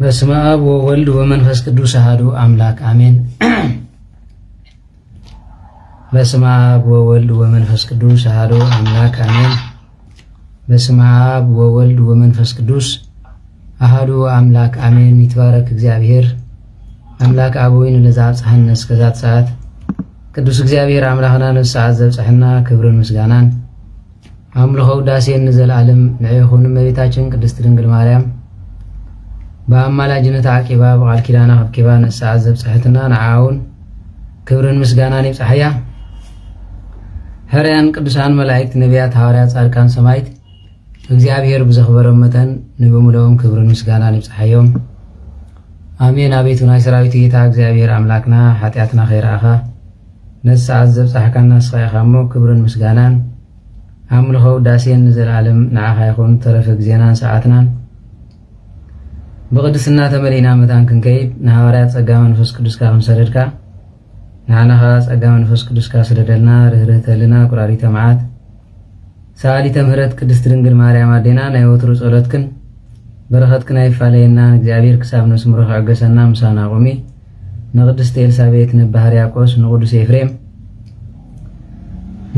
በስመ አብ ወወልድ ወመንፈስ ቅዱስ አሐዱ አምላክ አሜን። በስመ አብ ወወልድ ወመንፈስ ቅዱስ አሐዱ አምላክ አሜን። በስመ አብ ወወልድ ወመንፈስ ቅዱስ አሐዱ አምላክ አሜን። ይትባረክ እግዚአብሔር አምላክ አበዊን ለዘአብጽሐነ እስከዛት ሰዓት ቅዱስ እግዚአብሔር አምላክና ነሰዓት ዘብጽሕና ክብርን ምስጋናን አምልኮ ውዳሴን ዘለዓለም ንዕኹን እመቤታችን ቅድስት ድንግል ማርያም በአማላጅነት አቂባ በቃል ኪዳና ከብኪባ ነሰዓት ዘብጽሕትና ንዓውን ክብርን ምስጋናን ይብጽሕያ ሕርያን ቅዱሳን መላእክት ነቢያት ሐዋርያት ጻድቃን ሰማዕት እግዚአብሔር ብዘኽበሮም መጠን ንብሙሎም ክብርን ምስጋናን ይብጽሕዮም አሜን። አቤቱ ናይ ሰራዊት ጌታ እግዚአብሔር አምላክና ኃጢአትና ኸይረአኻ ነሰዓት ዘብጽሕካና ንስኻ እሞ ክብርን ምስጋናን አምልኮ ውዳሴን ዘለዓለም ንዓኻ ይኹን። ተረፈ ግዜናን ሰዓትናን بقدسنا تملينا متان كنكيد نهارات ጸጋ መንፈስ ቅዱስ ካም ሰደድካ ናናኻ ጸጋ መንፈስ ቅዱስ ካስደደልና ርህርህተልና ቁራሪተ መዓት ሳሊተ ምህረት ቅድስት ድንግል ማርያም አዴና ናይ ወትሩ ጸሎትክን በረኸትክን አይፋለየና እግዚአብሔር ክሳብ ነስምሮ ካገሰና ምሳና ቆሚ ንቅድስት ኤልሳቤጥ ንባህር ያቆስ ንቅዱስ ኤፍሬም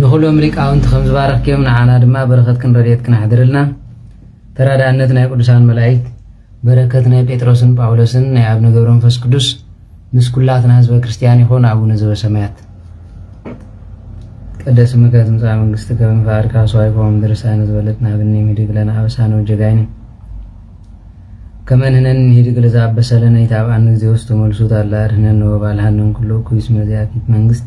ንኹሎም ሊቃውንት ከም ዝባረኽክዮም ንዓና ድማ በረኸትክን ረድኤትክን አሕድርልና ተራዳእነት ናይ ቅዱሳን መላእክት በረከት ናይ ጴጥሮስን ጳውሎስን ናይ አቡነ ገብረ መንፈስ ቅዱስ ምስ ኩላትና ህዝበ ክርስቲያን ይኹን። አቡነ ዘበሰማያት ቅዱስ ስምከ ትምጻእ መንግሥትከ በፈቃድከ ወይኩን ድርሳነ ዝበለጥና ብኒ ምድግ ለነ አበሳነ ወጀጋይነ ከመ ንሕነኒ ንሂድግ ለዘአበሰለነ ኢታብአነ እግዚኦ ውስተ መልሱት አላ አድኅነነ ወባልሐነን ኩሉ እኩይ እስመ ዚአኪት መንግሥት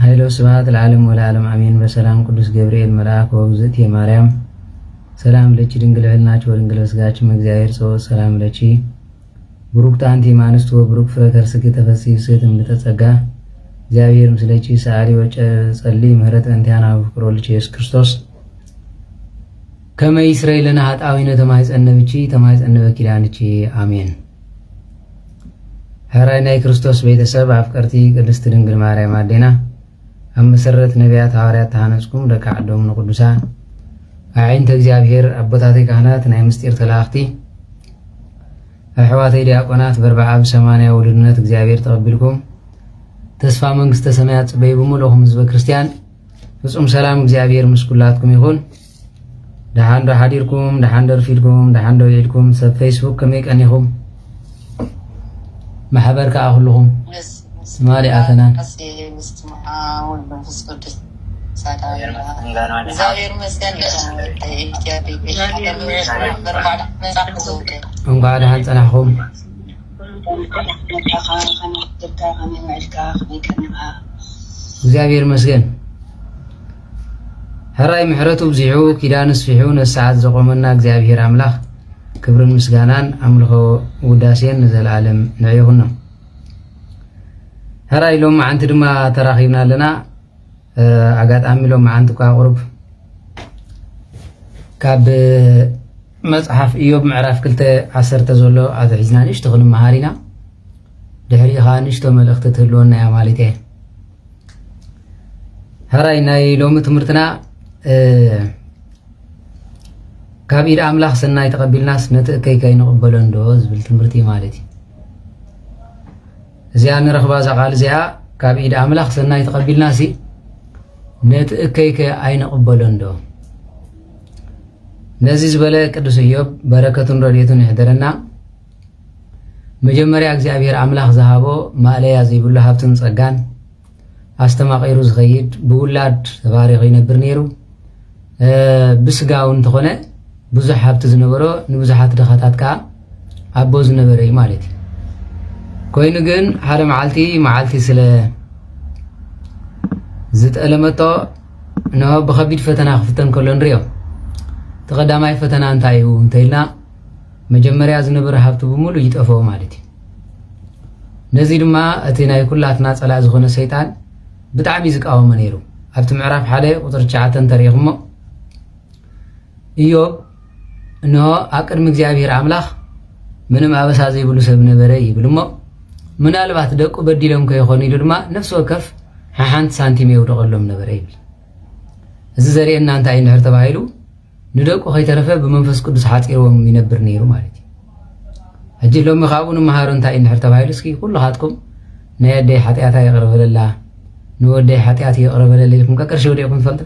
ኃይሎ ስብሐት ለዓለም ወለዓለም አሜን። በሰላም ቅዱስ ገብርኤል መልአክ ወእግዝእትየ ማርያም ሰላም ለቺ ድንግል ህልናች ወድንግል ስጋችም እግዚአብሔር ጸሎት ሰላም ለቺ ብሩክት አንቲ ማንስት ወብሩክ ፍሬ ከርስኪ ተፈሥሒ ሴት እምተጸጋ እግዚአብሔር ምስለቺ ሰዓሊ ወጸሊ ምህረት እንቲያና ፍቅሮ ልጅ ኢየሱስ ክርስቶስ ከመ ይስረይ ለነ ኃጣዊነ ተማይጸነብቺ ተማይጸነበ ኪዳንቺ አሜን። ሕራይ ናይ ክርስቶስ ቤተሰብ አፍቀርቲ ቅድስት ድንግል ማርያም አዴና ኣብ መሰረት ነቢያት ሐዋርያት ተሃነጽኩም ደቂ ዓዶም ንቅዱሳን አዕይንተ እግዚአብሔር አቦታቴ ካህናት ናይ ምስጢር ተላእኽቲ አሕዋተይ ዲያቆናት በርባዓ በሰማንያ ውልድነት እግዚአብሔር ተቀቢልኩም ተስፋ መንግሥተ ሰማያት ጽበይ በሙሉኹም ህዝበ ክርስቲያን ፍጹም ሰላም እግዚአብሔር ምስ ኩላትኩም ይኹን። ደሓን ሓዲርኩም ደሓን ደርፊድኩም ደሓን ደውዒልኩም ሰብ ፌስቡክ ከመይ ቀኒኹም ማሕበር ከዓ ኩልኹም ስማሊ አተናን እንኳዕ ደሓን ፀናሕኩም። እግዚአብሔር ይመስገን። ሕራይ ምሕረቱ ብዚሑ ኪዳኑ ስፊሑ ነሰዓት ዘቆመና እግዚአብሔር አምላኽ ክብርን ምስጋናን አምልኮ ውዳሴን ንዘለዓለም ንዕይኹን ነው። ሕራይ ሎም መዓንቲ ድማ ተራኺብና ኣለና አጋጣሚ ሎም መዓንቲ እኳ ቁርብ ካብ መጽሓፍ ኢዮብ ምዕራፍ 2:10 ዘሎ አትሒዝና ንእሽቶ ክንመሃር ኢና ድሕሪኻ ንእሽቶ መልእኽቲ ትህልወና እያ ማለት እየ። ሕራይ ናይ ሎሚ ትምህርትና ካብ ኢድ አምላኽ ሰናይ ተቐቢልናስ ነቲ እከይ ከይንቕበሎ እንዶ ዝብል ትምህርቲ ማለት እዩ። እዚኣ ንረኽባ እዛ ቃል እዚኣ ካብ ኢድ አምላኽ ሰናይ ተቐቢልናሲ ነቲ እከይ ከይንቕበሎ እንዶ ነዚ ዝበለ ቅዱስ ኢዮብ በረከቱን ረድኤቱን ይሕደረና። መጀመርያ እግዚአብሔር አምላኽ ዝሃቦ ማእለያ ዘይብሉ ሃብትን ጸጋን አስተማቂሩ ዝኸይድ ብውላድ ተባሪኹ ይነብር ነይሩ። ብስጋውን ተኾነ ብዙሕ ሃብቲ ዝነበሮ ንብዙሓት ደኻታት ከዓ አቦ ዝነበረ እዩ ማለት እዩ። ኮይኑ ግን ሓደ መዓልቲ ስለ ዝጠለመቶ ነው ብኸቢድ ፈተና ክፍተን ከሎ ንሪኦ። ተቀዳማይ ፈተና እንታይ እዩ እንተኢልና መጀመርያ ዝነበረ ሃብቲ ብሙሉ ይጠፍኦ ማለት እዩ። ነዚ ድማ እቲ ናይ ኩላትና ጸላእ ዝኾነ ሰይጣን ብጣዕሚ ዝቃወመ ነይሩ። ኣብቲ ምዕራፍ 1 ቁጥሪ 9 ተሪኹሞ ኢዮብ እንሆ ኣብ ቅድሚ እግዚአብሔር ኣምላኽ ምንም ኣበሳ ዘይብሉ ሰብ ነበረ ይብል እሞ ምናልባት ደቁ በዲሎም ከይኾኑ ኢሉ ድማ ነፍሲ ወከፍ ሓንቲ ሳንቲም የውደቐሎም ነበረ ይብል እዚ ዘርእየና እንታይ እንድሕር ተባሂሉ ንደቁ ከይተረፈ ብመንፈስ ቅዱስ ሓፂርዎም ይነብር ነይሩ ማለት እዩ ሕጂ ሎሚ ካብኡ ንመሃሮ እንታይ እንድሕር ተባሂሉ እስኪ ኩሉኻትኩም ናይ ኣደይ ሓጢኣታ የቕርበለላ ንወደይ ሓጢኣት የቕርበለላ ኢልኩም ከቅርሺ ወዲእኩም ትፈልጡ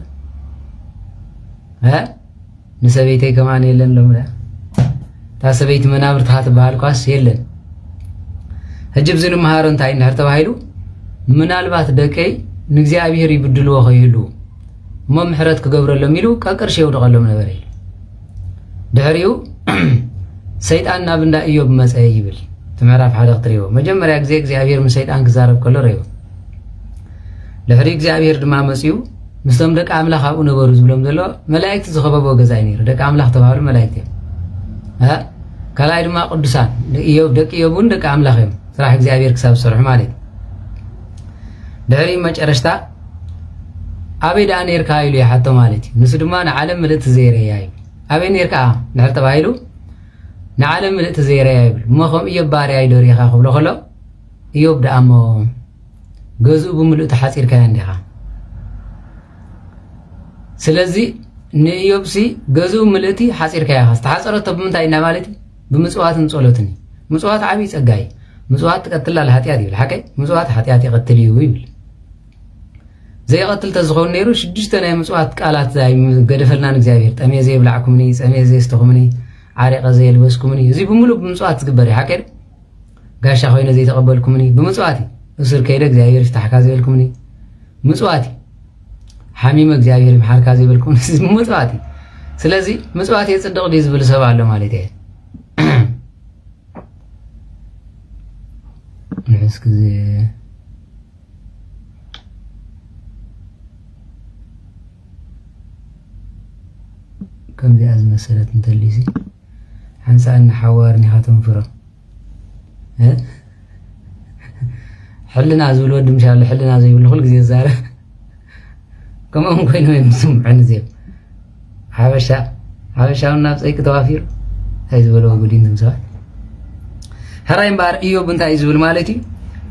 ንሰበይተይ ከማን የለን ሎም እታ ሰበይቲ መናብርትኻ ትበሃል ኳስ የለን ሕጂ ብዚ ንመሃሮ እንታይ እንድሕር ተባሂሉ ምናልባት ደቀይ ንእግዚአብሔር ይብድልዎ ኸይህሉ እሞ ምሕረት ክገብረሎም ኢሉ ቀቅርሺ የውደቐሎም ነበረ ኢሉ ድሕሪኡ ሰይጣን ናብ እንዳ ኢዮብ መፀ ይብል ምዕራፍ 1 ክትሪእዎ መጀመርያ ግዜ እግዚአብሔር ምስ ሰይጣን ክዛረብ ከሎ ረይዎ ድሕሪ እግዚአብሔር ድማ መፅኡ ምስቶም ደቂ ኣምላኽ ኣብኡ ነበሩ ዝብሎም ዘሎ መላእክቲ ዝኸበቦ ገዛ እዩ ነይሩ ደቂ ኣምላኽ ተባሃሉ መላእክቲ እዮም ካልኣይ ድማ ቅዱሳን ደቂ ኢዮብ እውን ደቂ ኣምላኽ እዮም ስራሕ እግዚአብሔር ክሳብ ዝሰርሑ ማለት እዩ ድሕሪ መጨረሽታ ኣበይ ዳኣ ነርካ ኢሉ ይሓቶ ማለት እዩ ንሱ ድማ ንዓለም ምልእቲ ዘይረያ እዩ ኣበይ ነርካ ድሕር ተባሂሉ ንዓለም ምልእቲ ዘይረያ ይብል እሞ ከም ኢዮብ ባርያ ይደሪኻ ክብሎ ከሎ ኢዮብ ደኣ እሞ ገዝኡ ብምልእቲ ሓፂርካያ እንዲኻ ስለዚ ንኢዮብሲ ገዝኡ ምልእቲ ሓፂርካያ ዝተሓፀረቶ ብምንታይ ኢና ማለት እዩ ብምፅዋትን ጸሎትን ምፅዋት ዓብይ ጸጋ እዩ ምፅዋት ትቀትል ኣለ ሓጢኣት ይብል ሓቀይ ምፅዋት ሓጢኣት ይቀትል እዩ ይብል ዘይቀትል ተዝኸውን ነይሩ 6 ናይ ምፅዋት ቃላት ገደፈልና ንእግዚአብሔር ጠሜ ዘይብላዕኩምኒ ፀሜ ዘይስተኹምኒ ዓሪቀ ዘይልበስኩምኒ እዚ ብምሉእ ብምፅዋት ዝግበር እዩ ሓቀይ ጋሻ ኮይነ ዘይተቐበልኩምኒ ብምፅዋት እስር ከይደ እግዚአብሔር ይፍታሕካ ዘይበልኩምኒ ምፅዋት ሓሚመ እግዚአብሔር ይምሓርካ ዘይበልኩምኒ ምፅዋት ስለዚ ምፅዋት የፅድቕ ዲ ዝብል ሰብ ኣሎ ማለት እዩ ንሕስክ كم ذي أزمة سنة تليسي حنسى أن حوارني خاتم فرا حلنا زول ود مش على حلنا زي ولا خلق زي الزارة كم هم كانوا يمسون عن زيب حبشة والناس أي كتوافير هاي زول وقولين تمسح هراين بار إيوب بنت أي زول مالتي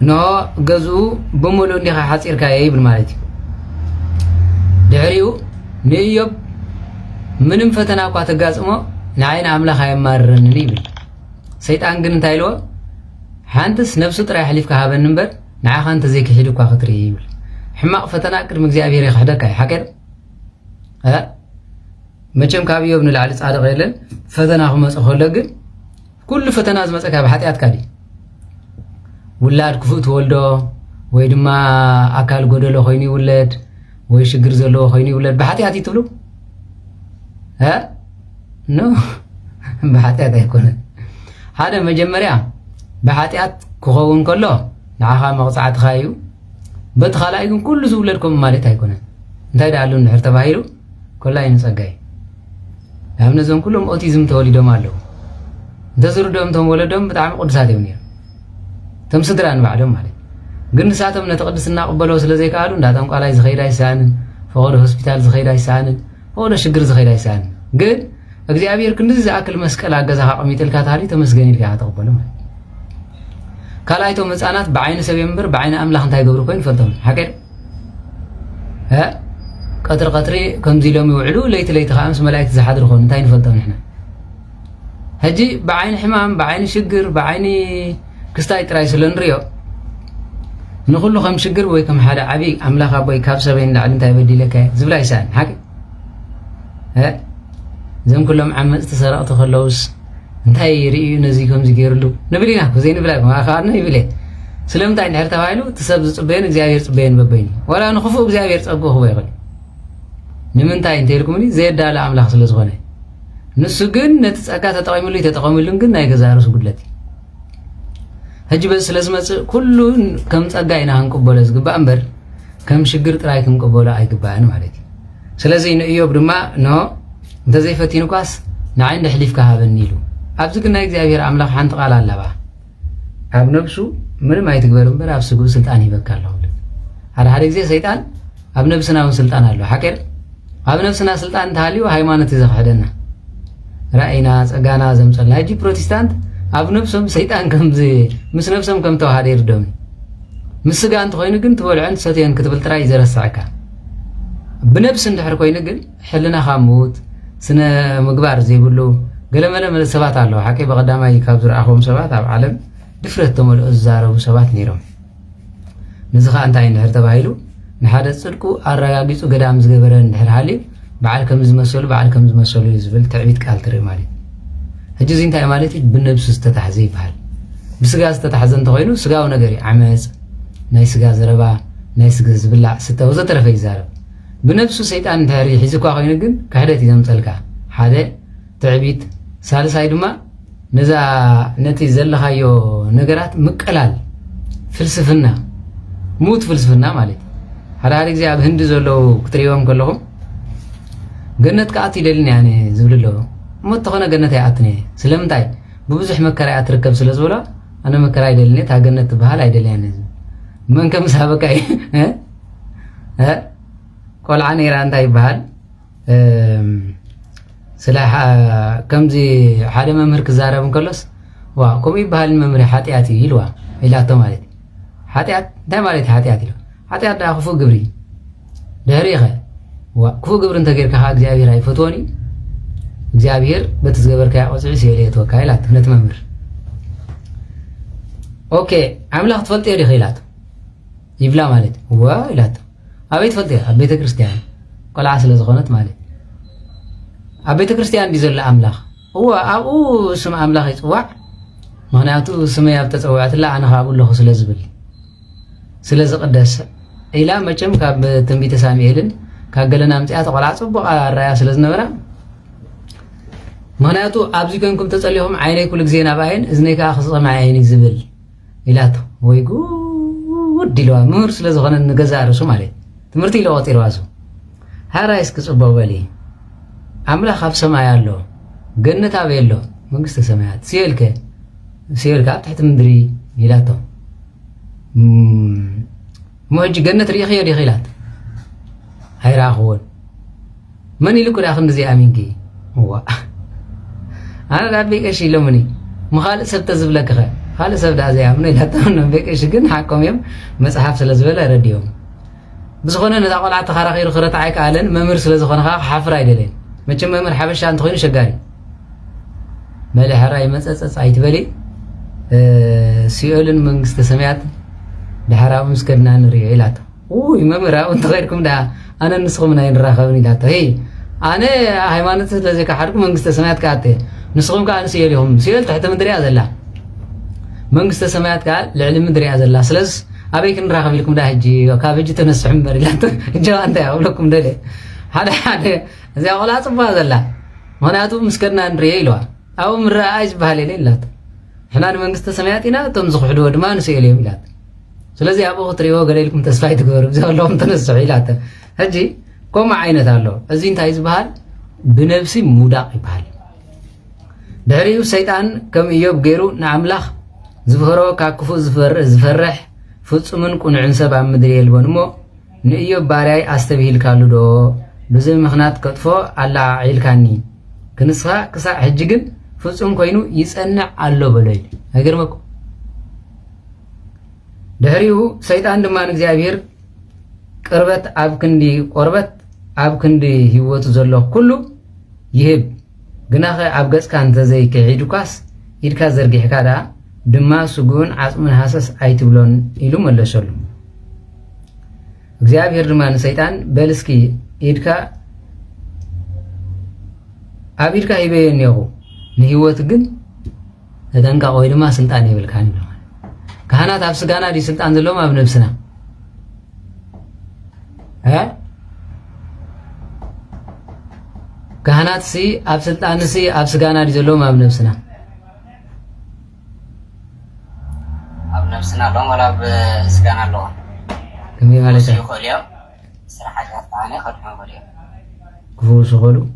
نو جزء بمولو إني حاصير كاي بالمالتي دعيو نيوب ምንም ፈተና እንኳ ተጋጽሞ ንዓይነ ኣምላኽ ኣይማርረንን ይብል ሰይጣን ግን እንታይ ኢልዎ ሓንትስ ነፍሱ ጥራይ ሓሊፍካ ሃበን እምበር ንዓኻ እንተ ዘይክሒድ እኳ ክትርኢ ይብል ሕማቕ ፈተና ቅድሚ እግዚአብሔር ይኽሕደካ እዩ ሓቀር መቸም ካብ ኢዮብ ንላዕሊ ጻድቕ የለን ፈተና ክመፅእ ከሎ ግን ኩሉ ፈተና ዝመፀካ ብሓጢኣትካ ድዩ ውላድ ክፉእ ትወልዶ ወይ ድማ ኣካል ጎደሎ ኮይኑ ይውለድ ወይ ሽግር ዘለዎ ኮይኑ ይውለድ ብሓጢኣት እዩ ትብሉ نو بحاتيات يكون هذا مجمريا بحاتيات كخون كله نعها مقطعات خايو بتخلا يكون كل زولركم مالت هيكون انت قالوا نحر تبايلو كلها ينصقاي هم نزون كلهم اوتيزم توليدو مالو تزرو دم تولدهم بتاع قدسات يونير تمسدران بعدهم مالت ግን ንሳቶም ነተቀድስና ቀበለው ስለዘይ ካሉ እንዳታም ቃላይ ዝኸይዳ ይሳንን ፈወደ ሆስፒታል ዝኸይዳ ይሳንን ወደ ሽግር ዝኸይዳ ይሳንን ግን እግዚአብሔር ክንዚ ዝኣክል መስቀል ኣገዛኻ ቀሚጥልካ ታሊ ተመስገን ኢልካ ተቀበሉ ማለት ካላይቶ መጻናት በዓይነ ሰብ የምበር በዓይነ አምላኽ እንታይ ገብሩ ኮይን ፈልተም ሓቀድ ቀጥሪ ከምዚ ኢሎም ይውዕሉ ለይቲ ኻምስ መላእክት ዝሓድር ኾኑ እንታይ ንፈልጠም ንሕና ሕጂ በዓይነ ሕማም በዓይነ ሽግር በዓይነ ክስታይ ጥራይ ስለንሪዮ نقول له خم شجر ويكم حدا عبي أملاك أبوي كابسة بين العلم تايبه دي لك زبلا يسان حكي زم كلهم عم استسرقت خلوص انتهي ريو نزيكم زيكيرلو نبلينا كوزين بلاك ما خارنا يبلي سلمت عين حرت هايلو تسبز بين زياير بين ببيني ولا نخفوا بزياير تصبوا هو يغلي نمنتاي انتيلكم لي زيد دال أملاك سلزغني نسجن نتسأكات تقيموا لي تتقيموا لهم قلنا يجزارس قلتي هجي بس لازم كله كم تقاينا هنقبله زقبا أمبر كم شجر ترايكم قبله أي قبان مالتي سلازي إنه إيوب رما نو أنت زي فتينو كاس نعين نحليف كهذا النيلو أبزق إنك زي أبير عملاق حنت قال الله بقى أب نفسه من ما يتقبل أمبر أبزقه سلطاني بكالله هذا زي سيطان ኣብ ነብስና እውን ስልጣን ኣሎ ሓቀር ኣብ ነብስና ስልጣን እንተሃልዩ ሃይማኖት ዘኽሕደና ራእይና ፀጋና ዘምፀልና እጂ ፕሮቴስታንት ኣብ ነብሶም ሰይጣን ከምዚ ምስ ነብሶም ከም ተዋሃደ ይርዶም ምስ ስጋ እንተኮይኑ ግን ትበልዖን ሰትየን ክትብል ጥራይ ዘረስዓካ ብነብስ እንድሕር ኮይኑ ግን ሕልናኻ ምዉት ስነ ምግባር ዘይብሉ ገለመለ ሰባት ኣለዉ ሓቂ በቀዳማይ ካብ ዝረኣኹም ሰባት ኣብ ዓለም ድፍረት ተመልኦ ዝዛረቡ ሰባት ነይሮም ነዚ ከዓ እንታይ እንድሕር ተባሂሉ ንሓደ ፅድቁ ኣረጋጊፁ ገዳም ዝገበረ እንድሕር ሃልዩ በዓል ከም ዝመሰሉ ዝብል ትዕቢት ቃል ትርኢ ማለት ሕጂ እዚ እንታይ ማለት እዩ ብነብሱ ዝተታሕዘ ይበሃል ብስጋ ዝተታሕዘ እንተኮይኑ ስጋዊ ነገር እዩ ዓመፅ ናይ ስጋ ዘረባ ናይ ስጋ ዝብላዕ ስተ ወዘተረፈ ይዛረብ ብነብሱ ሰይጣን እንድሕር ሒዝኳ ኮይኑ ግን ክሕደት እዩ ዘምፀልካ ሓደ ትዕቢት ሳልሳይ ድማ ነዛ ነቲ ዘለኻዮ ነገራት ምቅላል ፍልስፍና ሙት ፍልስፍና ማለት ሓደ ሓደ ግዜ ኣብ ህንዲ ዘለዉ ክትሪእዎም ከለኹም ገነት ከኣት ይደልኒ ኣነ ዝብል ኣለዎ እሞ እንተኾነ ገነት ኣይኣትን እየ ስለምንታይ ብብዙሕ መከራ እያ ትርከብ ስለ ዝበሎ ኣነ መከራ ኣይደልኒ እታ ገነት ትበሃል ኣይደልያነ መን ከም ሳበካ ቆልዓ ነይራ እንታይ ይበሃል ስለ ከምዚ ሓደ መምህር ክዛረብ እንከሎስ ዋ ከምኡ ይበሃል መምህር ሓጢኣት እዩ ኢልዋ ኢላቶ ማለት ሓጢኣት እንታይ ማለት እዩ ሓጢኣት ኢሉ ሓጢኣት ዳ ክፉእ ግብሪ ድሕሪ ኸ ክፉእ ግብሪ እንተጌርካ ከዓ እግዚኣብሔር ኣይፈትዎን እዩ እግዚኣብሔር በቲ ዝገበርካያ ቆፅዒ ሲየልየትወካ ኢላቶ ነቲ መምህር ኦኬ ኣምላኽ ትፈልጥዮ ዲኸ ኢላቶ ይብላ ማለት ዋ ኢላቶ ኣበይ ትፈልጥዮ ኣብ ቤተ ክርስቲያን ቆልዓ ስለ ዝኾነት ማለት ኣብ ቤተ ክርስቲያን እንዲ ዘሎ ኣምላኽ እዋ ኣብኡ ስም ኣምላኽ ይፅዋዕ ምክንያቱ ስመይ ኣብ ተፀውዐትላ ኣነ ካብኡ ኣለኹ ስለ ዝብል ስለ ዝቕደስ ኢላ መቸም ካብ ትንቢተ ሳሙኤልን ካብ ገለና ምፅያ ተቆልዓ ፅቡቕ ኣራያ ስለ ዝነበራ ምክንያቱ ኣብዚ ኮንኩም ተፀሊኹም ዓይነይ ኩሉ ግዜ ናብኣየን እዝነይ ከዓ ክስቐማይ ዓይኒ ዝብል ኢላቶ ወይ ጉድ ኢልዋ ምሁር ስለ ዝኾነ ንገዛ ርእሱ ማለት ትምህርቲ ኢሎ ቆፂርዋ ሱ ሃራይስ ክፅበቕ በሊ ኣምላኽ ኣብ ሰማይ ኣሎ ገነት ኣበይ ኣሎ መንግስተ ሰማያት ሲኦልከ ኣብ ትሕቲ ምድሪ ኢላቶ እሞ ሕጂ ገነት ርኢኽዮ ዲኺ ኢላቶ ኣይረኣኽዎን መን ኢሉ ኩዳ ክንዲ ዘይኣሚንኪ እዋ ኣነ ዳ ቤቀሽ ኢሎምኒ ምኻልእ ሰብ ተዝብለክኸ ካልእ ሰብ ዳ ዘይኣምኖ ኢላቶ ቤቀሽ ግን ሓቆም እዮም መፅሓፍ ስለ ዝበለ ረድዮም ብዝኾነ ነታ ቆልዓ ተኸራኺሩ ክረታ ኣይከኣለን መምህር ስለ ዝኾነ ከዓ ክሓፍር ኣይደለየን መቸም መምህር ሓበሻ እንተኮይኑ ሸጋሪ መልሕራ ይመፀፀፅ ኣይትበሊ ሲኦልን መንግስተ ሰማያት ድሓር ኣብኡ ምስ ከድና ንሪኦ ኢላቶ ውይ መምህር ኣብኡ እንተኸይድኩም ዳ ኣነ ንስኹም ናይ ንራኸብን ኢላቶ ሄይ ኣነ ሃይማኖት ስለዘይካሓድኩ መንግስተ ሰማያት ከኣተ ንስኹም ከዓ ንሲኦል ኢኹም ሲኦል ትሕቲ ምድሪ እያ ዘላ መንግስተ ሰማያት ከዓ ልዕሊ ምድሪ እያ ዘላ ስለዚ ኣበይ ክንራኸብ ኢልኩም ዳ ሕጂ ካብ ሕጂ ተነስሑ እምበር ኢላቶ እጀባ እንታይ ኣብለኩም ደለ ሓደ እዚኣ ቆልዓ ፅቡቓ ዘላ ምክንያቱ ምስ ከድና ንሪኦ ኢልዋ ኣብኡ ምረኣይ ዝበሃል የለ ኢላቶ ንሕና ንመንግስተ ሰማያት ኢና እቶም ዝኽሕድዎ ድማ ንሲኦል እዮም ኢላቶ ስለዚ ኣብኡ ክትሪእዎ ገለ ኢልኩም ተስፋ ይትግበሩ ዘለኹም ተነስሑ ኢላቶ ሕጂ ከምኡ ዓይነት ኣሎ እዚ እንታይ ዝበሃል ብነብሲ ሙዳቕ ይበሃል ድሕሪኡ ሰይጣን ከም ኢዮብ ገይሩ ንኣምላኽ ዝፍሮ ካብ ክፉእ ዝፈርሕ ፍጹምን ቁኑዕን ሰብ ኣብ ምድሪ የልቦን እሞ ንኢዮብ ባርያይ ኣስተብሂልካሉ ዶ ብዚ ምኽንያት ከጥፎ ኣላዒልካኒ ክንስኻ ክሳዕ ሕጂ ግን ፍጹም ኮይኑ ይጸንዕ ኣሎ በሎ ኢሉ ኣይገርመኩም ድሕሪኡ ሰይጣን ድማ ንእግዚኣብሔር ቆርበት ኣብ ክንዲ ህይወቱ ዘሎ ኩሉ ይህብ ግናኸ ኣብ ገጽካ እንተዘይክዒዱካስ ኢድካ ዘርጊሕካ ዳ ድማ ስጉን ዓፅሙን ሃሰስ ኣይትብሎን ኢሉ መለሰሉ እግዚአብሔር ድማ ንሰይጣን በልስኪ ኢድካ ኣብ ኢድካ ሂበየ እኒአኹ ንህይወት ግን ተጠንቀቕ ወይ ድማ ስልጣን የብልካን ኢሉ ካህናት ኣብ ስጋና ዲ ስልጣን ዘለዎም ኣብ ነብስና ካህናት ሲ ኣብ ስልጣን ሲ ኣብ ስጋና ዲ ዘለዎም ኣብ ነብስና نفسنا لهم ولا بسكان لهم كم يمالك يقول يوم صراحة ثانية خدمة اليوم كفو شغلو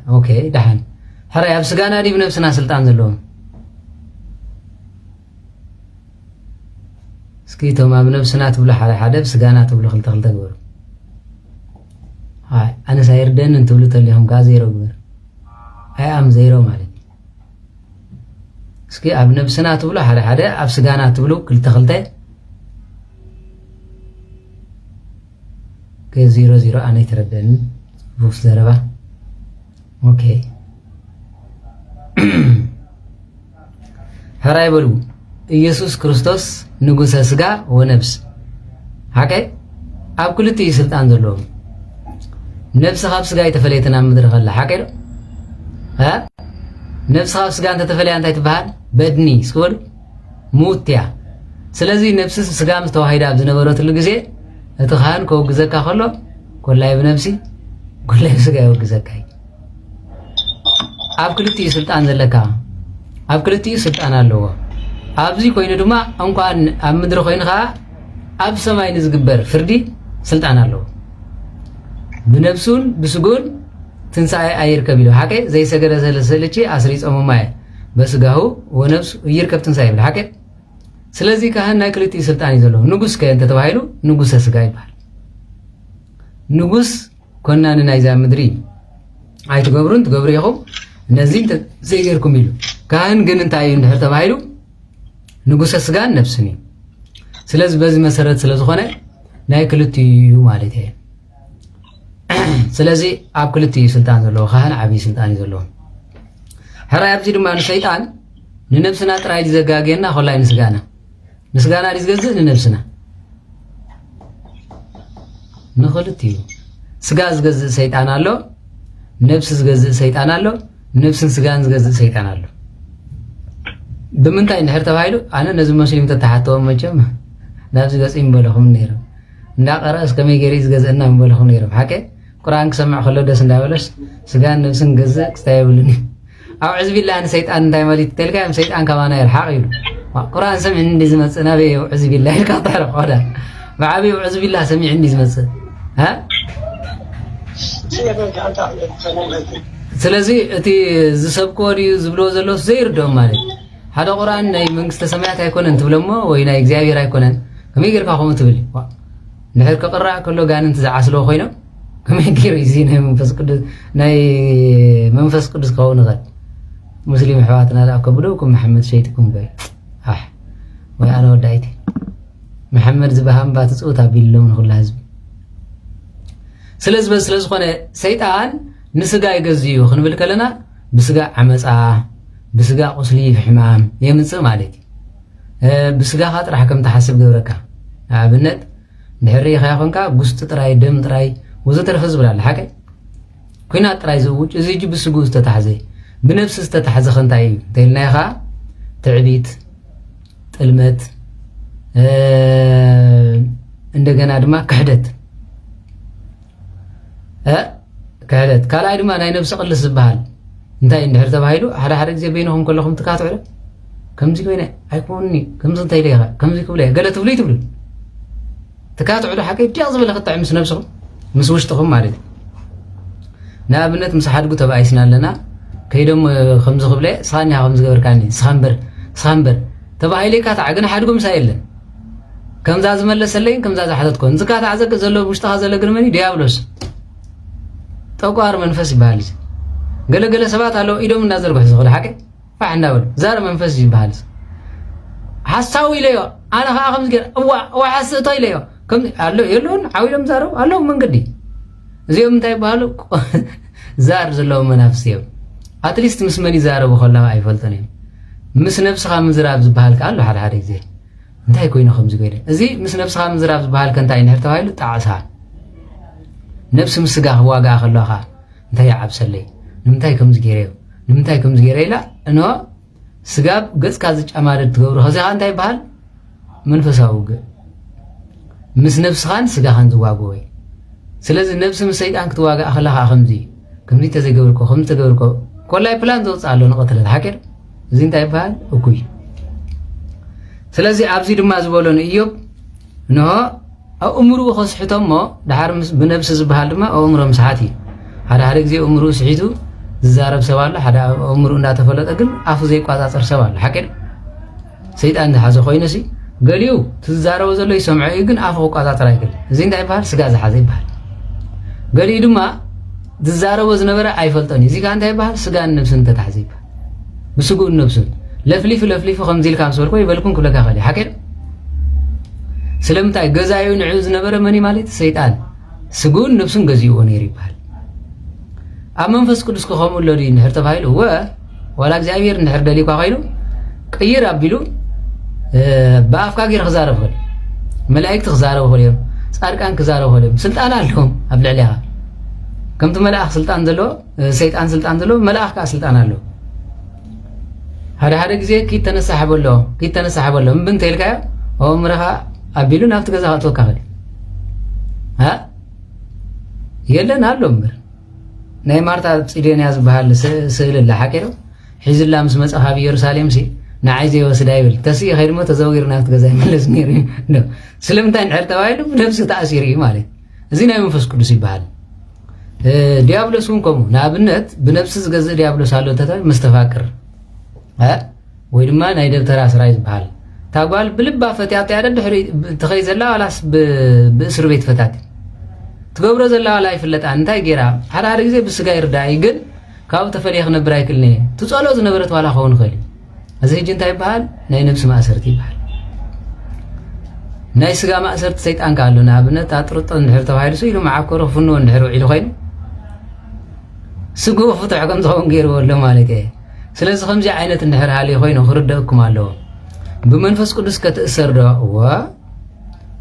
اوكي دحن حرا يا بسكان دي بنفسنا سلطان زلهم اسكي توما بنفسنا تبلو حدا بسغانا تبلو خلطه غبر هاي انا سايردن انت تبلو تليهم غازيرو غبر هاي ام زيرو مالك اسكي اب نفسنا تبلو حدا اب سغانا تبلو خلطه خلطه كي 00 انا يتردن بوس زربا اوكي هراي بلو ኢየሱስ ክርስቶስ ንጉሰ ስጋ ወነፍስ حقي ኣብ ክልተ ስልጣን ዘለዎ ነፍስ ካብ ስጋ የተፈለየትና ምድር ከላ حقي ها ነፍስ ካብ ስጋ እንተ ተፈለያ እንታይ ትበሃል በድኒ ስኮል ሙትያ ስለዚ ነፍስ ስጋ ምስ ተዋሂዳ ኣብ ዝነበረትሉ ግዜ እቲ ካህን ከውግዘካ ከሎ ኮላይ ብነፍሲ ኮላይ ስጋ ይወግዘካ ኣብ ክልተ ስልጣን ዘለካ ኣብ ክልተ ስልጣን ኣለዎ ኣብዚ ኮይኑ ድማ እንኳን ኣብ ምድሪ ኮይንኻ ኣብ ሰማይ ንዝግበር ፍርዲ ስልጣን ኣለዎ ብነፍሱን ብስጉን ትንሳኤ ኣይርከብ ኢሉ حقي ዘይሰገደ ስለሰለቺ ኣስሪጾም ማይ በስጋሁ ወነፍሱ ይርከብ ትንሳኤ ይብል حقي ስለዚ ካህን ናይ ክልቲ ስልጣን ይዘሎ ንጉስ ከእንተ ተባሂሉ ንጉሰ ስጋ ይባል ንጉስ ኮናን ናይ ዛ ምድሪ ኣይትገብሩን ትገብሩ ይኹም እነዚህ ዘይገርኩም ኢሉ ካህን ግን እንታይ እንድሕር ተባሂሉ ንጉሰ ስጋን ነፍስኒ ስለዚህ በዚህ መሰረት ስለዝኾነ ናይ ክልቲዩ ማለት እዩ ስለዚህ ኣብ ክልቲዩ ስልጣን ዘለዎ ካህን ዓብይ ስልጣን እዩ ዘለዎ ሕራይ ኣብዚ ድማ ሰይጣን ንነፍስና ጥራይ ዝዘጋገየና ኮላይ ንስጋና ዝገዝእ ንነፍስና ንክልቲዩ ስጋ ዝገዝእ ሰይጣን ኣሎ ነፍስ ዝገዝእ ሰይጣን ኣሎ ነፍስን ስጋን ዝገዝእ ሰይጣን ኣሎ بمنتاي نحر تبايلو انا نزل مسلم تتحتو مچم نابز غصيم بلخم نيرم እንዳ ቀራስ ከመገሪዝ ገዘና ምበልኹም ነይሮም ሓቀ ቁርአን ክሰማዕ ከሎ ደስ እንዳበለስ ስጋን ነፍስን ገዘእ ክስታይብልኒ ኣብ ዕዝ ቢላህ ሰይጣን እንታይ ማለት ተልካ ሰይጣን ከማና ይርሓቅ ይሉ ቁርአን ሰምዕ እንዲ ዝመጽእ ናበይ ዕዝ ቢላህ ካጣረ ቆዳ بعبي ዕዝ ቢላህ ሰምዕ እንዲ ዝመጽእ ها ስለዚ እቲ ዝሰብኮ ዲዩ ዝብሎ ዘሎ ዘይርዶም ማለት ሓደ ቁርአን ናይ መንግስተ ሰማያት ኣይኮነን ትብለሞ ወይ ናይ እግዚአብሔር ኣይኮነን ከመይ ጌርካ ከምኡ ትብል نحر كقرأ كله قانن تزعسلو خوينا كم يقدر يزين ناي منفس قدس كون غد مسلم حواتنا لا كبلوكم محمد شيتكم جاي وأنا ودايتي محمد زبهم باتسوتا بيلون كل حزب سلز خونه سيطان نسقا يجزيو خن بالكلنا بسقا عمصا بسقا قسلي في حمام يمص مالتي بسقا خاطر حكم تحسب جوركا ابنت نحري خايفنكا غست تراي دم تراي وزتر حزب لا حاجه كنا تراي زوج زي جي بسغوز تتحزي بنفس تتحزي خنتاي تلنايخا تعبيت طلمت እንደገና ድማ ክህደት ክህደት ካላይ ድማ ናይ ነፍስ ቅልስ ዝባሃል እንታይ እንድሕር ተባሂሉ ሓደ ሓደ ግዜ በይነኩም ከለኩም ትካትዑ ከምዚ ኮይነ ኣይኮንኒ ከምዚ እንታይ ለይኻ ከምዚ ክብለ ገለ ትብሉ ይትብሉ تكاتعوا حكي ديال زبل قطع مس نفسهم مس وشتهم مالك نابنت مسحدقو تبعيسنا لنا كيدم خمس قبله صانيا خمس قبر كاني سخنبر تبعيلي كاتع غن حدقو مسايلن كم زاز ملسلين كم زاز حدتكون زكات عزك زلو مشتها زل غرمني ديابلوس تقوار منفس بالز قال سبات على ايدهم نازل بحزق حكي فعنا ول زار منفس بالز حساوي ليو انا خمس قر وحسيتي ليو كم قالو يلون عاويلم زارو قالو منغدي زيوم تاي بالو زار زلو منافسيو اتليست مسمني زارو بخلا ايفلتني مس نفسها مزراب زبحال قالو حد حد زي انتي كوينو خمس غيره ازي مس نفسها مزراب زبحال كنتاي نهر تبايلو تعسها نفس مسغا واغا خلاها انتي عبسلي نمتاي كمز غيره لا انو سغاب غص كاز ጫማደ ትገብሩ ኸዚ አንታይ ባል መንፈሳው ምስ ነፍስኻን ስጋኻን ዝዋጎይ ስለዚህ ነፍስ ምስ ሰይጣን ክትዋጋ አخلاኻ ከምዚ ተዘገብርኮ ኮላይ ፕላን ተወጻሎ ነቀተለ ሓቀር እዚ እንታይ ባል እኩይ ስለዚህ ኣብዚ ድማ ዝበሎን ኢዮብ ነው አእምሩ ኸስሕቶሞ ዳሓር ብነፍስ ዝበሃል ድማ አእምሮ መስሓቲ ሓደ ግዜ አእምሩ ስሒቱ زارب سوال حدا عمره ناتفلت أقل أفو زي قاطع صار سوال حكر سيد أنت حاسو خوينسي ገሊኡ ትዛረቦ ዘሎ ይሰምዖ ግን ኣፉ ቋጣጥራ ይክእል እዚ እንታይ ይባሃል ስጋ ዝሓዘ ይባሃል ገሊኡ ድማ ዝዛረቦ ዝነበረ ኣይፈልጦን እዚ ካ እንታይ ይባሃል ስጋን ነብስን ተታሕዘ ይባሃል ብስጉን ነብስን ለፍሊፍ ከምዚ ኢልካ ምስ በልኮ ይበልኩን ክብለካ ኸሊ ሓቂር ስለምንታይ ገዛዩ ንዕኡ ዝነበረ መን ማለት ሰይጣን ስጉን ነብሱን ገዚእዎ ነይሩ ይባሃል ኣብ መንፈስ ቅዱስ ከምኡ ሎ ድዩ ንድሕር ተባሂሉ ዋላ እግዚኣብሔር ንድሕር ደሊኳ ኮይኑ ቅይር ኣቢሉ በኣፍካ ጌር ክዛረብ ኽእል መላእክቲ ክዛረቡ ኽእል እዮም ጻድቃን ክዛረቡ ኽእል እዮም ስልጣን ኣለዎም ኣብ ልዕሊኻ ከምቲ መልኣኽ ስልጣን ዘለዎ ሰይጣን ስልጣን ዘለዎ መልኣኽ ከዓ ስልጣን ኣለዎ ሓደ ግዜ ኪተነሳሓበሎ እምብን ተይልካዮ ምረኻ ኣቢሉ ናብቲ ገዛ ክእትወካ ኽእል የለን ኣሎ እምበር ናይ ማርታ ፂዴንያ ዝበሃል ስእሊ ኣላ ሓቂሮ ሒዝላ ምስ መፅኻ ኣብ ኢየሩሳሌም ሲ ንዓይ ዘይወስዳ ይብል ተስኢ ኸይድሞ ተዘዊሩ ናብቲ ገዛ ይመለስ ነይሩ ስለምንታይ ንድሕር ተባሂሉ ብነብሲ ተኣሲሩ እዩ ማለት እዚ ናይ መንፈስ ቅዱስ ይበሃል ዲያብሎስ እውን ከምኡ ንኣብነት ብነብሲ ዝገዝእ ዲያብሎስ ኣሎ ተባሂሉ መስተፋቅር ወይ ድማ ናይ ደብተራ ስራይ ዝበሃል ታጓል ብልባ ፈትያት ያደ ድሕሪ ትኸይ ዘላ ዋላስ ብእስር ቤት ፈታት ትገብሮ ዘላ ዋላ ይፍለጣ እንታይ ጌራ ሓደ ግዜ ብስጋ ይርዳእ ግን ካብኡ ተፈልየ ክነብር ኣይክእልኒ እየ ትፀሎ ዝነበረት ዋላ ክኸውን ይኽእል እዚ ሕጂ እንታይ ይበሃል ናይ ነብሲ ማእሰርቲ ይበሃል ናይ ስጋ ማእሰርቲ ሰይጣን ካ ኣሎ ንኣብነት ኣጥርጦ እንድሕር ተባሂሉ ኢሉ መዓኮሮ ክፍንዎ እንድሕር ውዒሉ ኮይኑ ስጉ ፍትሕ ከም ዝኸውን ገይርዎ ኣሎ ማለት እየ ስለዚ ከምዚ ዓይነት እንድሕር ሃልዩ ኮይኑ ክርደአኩም ኣለዎ ብመንፈስ ቅዱስ ከተእሰር ዶ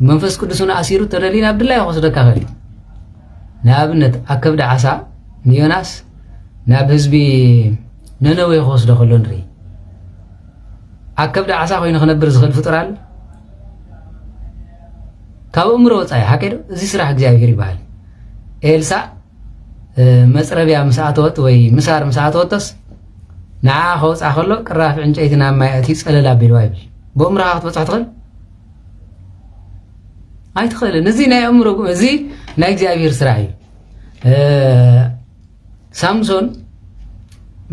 መንፈስ ቅዱስ ኣሲሩ ተደሊና ብድላይ ክወስደካ ኽእል ንኣብነት ኣብ ከብዲ ዓሳ ንዮናስ ናብ ህዝቢ ነነዌ ክወስዶ ከሎ ንርኢ ኣብ ከብዲ ዓሳ ኮይኑ ክነብር ዝኽእል ፍጡር ኣሎ ካብ እምሮ ወፃኢ ሓቂዶ እዚ ስራሕ እግዚኣብሔር ይበሃል ኤልሳዕ መፅረቢያ ምስ ኣተወት ወይ ምሳር ምስ ኣተወቶስ ንዓ ከውፃእ ከሎ ቅራፍ ዕንጨይቲ ናብ ማይ ኣትዩ ፀለል ኣቢልዋ ይብል ብእምሮኻ ክትበፅሖ ትኽእል ኣይትኽእልን እዚ ናይ እምሮ እዚ ናይ እግዚኣብሔር ስራሕ እዩ ሳምሶን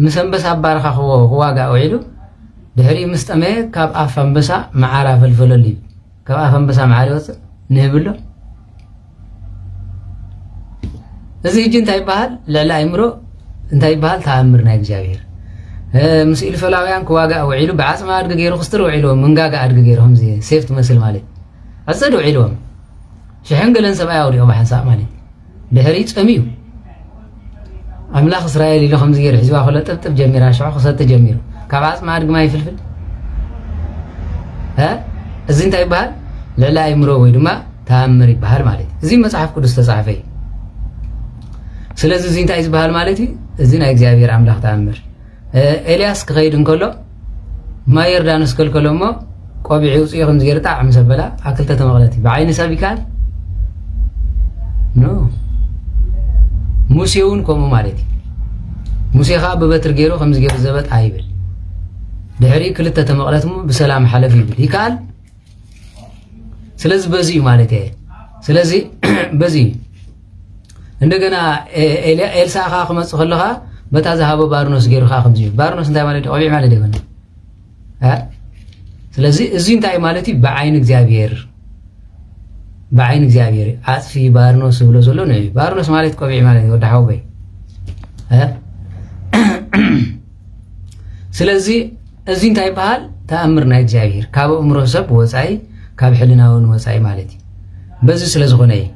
ምስ ኣንበሳ ኣባርኻ ክዋጋእ ውዒሉ ድሕሪ ምስ ጠመየ ካብ ኣፍ ኣንበሳ መዓር ኣፈልፈለሉ እዩ ካብ ኣፍ ኣንበሳ መዓር ይወፅእ ንህብሎ እዚ ሕጂ እንታይ ይበሃል ልዕሊ ኣእምሮ እንታይ ይበሃል ተኣምር ናይ እግዚኣብሔር ምስ ኢልፈላውያን ክዋጋእ ውዒሉ ብዓፅማ ኣድጊ ገይሩ ክስትር ውዒልዎም መንጋጋ ኣድጊ ገይሩ ከምዚ ሴፍ ትመስል ማለት ኣፀድ ውዒልዎም ሽሕን ገለን ሰብኣይ ኣውሪኦ ብሓንሳእ ማለት ድሕሪ ፀሚዩ ኣምላኽ እስራኤል ኢሉ ከምዚ ገይሩ ሒዝባ ከሎ ጥብጥብ ጀሚራ ሽዑ ክሰቲ ጀሚሩ ካብ ዓፅማ ኣድጊ ማይ ይፍልፍል እዚ እንታይ ይበሃል ልዕሊ ኣእምሮ ወይ ድማ ተኣምር ይበሃል ማለት እዩ እዚ መፅሓፍ ቅዱስ ተፃሕፈ እዩ ስለዚ እዚ እንታይ ዝበሃል ማለት እዩ እዚ ናይ እግዚኣብሔር ኣምላኽ ተኣምር ኤልያስ ክኸይድ እንከሎ ማይ ዮርዳኖስ ከልከሎ እሞ ቆቢዑ ውፅኡ ከምዚ ገይሩ ጣዕ ምስ ኣበላ ኣብ ክልተ ተመቕለት እዩ ብዓይኒ ሰብ ይከኣል ኖ ሙሴ እውን ከምኡ ማለት እዩ ሙሴ ከዓ ብበትሪ ገይሩ ከምዚ ገይሩ ዘበጥ ኣይብል ድሕሪ ክልተ ተመቕለት እሞ ብሰላም ሓለፍ ይብል ይከኣል ስለዚ በዚ እዩ ማለት እየ ስለዚ በዚ እንደገና ኤልሳዕ ከዓ ክመፅእ ከለካ በታ ዝሃቦ ባርኖስ ገይሩ ከዓ ከምዚ እዩ ባርኖስ እንታይ ማለት እዩ ቆቢዕ ማለት ይኮነ ስለዚ እዚ እንታይ ማለት እዩ ብዓይኒ እግዚኣብሔር ኣፅፊ ባርኖስ ዝብሎ ዘሎ ንዕዩ ባርኖስ ማለት ቆቢዕ ማለት እዩ ወዲ ሓውበይ ስለዚ እዚ እንታይ ይበሃል ተኣምር ናይ እግዚኣብሔር ካብ እምሮ ሰብ ወፃኢ ካብ ሕልናውን ወፃኢ ማለት እዩ በዚ ስለ ዝኾነ እዩ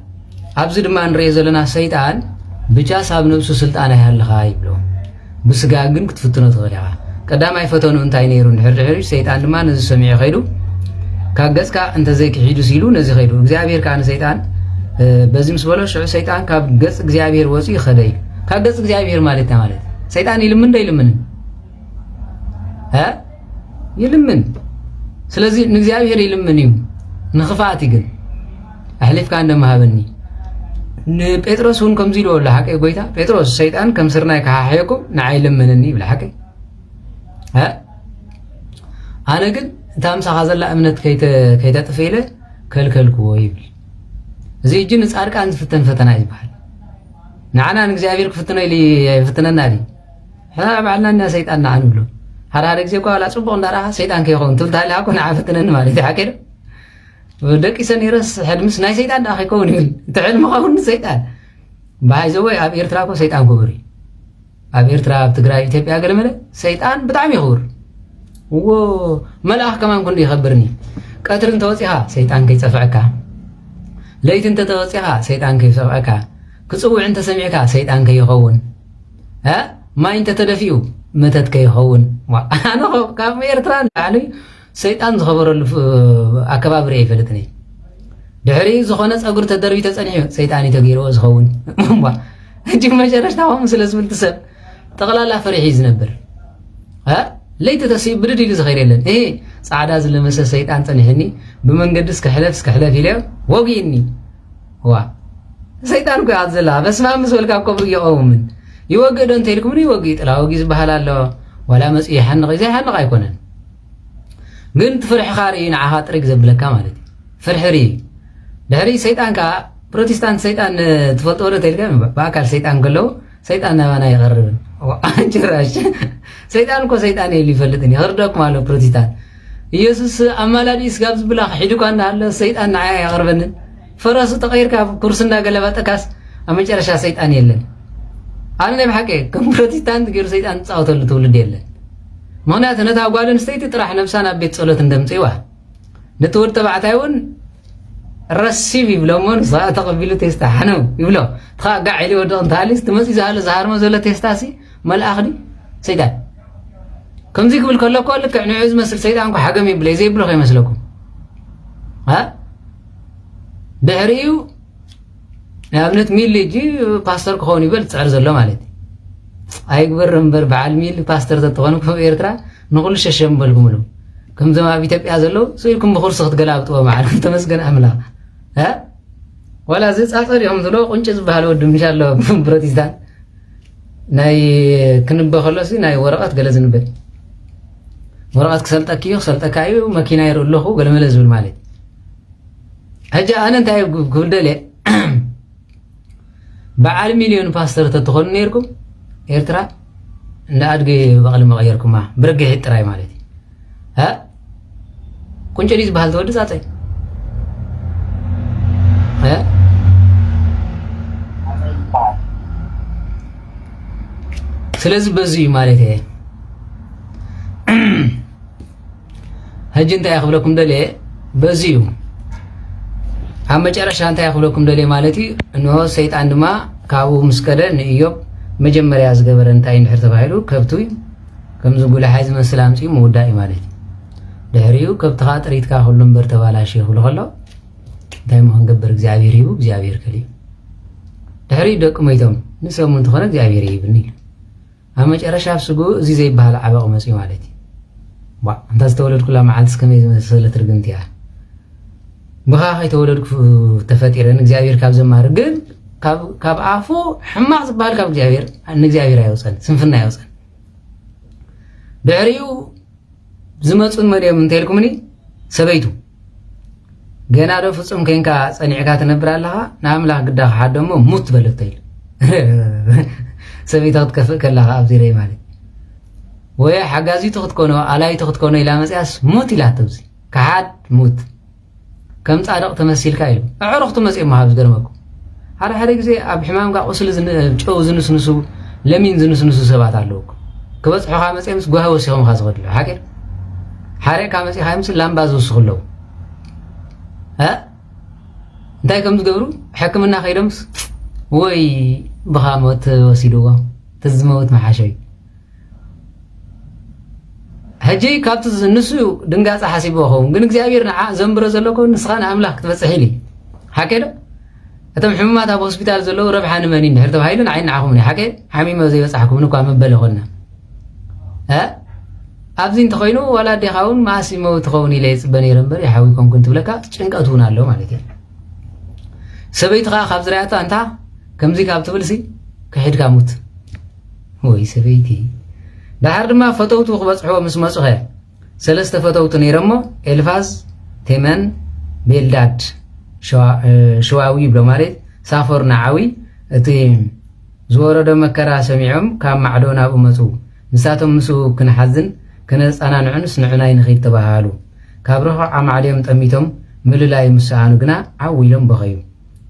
ኣብዚ ድማ ንሪኦ ዘለና ሰይጣን ብቻ ሳብ ነብሱ ስልጣን ኣይሃለኻ ይብሎ ብስጋ ግን ክትፍትኖ ትኽእል ኢኻ ቀዳማይ ፈተኑ እንታይ ነይሩ ድሕሪ ሰይጣን ድማ ነዚ ሰሚዑ ኸይዱ ካብ ገጽካ እንተዘይክሒዱ ሲሉ ነዚ ኸይዱ እግዚኣብሔር ከዓ ንሰይጣን በዚ ምስ በሎ ሽዑ ሰይጣን ካብ ገጽ እግዚኣብሔር ወፂኡ ይኸደ እዩ ካብ ገጽ እግዚኣብሔር ማለት ማለት ሰይጣን ይልምን ዶ ይልምን ይልምን ስለዚ ንእግዚኣብሔር ይልምን እዩ ንኽፋእቲ ግን ኣሕሊፍካ እንደማሃበኒ ንጴጥሮስ እውን ከምዚ ኢልዎ ኣሎ ሓቀይ ጎይታ ጴጥሮስ ሰይጣን ከም ስርናይ ክሓሕየኩም ንዓይ ልምንኒ ይብላ ሓቀይ ኣነ ግን እታ ምሳኻ ዘላ እምነት ከይተጥፈ ኢለ ከልከልክዎ ይብል እዚ እጂ ንፃድቃን ዝፍተን ፈተና እዩ ዝበሃል ንዓና ንእግዚኣብሔር ክፍትኖ ኢሉ ይፍትነና ዲ ባዕልና ና ሰይጣን ንዓ ንብሎ ሓደ ግዜ እኳ ዋላ ፅቡቕ እንዳረኻ ሰይጣን ከይኸውን ትብል ታሃሊኻ ኮ ንዓ ፍትነኒ ማለት እዩ ሓቀይ ዶ ደቂ ሰኒረስ ሕልምስ ናይ ሰይጣን ዳ ከይከውን ይብል ትሕልም ኸውን ሰይጣን ባይዘወይ ኣብ ኤርትራ ኮ ሰይጣን ክቡር እዩ ኣብ ኤርትራ ኣብ ትግራይ ኢትዮጵያ ገለመለ ሰይጣን ብጣዕሚ ይኽቡር ወ መልኣኽ ከማን ኩንዲ ይኸብርኒ ቀትር እንተወፂኻ ሰይጣን ከይፀፍዐካ ለይቲ እንተተወፂኻ ሰይጣን ከይፀፍዐካ ክፅውዕ እንተሰሚዕካ ሰይጣን ከይኸውን ማይ እንተተደፊኡ መተት ከይኸውን ኣነ ካብ ኤርትራ ንላዕሊ ሰይጣን ዝኸበረሉ ኣከባቢ ርአ ይፈልጥኒ ድሕሪ ዝኾነ ፀጉሪ ተደርቢ ተፀኒሑ ሰይጣን እዩ ተገይርዎ ዝኸውን እጅግ መጨረሽታ ከምኡ ስለ ዝብል ትሰብ ጠቕላላ ፈሪሒ ዝነብር ለይቲ ተሲኡ ብድድ ኢሉ ዝኸይር የለን ፃዕዳ ዝለመሰ ሰይጣን ፀኒሕኒ ብመንገዲ እስክሕለፍ ኢለ ወጊእኒ ዋ ሰይጣን ኮ ያት ዘላ በስማ ምስ በልካ ኮብሩ ይቐውምን ይወግእ ዶ እንተኢልኩምን ይወግእ ጥላ ወጊ ዝበሃል ኣሎ ዋላ መፅኡ ይሓንቕ ዘይሓንቕ ኣይኮነን ግን ትፍርሕኻ ርኢ ንዓኻ ጥሪግ ዘብለካ ማለት እዩ ፍርሒ ርኢ ድሕሪ ሰይጣን ከዓ ፕሮቴስታንት ሰይጣን ትፈልጦ ዶ ተኢልካ ብኣካል ሰይጣን ከለዉ ሰይጣን ናባና ይቐርብን ጭራሽ ሰይጣን እኮ ሰይጣን የሉ ይፈልጥን ይኽርደኩም ኣሎ ፕሮቴስታንት ኢየሱስ ኣማላዲስ ጋብ ዝብላ ሒዱኳ እንዳሃለ ሰይጣን ንዓያ ይቐርበንን ፈረሱ ተቐይርካ ኩርሲ እንዳገለባጠካስ ኣብ መጨረሻ ሰይጣን የለን ኣነ ናይ ብሓቂ ከም ፕሮቴስታንት ገይሩ ሰይጣን ዝፃወተሉ ትውልድ የለን ምክንያቱ ነታ ጓል ኣንስተይቲ ጥራሕ ነብሳ ናብ ቤት ፀሎት እንደምፅእዋ ነቲ ወዲ ተባዕታይ እውን ረሲብ ይብሎሞ ንስኻ ተቐቢሉ ቴስታ ሓነው ይብሎ ትኻ ጋዕ ኢሉ ወድቕ እንተሃሊስ ትመፅኡ ዝሃለ ዝሃርሞ ዘሎ ቴስታሲ መልኣኽ ዲ ሰይጣን ከምዚ ክብል ከሎ እኮ ልክዕ ንዑ ዝመስል ሰይጣን እኮ ሓገም የብለይ ዘይብሎ ከይመስለኩም ድሕሪኡ ንኣብነት ሚል እጂ ፓስተር ክኸውን ይበል ዝፅዕር ዘሎ ማለት እዩ ኣይግበር እምበር በዓል ሚል ፓስተር ተትኾኑ ከም ኤርትራ ንኹሉ ሸሸም በልኩምሉ ከምዞም ኣብ ኢትዮጵያ ዘለዉ ስኢልኩም ብኩርሲ ክትገላብጥዎ ማለት ተመስገን ኣምላኽ ዋላ ዝፃፀር እዮም ዝብሎ ቁንጭ ዝበሃል ወዲ ምሻሎ ፕሮቴስታንት ናይ ክንበ ከሎሲ ናይ ወረቐት ገለ ዝንበል ወረቐት ክሰልጠኪ እዩ ክሰልጠካ እዩ መኪና ይርኢ ኣለኹ ገለመለ ዝብል ማለት እዩ ሕጂ ኣነ እንታይ ክብደል እየ በዓል ሚልዮን ፓስተር ተትኾኑ ነይርኩም ኤርትራ እንዳኣድጊ በቕሊ መቐየርኩማ ብረግሒት ጥራይ ማለት እዩ ቁንጨዲ ዝበሃል ተወዲ ፃፀይ ስለዚ በዚ እዩ ማለት እየ ሕጂ እንታይ ክብለኩም ደልየ በዚ እዩ ኣብ መጨረሻ እንታይ ክብለኩም ደልየ ማለት እዩ እንሆ ሰይጣን ድማ ካብኡ ምስ ከደ ንኢዮብ መጀመርያ ዝገበረ እንታይ እንድሕር ተባሂሉ ከብቱ ከምዚ ጉላሓይ ዝመስል ኣምፂኡ ምውዳእ እዩ ማለት እዩ ድሕሪኡ ከብትኻ ጥሪትካ ኩሉ እምበር ተባላሽ ይኽብሉ ከሎ እንታይ ሞ ክንገብር እግዚኣብሔር ሂቡ እግዚኣብሔር ከልዩ ድሕሪኡ ደቂ ሞይቶም ንሰሙ እንትኾነ እግዚኣብሔር ይብልኒ ኢሉ ኣብ መጨረሻ ኣብ ስጉኡ እዚ ዘይበሃል ዓበቕ መፅኡ ማለት እዩ እንታ ዝተወለድኩላ መዓልትስ ከመይ ዝመሰለ ትርግምቲ እያ ብኻ ከይተወለድኩ ተፈጢረን እግዚኣብሔር ካብ ዘማር ግን ካብ ኣፉ ሕማቕ ዝበሃል ካብ እግዚኣብሔር ንእግዚኣብሔር ኣይወፀን ስንፍና ኣይወፀን ድሕሪኡ ዝመፁን መድዮም እንተኢልኩምኒ ሰበይቱ ገና ዶ ፍፁም ኮይንካ ፀኒዕካ ትነብር ኣለኻ ንኣምላኽ ግዳኻ ሓደሞ ሙት በለቶ ኢሉ ሰበይታ ክትከፍእ ከላኻ ኣብዚ ረይ ማለት ወይ ሓጋዚቱ ክትኮኖ ኣላይቱ ክትኮኖ ኢላ መፅያስ ሙት ኢላቶ ብዚ ካሓድ ሙት ከም ፃድቕ ተመሲልካ ኢሉ ኣዕሩኽቱ መፅኦም ሃብ ዝገርመኩም ሓደ ግዜ ኣብ ሕማምካ ቁስሊ ጨው ዝንስንሱ ለሚን ዝንስንሱ ሰባት ኣለዉ ክበፅሑኻ መፅኦም ምስ ጓህ ወሲኾምካ ዝኸድሉ ሓቂር ሓረቕካ መፂኻ ምስ ላምባ ዝውስኹ ኣለዉ እንታይ ከም ዝገብሩ ሕክምና ከይዶምስ ወይ ብኻ ሞት ወሲድዎ ትዝመውት መሓሸ እዩ ሕጂ ካብቲ ንሱ ድንጋፃ ሓሲብዎ ኸውን ግን እግዚኣብሔር ንዓ ዘንብሮ ዘለኮ ንስኻ ንኣምላኽ ክትበፅሕ ኢሉ ሓቄ ዶ እቶም ሕሙማት ኣብ ሆስፒታል ዘለዉ ረብሓ ንመን እንድሕር ተባሂሉ ንዓይ ንዓኹምኒ ሓቄ ሓሚሞ ዘይበፅሓኩም እኳ መበለ ኮና ኣብዚ እንተኮይኑ ዋላ ዴኻ እውን ማእሲሞ ትኸውን ኢለ ይፅበ ነይረ እምበር ይሓዊኮም ኩን ትብለካ ጭንቀት እውን ኣሎ ማለት እዩ ሰበይቲ ከዓ ካብ ዝረኣያታ እንታ ከምዚ ካብ ትብልሲ ክሒድካ ሙት ወይ ሰበይቲ ድሓር ድማ ፈተውቱ ክበፅሕዎ ምስ መፁ ኸ ሰለስተ ፈተውቱ ነይሮሞ ኤልፋዝ ቴመን ቤልዳድ ሸዋዊ ይብሎ ማለት ሳፎር ናዓዊ እቲ ዝወረዶ መከራ ሰሚዖም ካብ ማዕዶ ናብኡ መፁ ንሳቶም ምስኡ ክንሓዝን ከነፃናንዑንስ ንዑናይ ንኸይድ ተባሃሉ ካብ ርሑቕ ዓማዕድዮም ጠሚቶም ምልላይ ምስዓኑ ግና ዓዊሎም በኸዩ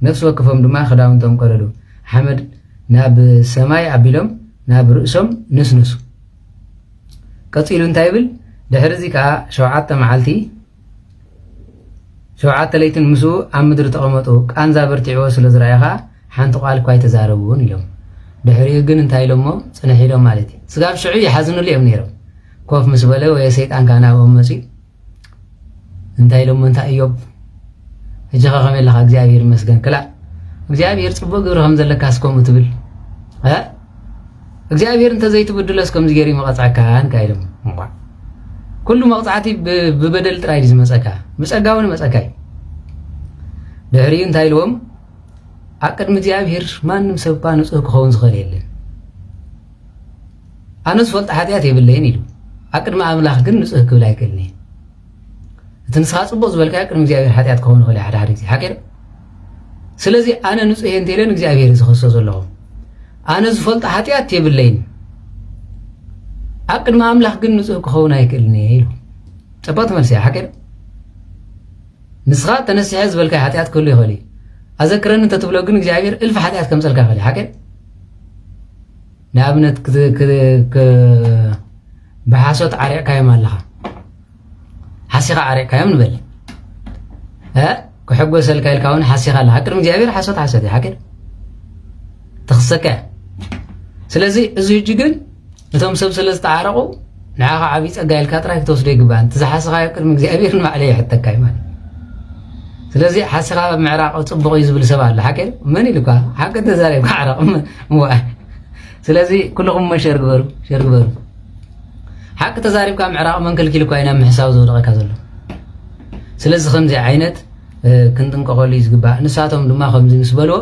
ነፍሲ ወከፎም ድማ ክዳውንቶም ቀደዱ ሓመድ ናብ ሰማይ ዓቢሎም ናብ ርእሶም ንስንሱ ቀፂሉ እንታይ ይብል ድሕሪ እዚ ከዓ 7 መዓልቲ 7 ለይትን ምስኡ ኣብ ምድሪ ተቐመጡ ቃንዛ በርቲዕዎ ስለ ዝረኣየ ከዓ ሓንቲ ቃል እኳ ኣይተዛረቡን ኢሎም ድሕሪኡ ግን እንታይ ኢሎሞ ፅንሕ ኢሎም ማለት እዩ ስጋብ ሽዑ ይሓዝኑሉ እዮም ነይሮም ኮፍ ምስ በለ ወይ ሰይጣን ከዓ ናብኦም መፂኡ እንታይ ኢሎሞ እንታይ እዮብ ሕጂ ኸ ከመይ ኣለኻ እግዚኣብሔር ይመስገን ክላ እግዚኣብሔር ፅቡቅ ግብሪ ከም ዘለካ እስከምኡ ትብል እግዚአብሔር እንተዘይትብድለስ ከምዚ ገይሩ መቐፅዓካ እንካ ኢሎም እኳ ኩሉ መቕፃዕቲ ብበደል ጥራይ ዝመፀካ ብፀጋውን መፀካይ ድሕሪኡ እንታይ ኢልዎም ኣብ ቅድሚ እግዚኣብሔር ማንም ሰብ እኳ ንፁህ ክኸውን ዝኽእል የለን ኣነ ዝፈልጦ ሓጢኣት የብለይን ኢሉ ኣብ ቅድሚ ኣምላኽ ግን ንፁህ ክብል ኣይክእልኒ እቲ ንስኻ ፅቡቅ ዝበልካ ቅድሚ እግዚኣብሔር ሓጢኣት ክኸውን ይኽእል ሓደ ሓደ ግዜ ሓቂር ስለዚ ኣነ ንፁህ እየ እንተኢለን እግዚኣብሔር ዝኸሶ ዘለኹ ኣነ ዝፈልጦ ሓጢኣት የብለይን ኣብ ቅድሚ ኣምላኽ ግን ንፁህ ክኸውን ኣይክእልኒ ኢሉ ፅቡቅ መልሲ ሓቂር ንስኻ ተነሲሐ ዝበልካ ሓጢኣት ክህሉ ይኽእል እዩ ኣዘክረኒ እንተትብሎ ግን እግዚኣብሔር እልፊ ሓጢኣት ከምፀልካ ይኽእል ሓቂር ንኣብነት ብሓሶት ዓሪቕካዮም ኣለኻ ሓሲኻ ዓሪቕካዮም ንበል ክሕጎሰልካ ኢልካ እውን ሓሲኻ ኣለኻ ቅድሚ እግዚኣብሔር ሓሶት ሓሶት እዩ ሓቂር ተኽሰካ ስለዚ እዚ ሕጂ ግን እቶም ሰብ ስለ ዝተዓረቑ ንዓኻ ዓብይ ፀጋ ኢልካ ጥራይ ክትወስዶ ይግባእ እቲ ዝሓስኻዮ ቅድሚ እግዚኣብሔር ንባዕለ ይሕተካ እዩ ማለት ስለዚ ሓሲኻ ምዕራቕ ፅቡቕ እዩ ዝብል ሰብ ኣሎ ሓቂር መን ኢሉካ ሓቂ ተዛሪብካ ዓረቕ ስለዚ ኩልኩም ሸር ግበሩ ሓቂ ተዛሪብካ ምዕራቕ መን ከልኪልካ ኢና ምሕሳብ ዝወደቐካ ዘሎ ስለዚ ከምዚ ዓይነት ክንጥንቀቐሉ እዩ ዝግባእ ንሳቶም ድማ ከምዚ ምስ በልዎ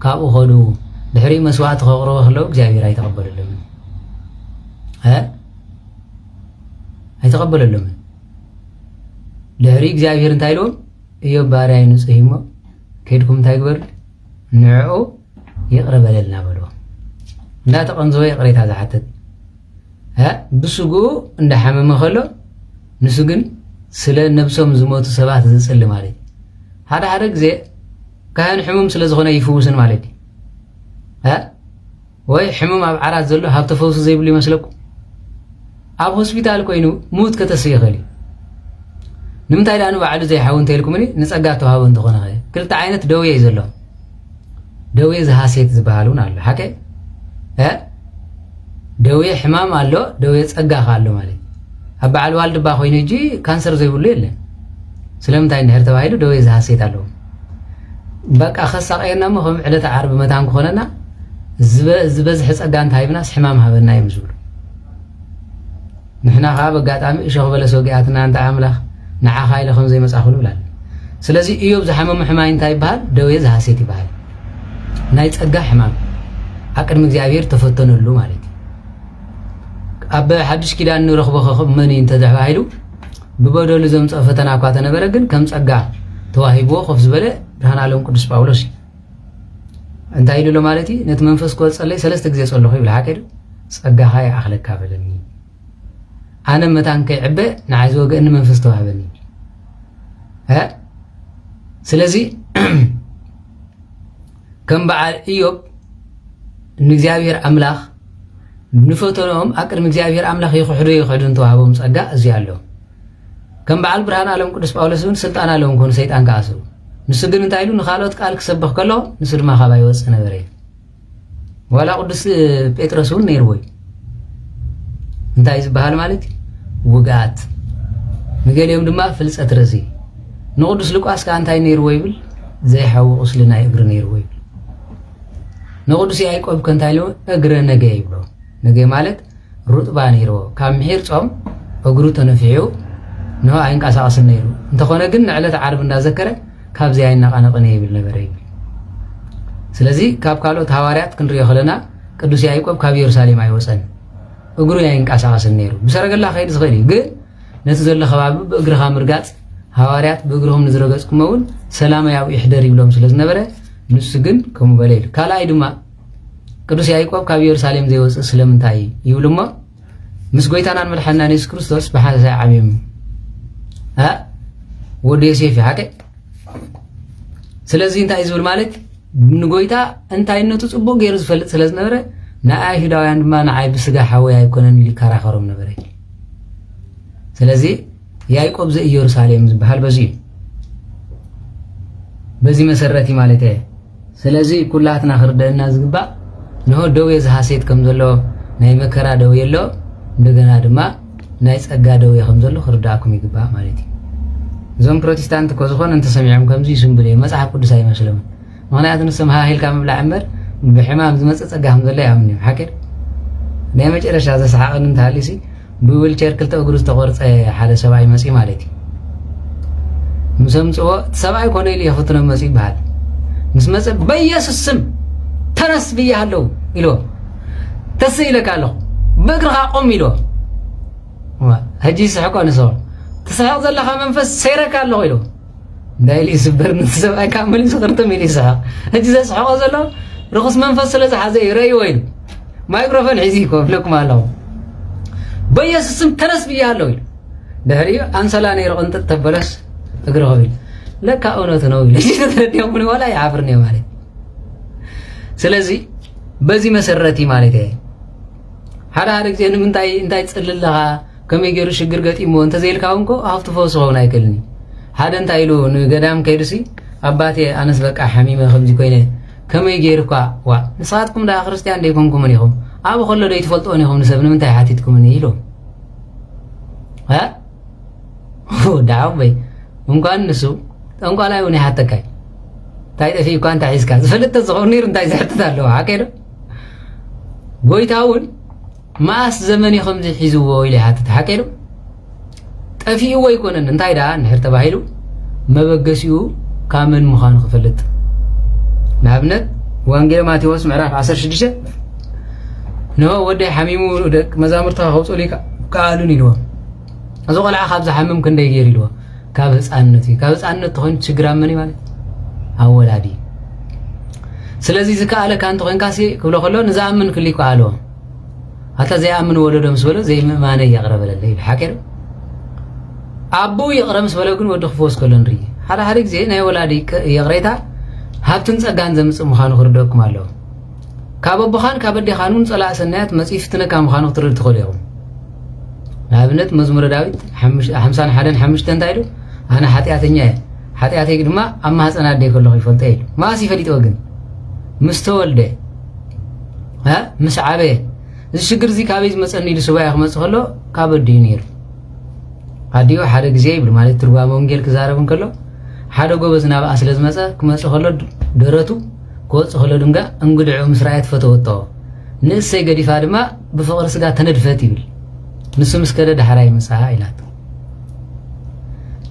ካብኡ ኸዱ ድሕሪ መስዋዕቲ ከቕርቡ ከለዉ እግዚኣብሔር ኣይተቐበለሎምን ኣይተቐበለሎምን ድሕሪ እግዚኣብሔር እንታይ ኢልዎም እዮብ ባርያይ ንፁህ እሞ ከይድኩም እንታይ ግበሩ ንዕኡ ይቕረ በለልና በልዎ እንዳተቐንዘቦ የቕሬታ ዝሓትት ብስጉኡ እንዳሓመመ ከሎ ንሱ ግን ስለ ነብሶም ዝሞቱ ሰባት ዝፅሊ ማለት እዩ ሓደ ግዜ ካህን ሕሙም ስለ ዝኾነ ይፍውስን ማለት እዩ ወይ ሕሙም ኣብ ዓራት ዘሎ ሃብተ ፈውሲ ዘይብሉ ይመስለኩም ኣብ ሆስፒታል ኮይኑ ሙት ከተስእ ይኽእል እዩ ንምንታይ ዳኣኑ ባዕሉ ዘይሓው እንተኢልኩምኒ ንፀጋ ተዋህቦ እንተኾነ ኸ ክልተ ዓይነት ደዌ እዩ ዘሎ ደዌ ዝሃሴት ዝበሃል እውን ኣሎ ሓቀ ደዌ ሕማም ኣሎ ደዌ ፀጋ ኸ ኣሎ ማለት ኣብ በዓል ዋልድባ ኮይኑ እጂ ካንሰር ዘይብሉ የለን ስለምንታይ እንድሕር ተባሂሉ ደዌ ዝሃሴት ኣለዎ በቃ ከሳቀየና ሞ ከም ዕለተ ዓርቢ መታን ክኾነና ዝበዝሐ ፀጋ እንታይ ሃብናስ ሕማም ሃበና እዮም ዝብሉ ንሕና ከዓ በጋጣሚ እሾኽ በለስ ወጊኣትና እንታይ ኣምላኽ ንዓኻ ኢለ ከም ዘይመፃኽሉ ብላል ስለዚ እዮብ ዝሓመሙ ሕማይ እንታይ ይበሃል ደዌ ዝሃሴት ይበሃል ናይ ፀጋ ሕማም ኣብ ቅድሚ እግዚኣብሔር ተፈተነሉ ማለት እዩ ኣብ ሓድሽ ኪዳን ንረኽቦ መን እዩ እንተተባሂሉ ብበደሉ ዘምፅኦ ፈተና እኳ ተነበረ ግን ከም ፀጋ ተዋሂብዎ ኮፍ ዝበለ ብርሃን ዓለም ቅዱስ ጳውሎስ እዩ እንታይ ኢሉ ሎ ማለት እዩ ነቲ መንፈስ ክወፀለይ 3 ግዜ ፀለኹ ይብል ሓቂዱ ፀጋኻ ይኣኽለካ በለኒ ኣነ መታን ከይዕበ ንዓይ ዝወግአኒ መንፈስ ተዋህበኒ ስለዚ ከም በዓል እዮብ ንእግዚኣብሔር ኣምላኽ ንፈተኖኦም ኣብ ቅድሚ እግዚኣብሔር ኣምላኽ ይኽሕዱ እንተዋህቦም ፀጋ እዚ ኣሎ ከም በዓል ብርሃን ዓለም ቅዱስ ጳውሎስ እውን ስልጣን ኣለዎም ኮኑ ሰይጣን ክኣስቡ ንሱ ግን እንታይ ኢሉ ንኻልኦት ቃል ክሰብኽ ከሎ ንሱ ድማ ካባ ይወፅእ ነበረ እዩ ዋላ ቅዱስ ጴጥሮስ እውን ነይርዎ እዩ እንታይ ዝበሃል ማለት እዩ ውግኣት ንገሊኦም ድማ ፍልፀት ርእሲ ንቅዱስ ሉቃስ ከዓ እንታይ ነይርዎ ይብል ዘይሓዊ ቁስሊ ናይ እግሪ ነይርዎ ይብል ንቅዱስ ያዕቆብ ከንታይ ኢሉ እግረ ነገ ይብሎ ነገ ማለት ሩጥባ ነይርዎ ካብ ምሒር ፆም እግሩ ተነፊሑ ንሆ ኣይንቀሳቐስን ነይሩ እንተኾነ ግን ንዕለት ዓርብ እንዳዘከረ ካብዚ ኣይነቓነቕን ይብል ነበረ ይብል ስለዚ ካብ ካልኦት ሃዋርያት ክንሪኦ ከለና ቅዱስ ያዕቆብ ካብ ኢየሩሳሌም ኣይወፀን እግሩ ኣይንቀሳቐስን ነይሩ ብሰረገላ ከይድ ዝኽእል እዩ ግን ነቲ ዘሎ ከባቢ ብእግርኻ ምርጋፅ ሃዋርያት ብእግሮም ንዝረገፅኩሞ እውን ሰላማይ ኣብኡ ይሕደር ይብሎም ስለ ዝነበረ ንሱ ግን ከምኡ በለ ኢሉ ካልኣይ ድማ ቅዱስ ያዕቆብ ካብ ኢየሩሳሌም ዘይወፅእ ስለምንታይ ይብሉ እሞ ምስ ጎይታናን መድሓኒናን ኢየሱስ ክርስቶስ ብሓሳይ ዓብዮም ወዲ ዮሴፍ እዩ ሓቀ ስለዚህ እንታይ ዝብል ማለት ንጎይታ እንታይነቱ ጽቡቅ ገይሩ ዝፈልጥ ስለዝነበረ ንኣይሁዳውያን ድማ ንዓይ ብስጋ ሓወይ ኣይኮነን ሊከራኸሮም ነበረ ስለዚህ ያዕቆብ ዘኢየሩሳሌም ዝበሃል በዚህ መሰረቲ ማለት ስለዚህ ኩላትና ክርደና ዝግባ ነው ደዌ ዝሃሴት ከም ዘሎ ናይ መከራ ደዌ የሎ እንደገና ድማ ናይ ጸጋ ደዌ ከም ዘሎ ክርዳእኩም ይግባ ማለት እዩ ዞም ፕሮቴስታንት ኮ ዝኾነ እንተ ሰሚዖም ከምዚ ይስምብል መጽሓፍ ቅዱስ አይመስልም ምክንያቱ ንስምሃ ሂልካ ምብላዕ እምበር ብሕማም ዝመጽእ ጸጋ ከም ዘሎ ያምን ሓቂር ናይ መጨረሻ ዘሰሓቅን እንታሃሊሲ ብዊልቸር ክልተ እግሩ ዝተቆርፀ ሓደ ሰብኣይ መጺ ማለት እዩ ምሰምጽኦ ሰብኣይ ኮነ ኢሉ ይኽትኖ መጺ ይበሃል ምስ መጽ በኢየሱስ ስም ተነስ ብያለሁ ኢሎ ተስኢለካ ኣለኹ በእግርኻ ቆም ኢሎ ሕጂ ይስሕቆ ንሰው تسحق زلها منفس سيرك الله إلو دايلي سبرن سبعي كامل سخرتم إلي سحق هجي سحق زلها رخص منفس لازم حزي رأي وين مايكروفون عزيكو فلكم الله بيس اسم تنس بيها الله إلو دهري أنسلاني رغن تتبلس أقرأه إلو لك أونو تنوي لجي تتردي أمني ولا يعبرني مالي سلازي بزي مسرتي مالي تاي حالا حالك زي انو انتاي تسأل لها كم يجرو شجر قتي مو أنت زي الكاونكو هافت فوس هون أيكلني هذا أنت أيلو نقدام كيرسي أباتي أنا سبك أحمي خمسي كوينه كم يجرو كوا وا نصاتكم ده آخر استيان ديكم كمنيهم أبو خلوا ده يتفلتونيهم نسبنا من تحاتيتكم منيلو ها هو دعوة بي ممكن نسو أنكو على يوني حتى كاي تايد في كان تعيس كاز فلت تزغونير أنت زهرت تالو هكذا بويتاون ماس زمني خمس حزوه ويلي حتى تحكيلو تفيه ويكون ان انتاي دا نحر تباهيلو ما بقسيو كامن مخان خفلت نابنت وانجيل ماتيوس معراف 16 نو ودي حميمو ودك مزامرتها خوصو ليك قالون يلوا ازو قلعه خابز حمم كندي يير يلوا كاب حصانتي تخون چغرامني مالك اولادي سلازي زكاله كان تخون كاسي كبلو خلو نزامن كليكو قالو حتى زي أمن ولدهم سوله زي ما أنا يقرب لله حكير أبو يقرب سوله يكون ودخ فوس كلن ري هذا هريك زي ناي ولادي يقريتها هابتنس أجان زمس مخانو خردوك ماله كابو بخان كابدي خانون صلاة سنات مسيفتنا كام خانو ترد تخليهم نابنت مزمور داود حمسان حدن حمش تنتايلو أنا حتياتي قدما أما حسنا دي كله يفلتايل ما سيفليت وجن مستول ده ها مسعبه الشجر زي كابيز مثلا يدي سواء خمس خلو كابر دينير هاديو حرق زي بالمالك تربا مونجيل كزاربن كله حرقو بزناب أسلز مثلا كمس خلو درتو كوت خلو دمجا انقدعو مسرعيت فتوتو نسي قدي فادما بفقر سقا تندفتي بل نسو مسكدة دحراي مساها إلات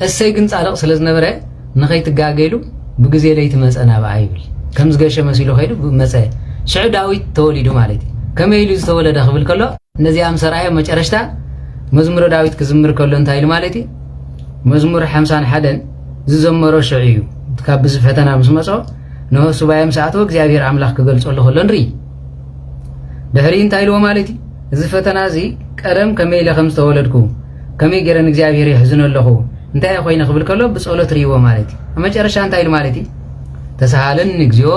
السي قنص عرق سلز نبرا نخيت قاقيلو بقزي ليت مسأنا بعيبل كمز قاشا مسيلو خيلو بمسا شعو داويت توليدو مالتي كم يلوز تولد خبل كله نزي أم سرايا مجرشتا مزمور داويد كزمر كله انتايل مالتي مزمور حمسان حدن زمرو شعيو تكابز فتنا مسمصو نو سبايم ساعتو እግዚአብሔር አምላክ ከገልጾ ለሆለን ሪ ደህሪን ታይልዎ مالتي እዚ ፈተና እዚ ቀደም ከመይ ለኸምስ ተወለድኩ ከመይ ገረን እግዚአብሔር ይሕዝነ ለኹ እንታይ ኮይነ خبل كله بصلوت ريو مالتي መጨረሻ እንታይል مالتي ተሳሃለን እግዚኦ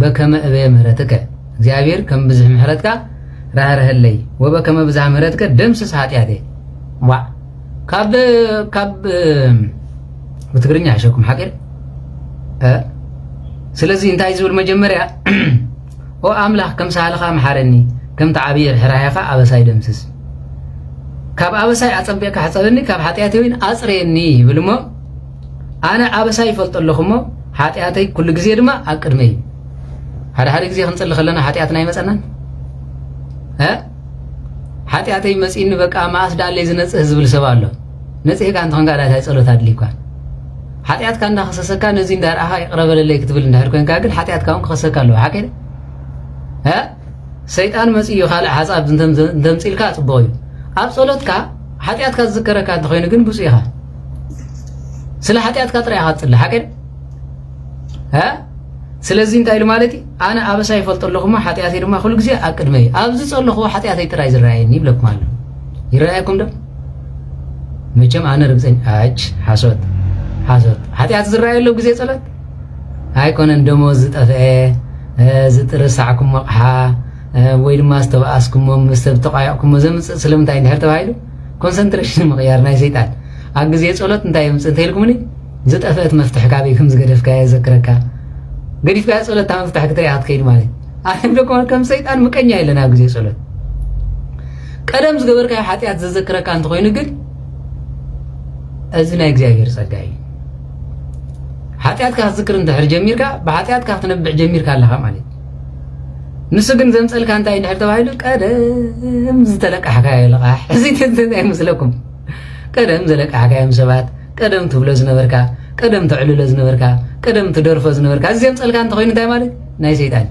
በከመ እበ ምህረትከ እግዚአብሔር ከም ብዝሕ ምሕረትካ ራህረህለይ ወበከመ ብዝሕ ምሕረትከ ደምስስ ኃጢአተይ ዋ ካብ በትግርኛ አሸኩም ሐቂር ስለዚህ እንታይ ዝብል መጀመርያ ኦ አምላኽ ከም ሳልኻ መሐረኒ ከም ተዓብየ ሕራያኻ አበሳይ ደምስስ ካብ አበሳይ አጸብየካ ሐጸበኒ ካብ ኃጢአተይ ወይን አጽሬኒ ይብልሞ አነ አበሳይ ይፈልጠለኹሞ ኃጢአተይ ኩሉ ግዜ ድማ አቅድመይ هذا هذا زي خنصل خلنا حاتياتنا يمسنان ها حاتياتي مسئين بقى ما أسدال لي زنص حزب السبالو نصح كان تخن قاعد هاي صلوت ادليكوا حاتيات كان خصصكا نزين دار اها يقرب لي كتبل اندهر كون كاغل حاتيات كان خصصكالو حاكي ها شيطان مسئيو خال حساب دمصيلكا صبوي اب صلوتكا حاتياتكا ذكركا تخين ግን ብዙይኻ ስለ حاتياتكا ጥራይኻ ጽለ حاكي ها ስለዚህ እንታይ ማለቲ አነ አበሳይ ፈልጠለኹማ ኃጢአተይ ድማ ሁሉ ግዜ አቅድመይ ኣብዚ ጸለኹ ኃጢአተይ ጥራይ ዝራየኒ ይብለኩም አለ ይራያኩም ደም መቼም አነ ርግፀኝ አጅ ሐሰት ኃጢአት ዝራየለው ግዜ ጸሎት ኣይኮነን ደሞዝ ዝጠፍአ ዝጥርሳዕኩም መቕሓ ወይ ድማ ዝተበኣስኩሞ ምስ ሰብ ተቃያዕኩሞ ዘምፅእ ስለምንታይ እንድሕር ተባሂሉ ኮንሰንትሬሽን ምቕያር ናይ ሰይጣን ኣብ ግዜ ጸሎት እንታይ የምፅእ እንተይልኩምኒ ዝጠፍአት መፍትሕ ካበይ ከም ዝገደፍካዮ ዘክረካ ገዲፍካ ጸሎት ኣብ መፍትሕ ክትሪኣ ክትከይድ ማለት ኣነ ብለኩም ከም ሰይጣን ምቀኛ የለን ኣብ ግዜ ጸሎት ቀደም ዝገበርካዮ ሓጢኣት ዘዘክረካ እንተኮይኑ ግን እዚ ናይ እግዚኣብሔር ጸጋ እዩ ሓጢኣትካ ክትዝክር እንድሕር ጀሚርካ ብሓጢኣትካ ክትነብዕ ጀሚርካ ኣለኻ ማለት ንሱ ግን ዘምፀልካ እንታይ እንድሕር ተባሂሉ ቀደም ዝተለቃሕካዮ ልቓሕ እዚ እንታይ ይመስለኩም ቀደም ዘለቃሕካዮም ሰባት ቀደም ትብሎ ዝነበርካ ቀደም ትዕልሎ ዝነበርካ ቀደም ትደርፎ ዝነበርካ እዚ ዘምፀልካ እንተኮይኑ እንታይ ማለት ናይ ሰይጣን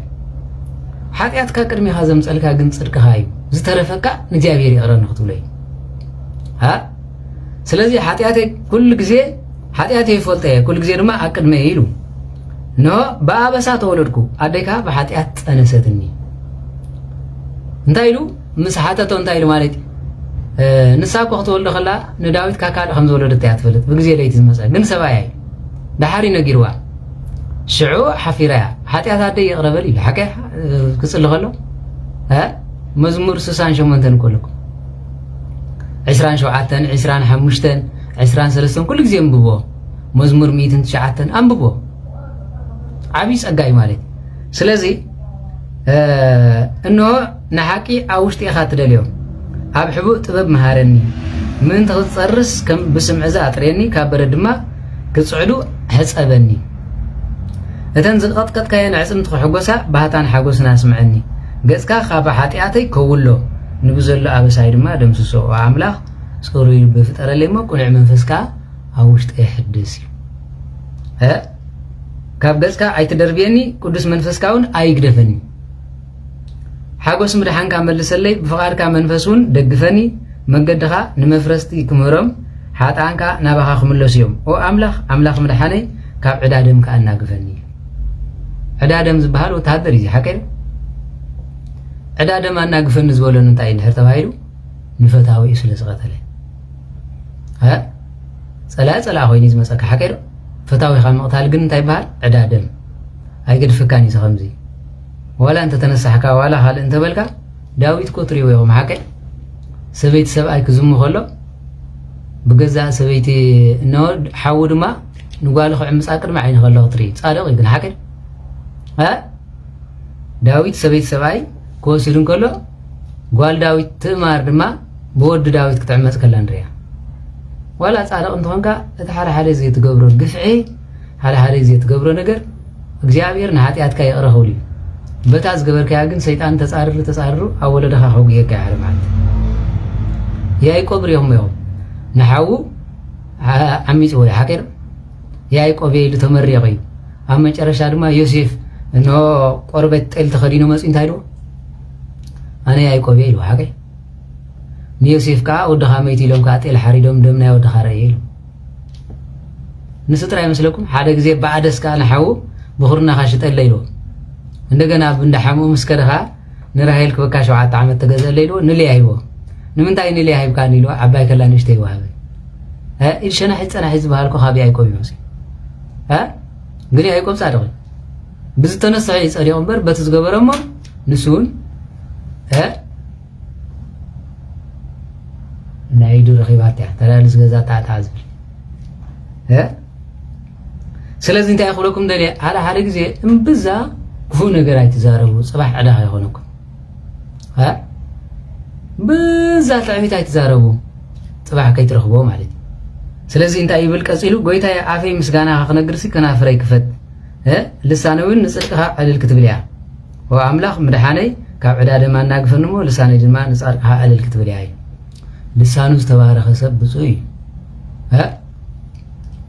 ሓጢኣትካ ቅድሚኻ ዘምፀልካ ግን ጽድቅኻ እዩ ዝተረፈካ ንእግዚኣብሔር ይቕረኒ ክትብሎ እዩ ስለዚ ሓጢኣተይ ኩሉ ግዜ ሓጢኣተይ ይፈልጦ እየ ኩሉ ግዜ ድማ ኣብ ቅድመ ኢሉ ኖ ብኣበሳ ተወለድኩ ኣደይካ ብሓጢኣት ፀነሰትኒ እንታይ ኢሉ ምስ ሓተቶ እንታይ ኢሉ ማለት ንሳ እኮ ክትወልዶ ከላ ንዳዊት ካካልእ ከም ዝወለደት እያ ትፈልጥ ብግዜ ለይቲ ዝመፀ ግን ሰብኣያ እዩ ዳሓሪ ነጊርዋ ሽዑ ሓፊራ እያ ሓጢኣት ኣደይ የቕረበል ኢሉ ሓቀ ክፅሊ ከሎ መዝሙር 68 ንኮለኩም 27 25 23 ኩሉ ግዜ አንብቦ መዝሙር 109 አንብቦ ዓብይ ጸጋ እዩ ማለት ስለዚ እንሆ ንሓቂ ኣብ ውሽጢ ኢኻ ትደልዮ ኣብ ሕቡእ ጥበብ መሃረኒ ምእንቲ ክትፀርስ ከም ብስምዕዛ ኣጥርየኒ ካብ በረድ ድማ ክፅዕዱ ሕፀበኒ እተን ዝቐጥቀጥካየን ኣዕፅምቲ ክሕጎሳ ባህታን ሓጎስና ስምዐኒ ገጽካ ካብ ሓጢኣተይ ከውሎ ንብዘሎ ኣበሳይ ድማ ደምስሶ ኣምላኽ ጽሩይ ብፍጠረለይ ሞ ቁኑዕ መንፈስካ ኣብ ውሽጢ ይሕድስ እዩ ካብ ገጽካ ኣይትደርብየኒ ቅዱስ መንፈስካ እውን ኣይግደፈኒ ሓጎስ ምድሓንካ መልሰለይ ብፍቓድካ መንፈስ እውን ደግፈኒ መንገድኻ ንመፍረስቲ ክምህሮም ሓጣንካ ናባኻ ክምለሱ እዮም ኦ ኣምላኽ ኣምላኽ ምድሓነይ ካብ ዕዳደም ከዓ እናግፈኒ ዕዳደም ዝበሃል ወታሃደር እዩ ሓቀይ ዕዳደም እናግፈኒ ዝበሎን እንታይ እንድሕር ተባሂሉ ንፈታዊ እዩ ስለ ዝቐተለ ፀላ ኮይኑ ዝመፀካ ሓቀይ ዶ ፈታዊኻ ምቕታል ግን እንታይ ይበሃል ዕዳደም ኣይገድፍካን እዩ ከምዚ ዋላ እንተ ተነሳሕካ ዋላ ካልእ እንተበልካ ዳዊት ኮ ትሪእዎ ኢኹም ሓቀይ ሰበይቲ ሰብኣይ ክዝሙ ከሎ ብገዛእ ሰበይቲ እነሆ ሓዊ ድማ ንጓሉ ክዕምፃ ቅድሚ ዓይኒ ከለኹ ትርኢ ፃድቕ እዩ ግን ሓቀይ ዳዊት ሰበይቲ ሰብኣይ ክወስድ እንከሎ ጓል ዳዊት ትእማር ድማ ብወዲ ዳዊት ክትዕመፅ ከላ ንሪያ ዋላ ጻድቕ እንትኾንካ እቲ ሓደ ግዜ ትገብሮ ግፍዒ ሓደ ግዜ ትገብሮ ነገር እግዚኣብሔር ንሓጢኣትካ ይቕረ ክብል እዩ በታ ዝገበርካያ ግን ሰይጣን ተጻርሩ ኣብ ወለደኻ ከጉየካ ይሓር ማለት ያዕቆብ ሪኦም እዮም ንሓዉ ዓሚፅዎ እዩ ሓቀይ ያዕቆብ ኢሉ ተመሪቑ እዩ ኣብ መጨረሻ ድማ ዮሴፍ እንሆ ቆርበት ጤል ተኸዲኑ መፅኡ እንታይ ኢልዎ ኣነ ያዕቆብ ኢሉ ሓቀይ ንዮሴፍ ከዓ ወድኻ መይቲ ኢሎም ከዓ ጤል ሓሪዶም ደም ናይ ወድኻ ረእየ ኢሉ ንሱ ጥራይ ይመስለኩም ሓደ ግዜ ባዕደስ ከዓ ንሓዉ ብኹርናኻ ሽጠለ ኢልዎ እንደገና ብንዳሓምኡ ምስ ከደኻ ንራሄል ክበካ 7 ዓመት ተገዘአለ ኢልዎ ንልያ ሂቦ ንምንታይ ንልያ ሂብካኒ ኢልዎ ዓባይ ከላ ንሽተ ይወሃበ ኢድ ሸናሒት ፀናሒት ዝበሃል ኮ ካብ ያዕቆብ ይመስል ግን ያዕቆብ ጻድቕ ብዝተነስሐ ይጸሪቑ እምበር በቲ ዝገበረ እሞ ንሱ እውን ናይ ኢዱ ረኺባት እያ ተላልስ ገዛ ታዕታ ዝብል ስለዚ እንታይ ይኽብለኩም ደልየ ሓደ ግዜ እምብዛ ክፉእ ነገር ኣይትዛረቡ ፅባሕ ዕዳኻ ይኾነኩም ብዛ ጥዕሚት ኣይትዛረቡ ፅባሕ ከይትረኽቦ ማለት እዩ ስለዚ እንታይ ይብል ቀፂሉ ጎይታየ ኣፈይ ምስጋናኻ ክነግርሲ ከናፍረይ ክፈት ልሳነ እውን ንፅድቅኻ ዕልል ክትብል እያ ወኣምላኽ ምድሓነይ ካብ ዕዳደማ እናግፈኒ እሞ ልሳነይ ድማ ንፃድቅኻ ዕልል ክትብል እያ እዩ ልሳኑ ዝተባረኸ ሰብ ብፁዕ እዩ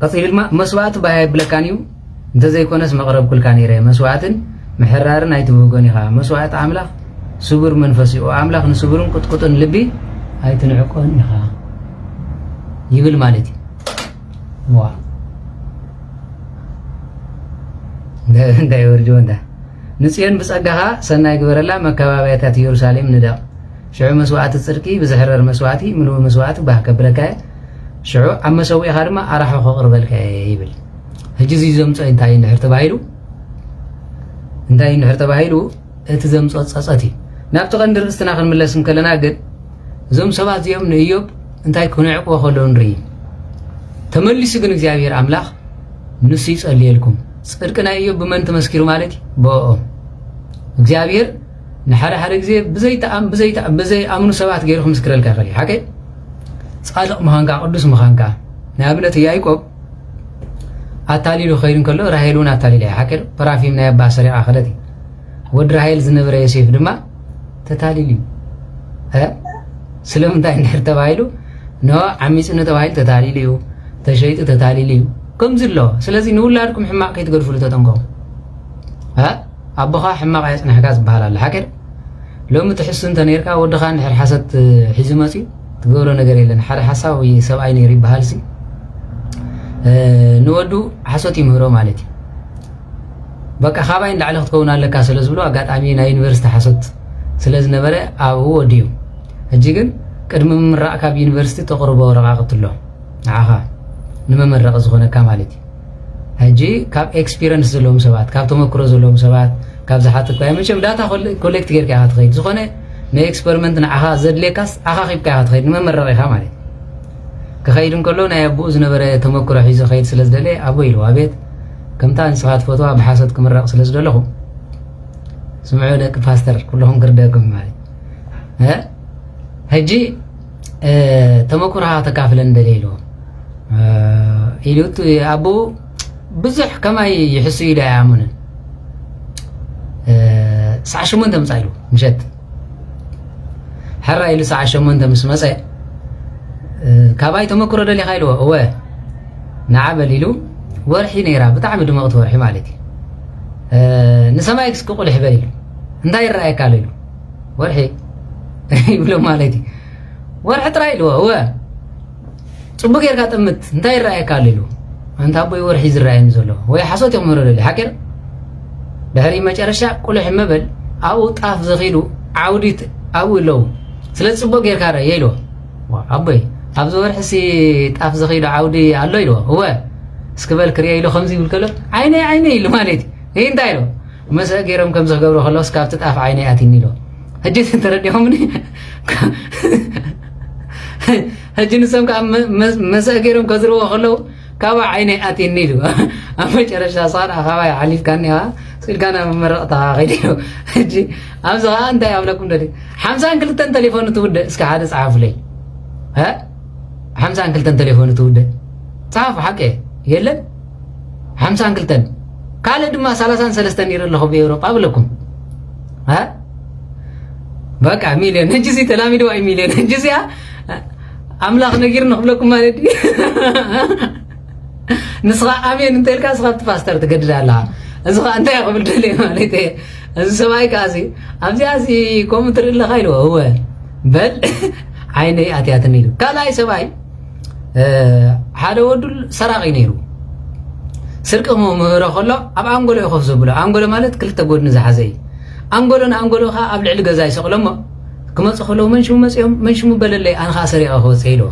ቀፂሉ ድማ መስዋዕቲ ባያ ይብለካን እዩ እንተዘይኮነስ መቕረብ ኩልካ ነይረ መስዋዕትን ምሕራርን ኣይትብህጎን ኢኻ መስዋዕቲ ኣምላኽ ስቡር መንፈስ እዩ ኣምላኽ ንስቡርን ቁጥቁጥን ልቢ ኣይትንዕቆን ኢኻ ይብል ማለት እዩ እንታይ ወርጆ እንታ ንጽዮን ብጸጋኻ ሰናይ ግበረላ መከባብያታት ኢየሩሳሌም ንደቕ ሽዑ መስዋዕቲ ጽድቂ ብዝሕረር መስዋዕቲ ምሉእ መስዋዕቲ ባህ ከብለካ ሽዑ ኣብ መሰዊእኻ ድማ ኣራሖ ከቕርበልካ ይብል ሕጂ እዚ ዘምፅኦ እንታይ እንድሕር ተባሂሉ እንታይ ንድሕር ተባሂሉ እቲ ዘምፅኦ ፀፀት እዩ ናብቲ ቀንዲ ርእስትና ክንምለስ ከለና ግን እዞም ሰባት እዚኦም ንኢዮብ እንታይ ክነዕቅቦ ከለዉ ንርኢ ተመሊሱ ግን እግዚአብሔር አምላኽ ንሱ ይጸልየልኩም ጽድቅ ናይ ኢዮብ ብመን ተመስኪሩ ማለት በኦም እግዚአብሔር ንሓደ ግዜ ብዘይ አምኑ ሰባት ገይሩ ምስክረልካ ይኽእል ሓቀ ጻድቕ ምዃንካ ቅዱስ ምዃንካ ንኣብነት ያዕቆብ ኣታሊሉ ኸይድ እንከሎ ራሄል እውን ኣታሊላ ሓቀ ፐራፊም ናይ ኣባ ሰሪቓ ኸለት ወዲ ራሄል ዝነበረ ዮሴፍ ድማ ተታሊሉ ስለምንታይ እንድሕር ተባሂሉ ኖ ዓሚፅነ ተባሂሉ ተታሊሉ እዩ ተሸይጡ ተታሊሉ እዩ ከምዚ ኣሎ ስለዚ ንውላድኩም ሕማቕ ከይትገድፍሉ ተጠንቀቑ ኣቦኻ ሕማቕ ኣየፅንሕካ ዝበሃል ኣሎ ሓቀ ሎሚ ትሕሱ እንተነርካ ወድኻ ንድሕር ሓሰት ሒዙ መፅኡ ትገብሮ ነገር የለን ሓደ ሓሳብ ሰብኣይ ነይሩ ይበሃል ሲ ንወዱ ሓሶት ይምህሮ ማለት እዩ በቃ ካባይ እንዳዕለ ክትከውን ኣለካ ስለ ዝብሎ ኣጋጣሚ ናይ ዩኒቨርሲቲ ሓሶት ስለ ዝነበረ ኣብኡ ወዲዩ ሕጂ ግን ቅድሚ ምምራቕ ካብ ዩኒቨርሲቲ ተቕርቦ ረቓቕት ኣሎ ንዓኻ ንመመረቕ ዝኾነካ ማለት እዩ ሕጂ ካብ ኤክስፒሪየንስ ዘለዎም ሰባት ካብ ተመክሮ ዘለዎም ሰባት ካብ ዝሓትት ባይ መቸም ዳታ ኮሌክት ጌርካ ኢኻ ትኸይድ ዝኾነ ንኤክስፐሪመንት ንዓኻ ዘድልየካስ ዓኻ ኺብካ ኢኻ ትኸይድ ንመመረቕ ኢኻ ማለት ክኸይድ እንከሎ ናይ ኣቦኡ ዝነበረ ተመክሮ ሒዙ ኸይድ ስለ ዝደለየ ኣቦ ኢሉ ኣቤት ከምታ ንስኻ ትፈትዋ ብሓሶት ክምረቕ ስለ ዝደለኹ ስምዑ ደቂ ፓስተር ኩልኹም ክርደአኩም ማለት ሕጂ ተመክሮኻ ተካፍለን ደልየ ኢልዎ ኢሉት ኣቦኡ ብዙሕ ከማይ ይሕሱ ኢሉ ኣይኣምንን 98 ምፃ ኢሉ ምሸት ሕራ ኢሉ 98 ምስ መፀ ካባይ ተመክሮ ደሊኻ ኢልዎ እወ ንዓበል ኢሉ ወርሒ ነይራ ብጣዕሚ ድመቕቲ ወርሒ ማለት እዩ ንሰማይ ክስክቁልሕ በል ኢሉ እንታይ ይረኣየካ ኣሎ ኢሉ ወርሒ ይብሎ ማለት እዩ ወርሒ ጥራይ ኢልዎ እወ ጽቡቅ ጌርካ ጥምት እንታይ ይረኣየካ ኣሎ ኢሉ አንተ አቦይ ወርሒ ዝረኣየኒ ዘሎ ወይ ሓሶት ይኽምሮ ደሊ ሓቂር ድሕሪ መጨረሻ ቁልሕ መበል ኣብኡ ጣፍ ዘኺሉ ዓውዲት ኣብኡ ኣለዉ ስለ ጽቡቅ ጌርካ ረአየ ኢልዎ ኣቦይ ኣብዚ ወርሒ ሲ ጣፍ ዘኺሉ ዓውዲ ኣሎ ኢልዎ እወ እስክበል ክሪአ ኢሉ ከምዚ ይብል ከሎ ዓይነይ ኢሉ ማለት እዩ እንታይ ኢሎ መስአ ገይሮም ከምዚ ክገብሮ ከለስ ካብቲ ጣፍ ዓይነይ ኣትኒ ኢሎ ሕጂ ተረዲኹምኒ ሕጂ ንሶም ከዓ መስአ ገይሮም ከዝርዎ ከለዉ ካባ ዓይነይ ኣትኒ ኢሉ ኣብ መጨረሻ ሳር ኣኻባይ ዓሊፍካኒ ስኢልካ ናብ መመረቕትኻ ኸይድ ኢሉ ሕጂ ኣብዚ ከዓ እንታይ ኣብለኩም ደሊ 52 ቴሌፎን ትውድእ እስከ ሓደ ፀሓፉለይ 52 ቴሌፎን ትውድእ ፀሓፉ ሓቀ የለን 52 ካልእ ድማ 33 ነይሩ ኣለኹ ብኤውሮጳ ኣብለኩም በቃ ሚልዮን ሕጂ ሲ ተላሚድዋ እዩ ሚልዮን ሕጂ እዚኣ ኣምላኽ ነጊር ንኽብለኩም ማለት እዩ ንስኻ ኣሜን እንተኢልካ ስኻ ፓስተር ትገድል ኣለኻ እዚ ኸ እንታይ ክብል ደልየ ማለት እየ እዚ ሰብኣይ ከዓ ሲ ኣብዚኣ ሲ ከምኡ ትርኢ ኣለኻ ኢልዎ እወ በል ዓይነይ ኣትያትኒ ኢሉ ካልኣይ ሰብኣይ ሓደ ወዱ ሰራቂ ነይሩ ስርቂ ምህሮ ከሎ ኣብ ኣንጎሎ ይኸፍ ዘብሎ ኣንጎሎ ማለት ክልተ ጎድኒ ዝሓዘ እዩ ኣንጎሎ ንኣንጎሎ ኸ ኣብ ልዕሊ ገዛ ይሰቕሎ እሞ ክመፁ ከለዉ መንሽሙ መፅኦም መንሽሙ በለለይ ኣነ ኸ ሰሪቐ ክወፅእ ኢልዎ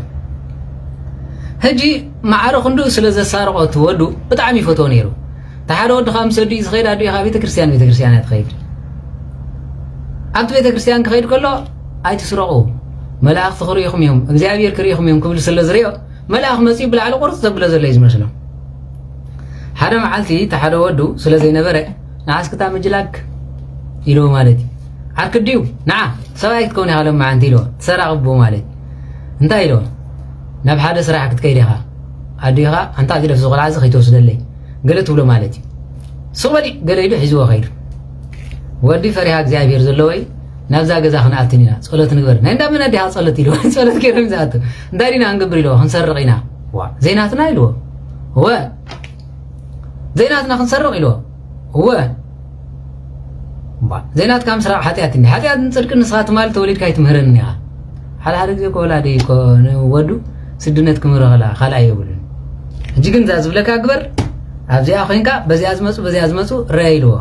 ሕጂ ማዕረ ክንዱ ስለ ዘሳርቆ ትወዱ ብጣዕሚ ይፈትዎ ነይሩ እቲ ሓደ ወድኻ ምስ ወዲኡ ዝኸይድ ኣዶ ኢኻ ቤተክርስትያን እያ ትኸይድ ኣብቲ ቤተክርስትያን ክኸይድ ከሎ ኣይትስረቑ መላእኽቲ ክርኢኹም እዮም እግዚኣብሔር ክርኢኹም እዮም ክብል ስለ ዝርኦ መልኣኽ መፂኡ ብላዕሊ ቁርፅ ዘብሎ ዘሎ እዩ ዝመስሎም ሓደ መዓልቲ እቲ ሓደ ወዱ ስለ ዘይነበረ ንዓስክታ ምጅላግ ኢልዎ ማለት እዩ ዓርክ ድዩ ንዓ ሰብኣይ ክትከውን ኢኻ ሎም መዓንቲ ኢልዎ ትሰራቕቦ ማለት እንታይ ኢልዎ ናብ ሓደ ስራሕ ክትከይድ ኢኻ ኣዲኻ ኣንታ ግደፍ ዝቆልዓ እዚ ከይተወስደለይ ገለ ትብሎ ማለት እዩ ስቕበል ገለ ኢሉ ሒዝዎ ኸይዱ ወዲ ፈሪሃ እግዚኣብሔር ዘለዎ እዩ ናብዛ ገዛ ክንኣትን ኢና ጸሎት ንግበር ናይ እንዳመን ኣዲኻ ጸሎት ኢልዎ ጸሎት ገይሮም ዝኣቱ እንታይ ዲና ክንገብር ኢልዎ ክንሰርቕ ኢና ዘይናትና ኢልዎ እወ ዘይናትና ክንሰርቕ ኢልዎ እወ ዘይናትካ ምስራቕ ሓጢኣት እኒ ሓጢኣት ንፅድቂ ንስኻ ትማል ተወሊድካ ይትምህረኒ ኢኻ ሓደ ግዜ ኮወላዲ ወዱ ስድነት ክምህሮ ከላ ካልኣይ የብሉን ሕጂ ግን እዛ ዝብለካ ግበር ኣብዚኣ ኮይንካ በዚኣ ዝመፁ ረአ ኢልዎ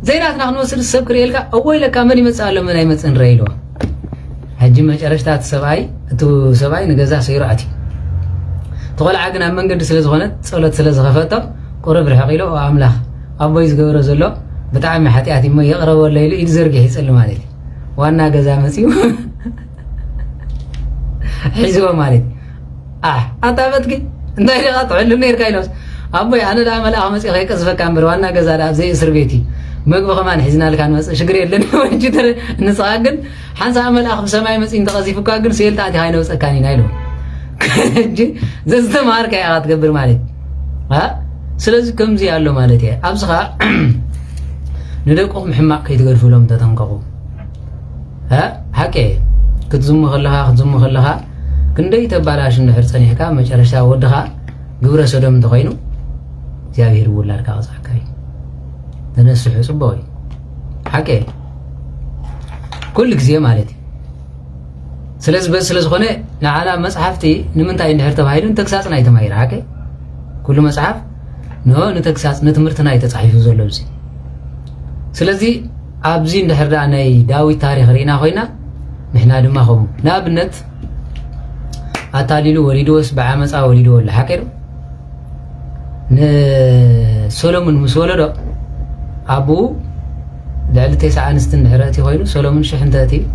ዘይናትና ክንወስድ ሰብ ክርእየልካ እወይ ለካ መን ይመፅእ ኣሎ መን ኣይመፅእን ረአ ኢልዎ ሕጂ መጨረሽታ እቲ ሰብኣይ ንገዛ ሰይሩ ኣትዩ ተቆልዓ ግን ኣብ መንገዲ ስለ ዝኾነት ጸሎት ስለ ዝኸፈቶ قرب الحقيلو أملاخ أبوي زجور زلوا بتعمل حتى ما يقرب ولا يزرق يسأل مالي وأنا جزا مسيو حزوا مالي أتابتك أنت اللي قاطع اللي نير كايلوس أبوي أنا لا أمل أمس يخيك أسفك أمبر وأنا جزا لا زي إسر بيتي مقبل كمان حزنا لك أنا شكري لنا وجدر نساقن حنس أمل أخذ سماي مس إنت قصيف كاقن سيل تعدي هاي نوس أكاني نايلو زست مارك يا عاد قبر مالي ها سلازي كم زي قالوا مالتي أبصخا ندقوا محمق كي تقرفوا لهم تتنققوا ها حكي كتزم خلها خزم خلها كندي تبالاش النحر صنيحكا مجرشا ودها ግብረ ሰዶም ተኮይኑ እግዚአብሔር ወላድካ አጻካይ ተነስሑ ጽቦይ ሐቄ ኩል ግዜ ማለት ስለዚህ ሆነ ንዓላ መጽሐፍቲ ንምንታይ እንድሕር ተባሂሉን ተግሳጽና ይተማይራ ሐቄ ኩሉ መጽሐፍ ንተግሳጽ ንትምህርትና ይተጻሒፉ ዘሎ እዚ ስለዚህ ኣብዚ እንድሕር ናይ ዳዊት ታሪኽ ሪና ኮይና ንሕና ድማ ኸሙ ንኣብነት ኣታሊሉ ወሊዶስ ብዓመፃ ወሊዶ ወላ ሐቄ سولومون مسولدو أبو دعلت تسعة أنستن حراتي خيلو سولومون شحنتاتي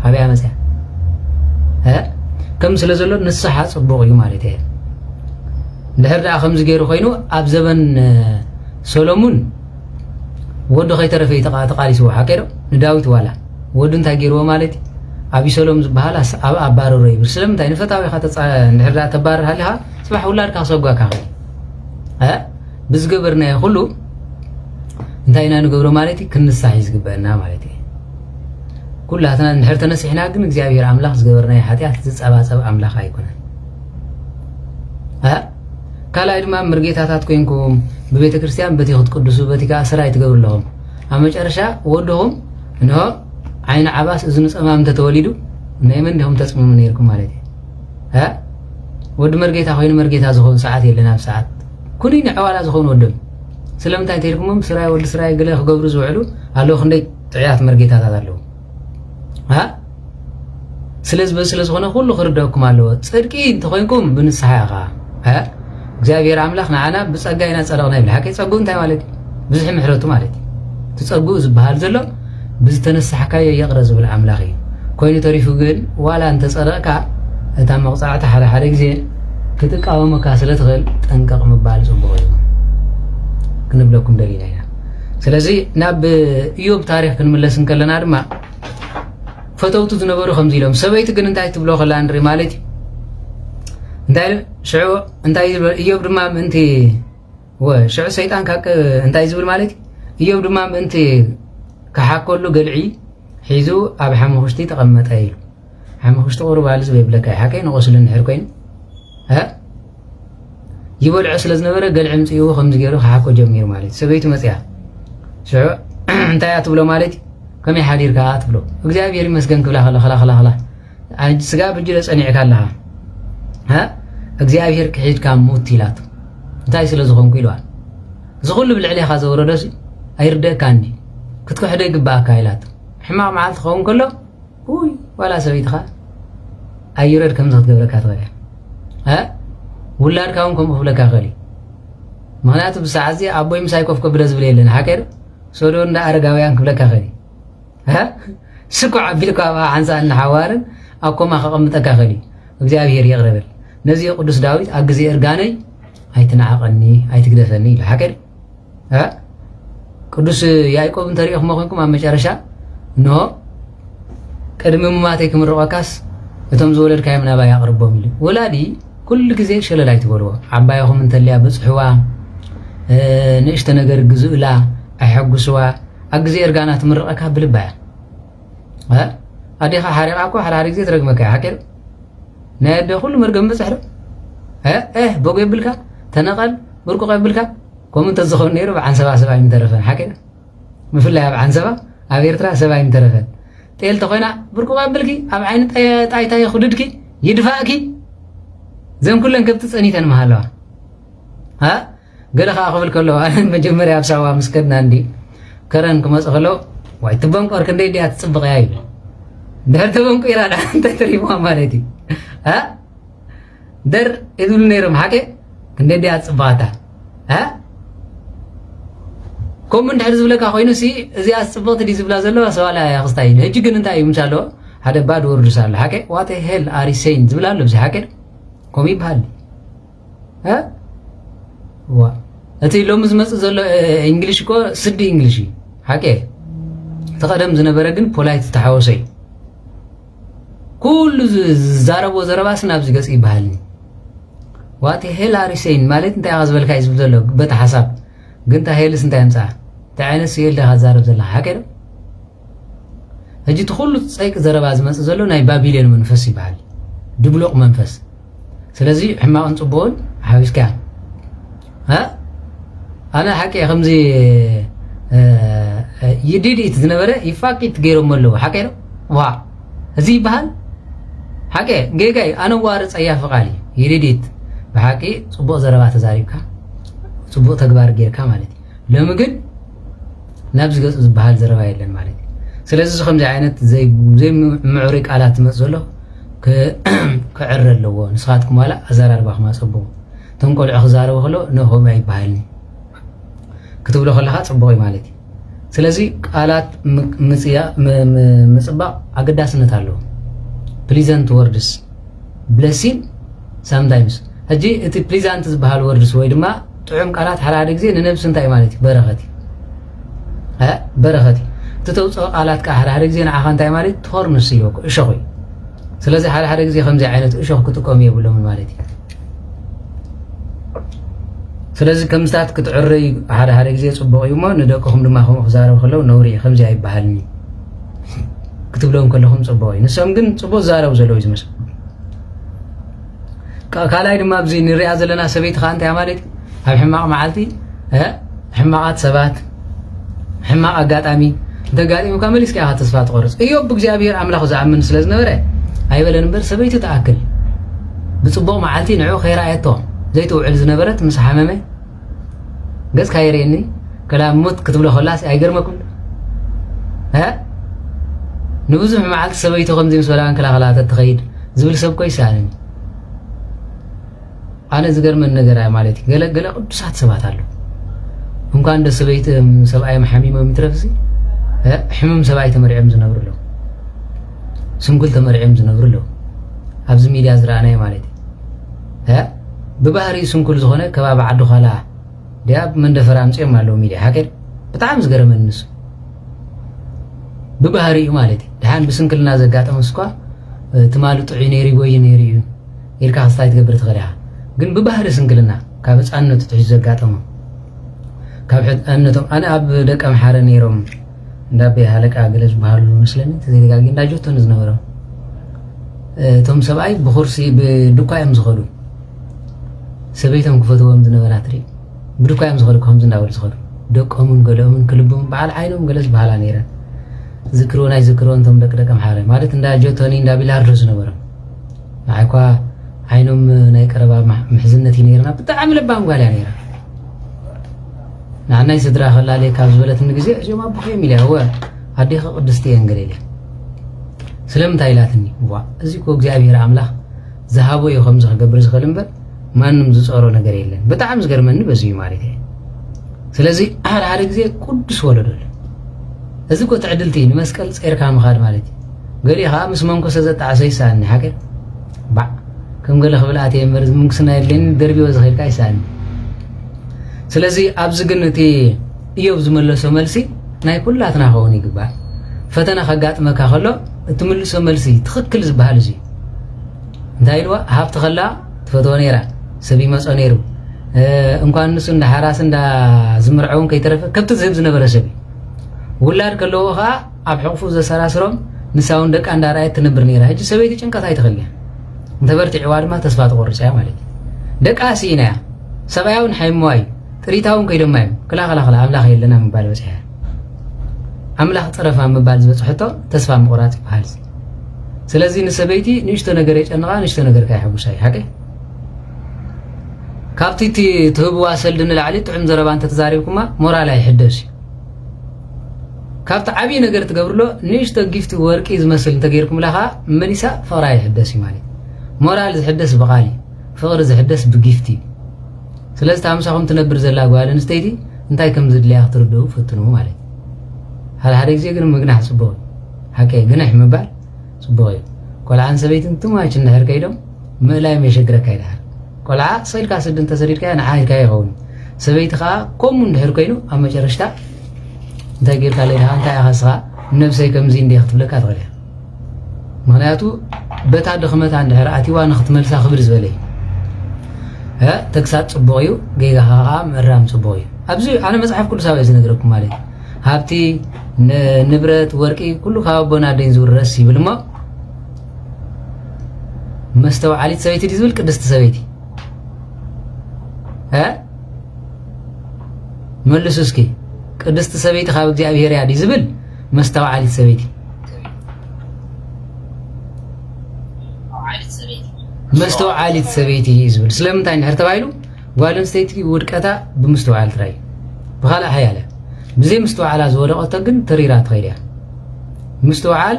هذا مثلا ها كم سلسلة نصحة صبغي مالته نهرد خمس غير خينو أب زمن سولومون ودو خيتر في تقالي سوا حكيرو نداوت ولا ودون تاجروا مالتي أبي سولوم زبالة أبارو ري برسلم تاني فتاوي خاطر نهرد تبار هلها صباح ولا كاسوجا كاغي ها بزغبرنا كله انتينا نغبرو مالتي كنصحيز غبنا مالتي كلاتنا نحر تنسحنا ግን እግዚአብሔር አምላክ ዝገበርና ኃጢአት ዝጸባጸብ አምላክ አይኮነ ها ካላይ ድማ ምርጌታታት ኮይንኩም በቤተ ክርስቲያን በትይሁት ቅዱሱ በቲካ ስራ ይትገብርለሁም አመጨረሻ ወደሁም ነው አይነ አባስ እዝኑ ጸማም ተተወሊዱ ነይመን እንደሁም ተጽምሙ ነይርኩም ማለቴ ها ወድ መርጌታ ኮይኑ መርጌታ ዝሆን ሰዓት የለና ሰዓት كوني نعوالا زخون ودم سلامتاي تيركمم سراي ود سراي غله خغبرو زوعلو الله خندي طيات مرغيتات አለው ها ስለዝ ሆነ ሁሉ خردكم አለው ጽድቂ እንተኮይንኩም ብንሳሓኻ ها እግዚአብሔር አምላክ ናዓና ብጸጋይና ጸረቕና ይብል ሐቂ ጸጉ እንታይ ማለት ብዙሕ ምሕረቱ ማለት ትጸጉ ዝባሃል ዘሎ ብዝተነሳሕካ የቕረዝ ብል አምላኽ ኮይኑ ተሪፉ ግን ዋላ እንተ ጸረቕካ እታ መቕጻዕታ ሓደ ግዜ كتقاومك ስለትኽእል ጠንቀቕ ምባል ጽቡቕ እዩ ክንብለኩም ደሊና ኢና ስለዚህ ናብ ኢዮብ ታሪኽ ክንምለስ እንከለና ድማ ፈተውቱ ዝነበሩ ከምዚ ኢሎም ሰበይቲ ግን እንታይ ትብሎ ከላ ንሪ ማለት እንታይ ሽዑ እንታይ ዝብል ኢዮብ ድማ ምንቲ ሽዑ ሰይጣን ካቅ እንታይ ዝብል ማለት ኢዮብ ድማ ምንቲ ከሓከሉ ገልዒ ሒዙ ኣብ ሓመኹሽቲ ተቐመጠ ኢሉ ሓመኹሽቲ ቁርባል ዝብለካ ሓቀይ ንቆስል ንሕር ኮይኑ ها يبلع سلز نبره قال عمتي هو خمس جيرو حاكو جمير مالتي سبيت مسيا شو انت يا تبلو مالتي كم يحدير كات بلو እግዚአብሔር ይመስገን ክብላ خلا አንቺ ስጋ ብጅለስ አኒዕካ አለሃ ها እግዚአብሔር ክሒድ ካም ሞት ይላት እንታይ ስለዝኾንኩ ይሏል ዝኹሉ ብልዕሊኻ ዘወረደሲ አይርደካኒ ክትኩሕደ ይግባእካ ይላት ሕማቅ መዓልቲ ኸውን ከሎ ውይ ዋላ ሰበይትኻ ኣይረድ ከም ዝትገብረካ ትኸእል ها ولاد كاون كم فلك خلي معناته بساعه ابوي مسايكوف كبرز بليلن حكر سودو እንደ አረጋውያን ክብለካ خلي ها ስቁዕ ቢልካ አንሳ እንሐዋርን አኮማ ከቀምጠካ خلي እግዚአብሔር ይቅረብል ነዚ ቅዱስ ዳዊት አግዜ እርጋነይ አይተናቀኒ አይትግደፈኒ ለሐከር ها ቅዱስ ያዕቆብን ተሪኹም ኮይንኩም አመጨረሻ ኖ ቀድሞ ማተይ ክምርቀካስ እቶም ዝወለድካ የምናባ ያቅርቦም ይል ወላዲ كل ጊዜ ሸለላይ ትበልዎ ዓባይኹም እንተልያ በጽሕዋ ንእሽተ ነገር ግዝኡላ አይሐጉስዋ አግዜ እርጋና ትምርቀካ ብልባያ ها አዲኻ ሓሪቃኮ ሓራሪ ጊዜ ትረግመካ ሓቀር ናደ ኩሉ መርገም በጽሕረ በጎ ይብልካ ተነቀል ብርቁ ይብልካ ኮም እንተ ዝኸውን ነይሩ ብዓንሰባ ሰባይ ምተረፈን ሓቀር ምፍላይ ኣብ ዓንሰባ ኣብ ኤርትራ ሰባይ ምተረፈን ጤል ተኾይና ብርቁ ይብልኪ ኣብ ዓይን ጣይታይ ይخدድኪ ይድፋእኪ زين كلن كبت تصنيتن مهالوا ها قالها قبل كله انا مجمري ابساوا مسكدنا عندي كرن كمصخلو واي تبنقر كندي دي اتصبق ياي در تبنقر يرادا انت تريما مالتي ها در يدل نيرم حكي كندي دي اتصباتا كم من حرز بلك أخوينو سي زي أصبغت دي زبلا زلوا سوالا يا خستاين هجي كن أنت يمشالو هذا بعد ورسال حكي what the hell are you saying زبلا لبس حكي كم يبهال وا أنت لو مزمز زلوا إنجليش كو سدي إنجليشي حكي تقدم زنبرجن polite تحاوسي كل زارب وزرباس نابز جس يبهالني what the hell are you saying مالت أنت أغاز بالك عايز بدلو بتحسب قلت هيلس انت امسح تعال سيل ده هزارب زلا حكيرو هجي تخلو تصيق زرباز مس زلو ناي بابيلين منفس يبحال دبلوق منفس سلازي حما انصبون حاويسكا انا حكي خمزي يديدي تزنبره يفاقي تغيرو ملو حكيرو وا ازي يبحال حكي جيجاي انا وارص ايا فقالي يديديت بحكي صبو زربات زاريبكا صبو تغبار غيركا مالتي لمغن نابز غص زبحال زربا يلن مالتي سلازي خمزي عينت زي معوري قالات مصلو كعر لو نسخاتكم ولا ازار 4 ما صبو تنقل اخزارو خلو نو ما يبحالني كتب له خلها صبوي مالتي سلازي قالات مصيا مصبا اقداسنت አለው pleasant words blessing sometimes هجي انت pleasant ዝبحال words ወይ ድማ ጥዑም ቃላት ሓራደ ግዜ ንነብስ እንታይ ማለት እዩ በረኸቲ በረኸቲ ተተውፅኦ ቃላት ሓራደ ግዜ ንዓኻ እንታይ ማለት ቶርንስ እዩ እሾኽ እዩ ስለዚ ሓራደ ግዜ ከምዚ ዓይነት እሾኽ ክትቆም የብሎም ማለት እዩ ስለዚ ከምስታት ክትዕረይ ሓራደ ግዜ ጽቡቕ እዩ ሞ ንደቅኹም ድማ ከምኡ ክዛረብ ከለው ነውሪ ከምዚ ኣይበሃልኒ ክትብሎም ከለኹም ጽቡቕ እዩ ንሶም ግን ጽቡቕ ዛረብ ዘለዎ ዝመስል ካልኣይ ድማ ኣብዚ ንሪኣ ዘለና ሰበይቲ ካ እንታይ ማለት እዩ ኣብ ሕማቕ መዓልቲ ሕማቓት ሰባት ሕማቕ ኣጋጣሚ እንተጋጢሙካ መሊስካ ኢኻ ተስፋ ትቆርፅ እዮብ ብእግዚኣብሔር ኣምላኽ ዝኣምን ስለ ዝነበረ ኣይበለን እምበር ሰበይቲ ተኣክል ብፅቡቕ መዓልቲ ንዑ ከይረኣየቶ ዘይትውዕል ዝነበረት ምስ ሓመመ ገጽ ካይርአኒ ከላም ሞት ክትብሎ ከላስ ኣይገርመኩም ንብዙሕ መዓልቲ ሰበይቲ ከምዚ ምስ በላን ከላኸላት ትኸይድ ዝብል ሰብ ኮ ይሰኣለኒ أنا زجر من نجار مالتي قال قدسات سبات له هم كان ده سبيت سبعي محامي ما مترفسي حمم سبعي تمرعم زنبر له سنقول تمرعم زنبر له أبز ميديا زرعنا مالتي ببهري سنقول زخنة كباب عدو خلا ده من دفرام سيم ماله ميديا هكذا بتعم زجر من الناس ببهري مالتي دحين بسنقل نازقات أمسكوا تمالو تعينيري وينيري يركح استايت قبرت غريها ግን ببهر سنقلنا ካብ ህፃንነቱ ትሕዝ ዘጋጠሙ ካብ ህፃንነቶም ኣነ ኣብ ደቀ መሓረ ነይሮም እንዳቤ ሃለቃ ገለጽ ባህሉ መስለኒ ተዘጋጊ እንዳጆቶን ዝነበረው ቶም ሰብኣይ ብኹርሲ ብዱካዮም ዝኸዱ ሰበይቶም ክፈትዎም ዝነበራት ሪ ብዱካዮም ዝኸዱ ከምዚ እንዳበሉ ዝኸዱ ደቆምን ገለምን ክልቦም በዓል ዓይኖም ገለጽ ባህላ ነይረ ዝክሮ ናይ ዝክሮ እንቶም ደቀ መሓረ ማለት እንዳጆቶኒ እንዳቢላርዶ ዝነበረው ናይኳ عينهم نايقربا محزنتي نيرنا بتعم لبام قال يا نيرا نعنا يسدرا خلا لي كاز بلت نغزي جما بخي ميلا هو ادي قدستي انغريلي سلام تايلاتني وا ازي كو እግዚአብሔር አምላክ ዘሃቦ ይኸም ዝገብር ዝኸልምበር ማንም ዝጾሮ ነገር የለን በጣም ዝገርመን በዚህ ማለት ነው ስለዚህ አሃር ግዜ ቅዱስ ወለደል እዚ ኮ ተዕድልቲ መስቀል ጸይርካ መኻድ ማለት ገሊ ኻምስ መንኮሰ ዘጣዓሰይ ሳኒ ሐቀ ባ كم قال خبلات يمرز ممكن يلين دربي وزخير كايسان سلازي أبز جنتي يوبز ملسو ملسي ناي كلاتنا هوني قبا فتنا خقات مكا خلو تملسو ملسي تخكل زبهالزي دايلوا هاف تخلا تفتونيرا سبي مسونيرو እንኳን እሱ እንደ ሐራስ እንደ ዝምርዓውን ከይተረፈ ከብት ዝህብ ዝነበረ ሰቢ ውላድ ከለውኻ ኣብ ሕቁፉ ዘሰራስሮም ንሳውን ደቃ እንዳራየት ትነብር ነይራ ሕጂ ሰበይቲ ጭንቀት ኣይትኽልያ እንተበርቲዕ ዋድማ ተስፋ ትቆርጽ ያ ማለት ደቃ ሲና ሰባያውን ሃይማይ ጥሪታውን ከይደማይ ክላኸላ አምላኽ የለና ምባል በጽሐ አምላኽ ጥረፋ ምባል ዝበጽሕቶ ተስፋ ምቆራጽ ይባል ስለዚህ ንሰበይቲ ንሽቶ ነገር የጨንቃ ንሽቶ ነገር ካይሐጉሳይ ሐቀ ካብቲቲ ትህብዋ ሰልድን ላዕሊ ጥዑም ዘረባ እንተ ተዛሪብኩማ ሞራል ኣይሕደስ ካብቲ ዓብይ ነገር ትገብርሎ ንሽቶ ጊፍቲ ወርቂ ዝመስል እንተገይርኩም ለኻ መሊሳ ፍቕራ ይሕደስ ማለት ሞራል ዝሕደስ በቃሊ ፍቅር ዝሕደስ ብጊፍቲ ስለዚህ ታምሳኹም ትነብር ዘላ ጓል አንስተይቲ እንታይ ከም ዝድልያ ክትርድኡ ፍትኑ ማለት ሓደ ግዜ ግን ምግናሕ ጽቡቕ ሓቀይ ግናሕ ምባል ጽቡቕ እዩ ቆልዓን ሰበይትን ትማች እንድሕር ከይዶም ምእላይ መሸግረካ ይዳር ቆልዓ ሰይልካ ስድን ተሰሪድካ ንዓይካ ይኸውን ሰበይቲ ከዓ ከምኡ እንድሕር ኮይኑ ኣብ መጨረሽታ እንታይ ጌርካ ለይድኻ እንታይ ኣኸስኻ ነብሰይ ከምዚ እንደ ክትብለካ ትኽእል እያ ምክንያቱ በታ ድኽመታ እንድሕር ኣቲዋ ንኽትመልሳ ክብር ዝበለ እዩ ተግሳጽ ጽቡቕ እዩ ጌጋኻ ከዓ ምእራም ጽቡቕ እዩ ኣብዚ ኣነ መጽሓፍ ቅዱሳዊ ዝነግረኩም ማለት ሃብቲ ንብረት ወርቂ ኩሉ ካብ ኣቦና ደይን ዝውረስ ይብል እሞ መስተውዓሊት ሰበይቲ ዝብል ቅድስቲ ሰበይቲ መልሱ እስኪ ቅድስቲ ሰበይቲ ካብ እግዚአብሔር እያ ዝብል መስተውዓሊት ሰበይቲ መስተውዓሊት ሰበይቲ ዝብል ስለምንታይ እንድሕር ተባሂሉ ጓል አንስተይቲ ውድቀታ ብምስተውዓል ትራይ ብኻልእ ሓያለ ብዘይ ምስተውዓላ ዝወደቐቶ ግን ተሪራ ትኸይድ እያ ምስተውዓል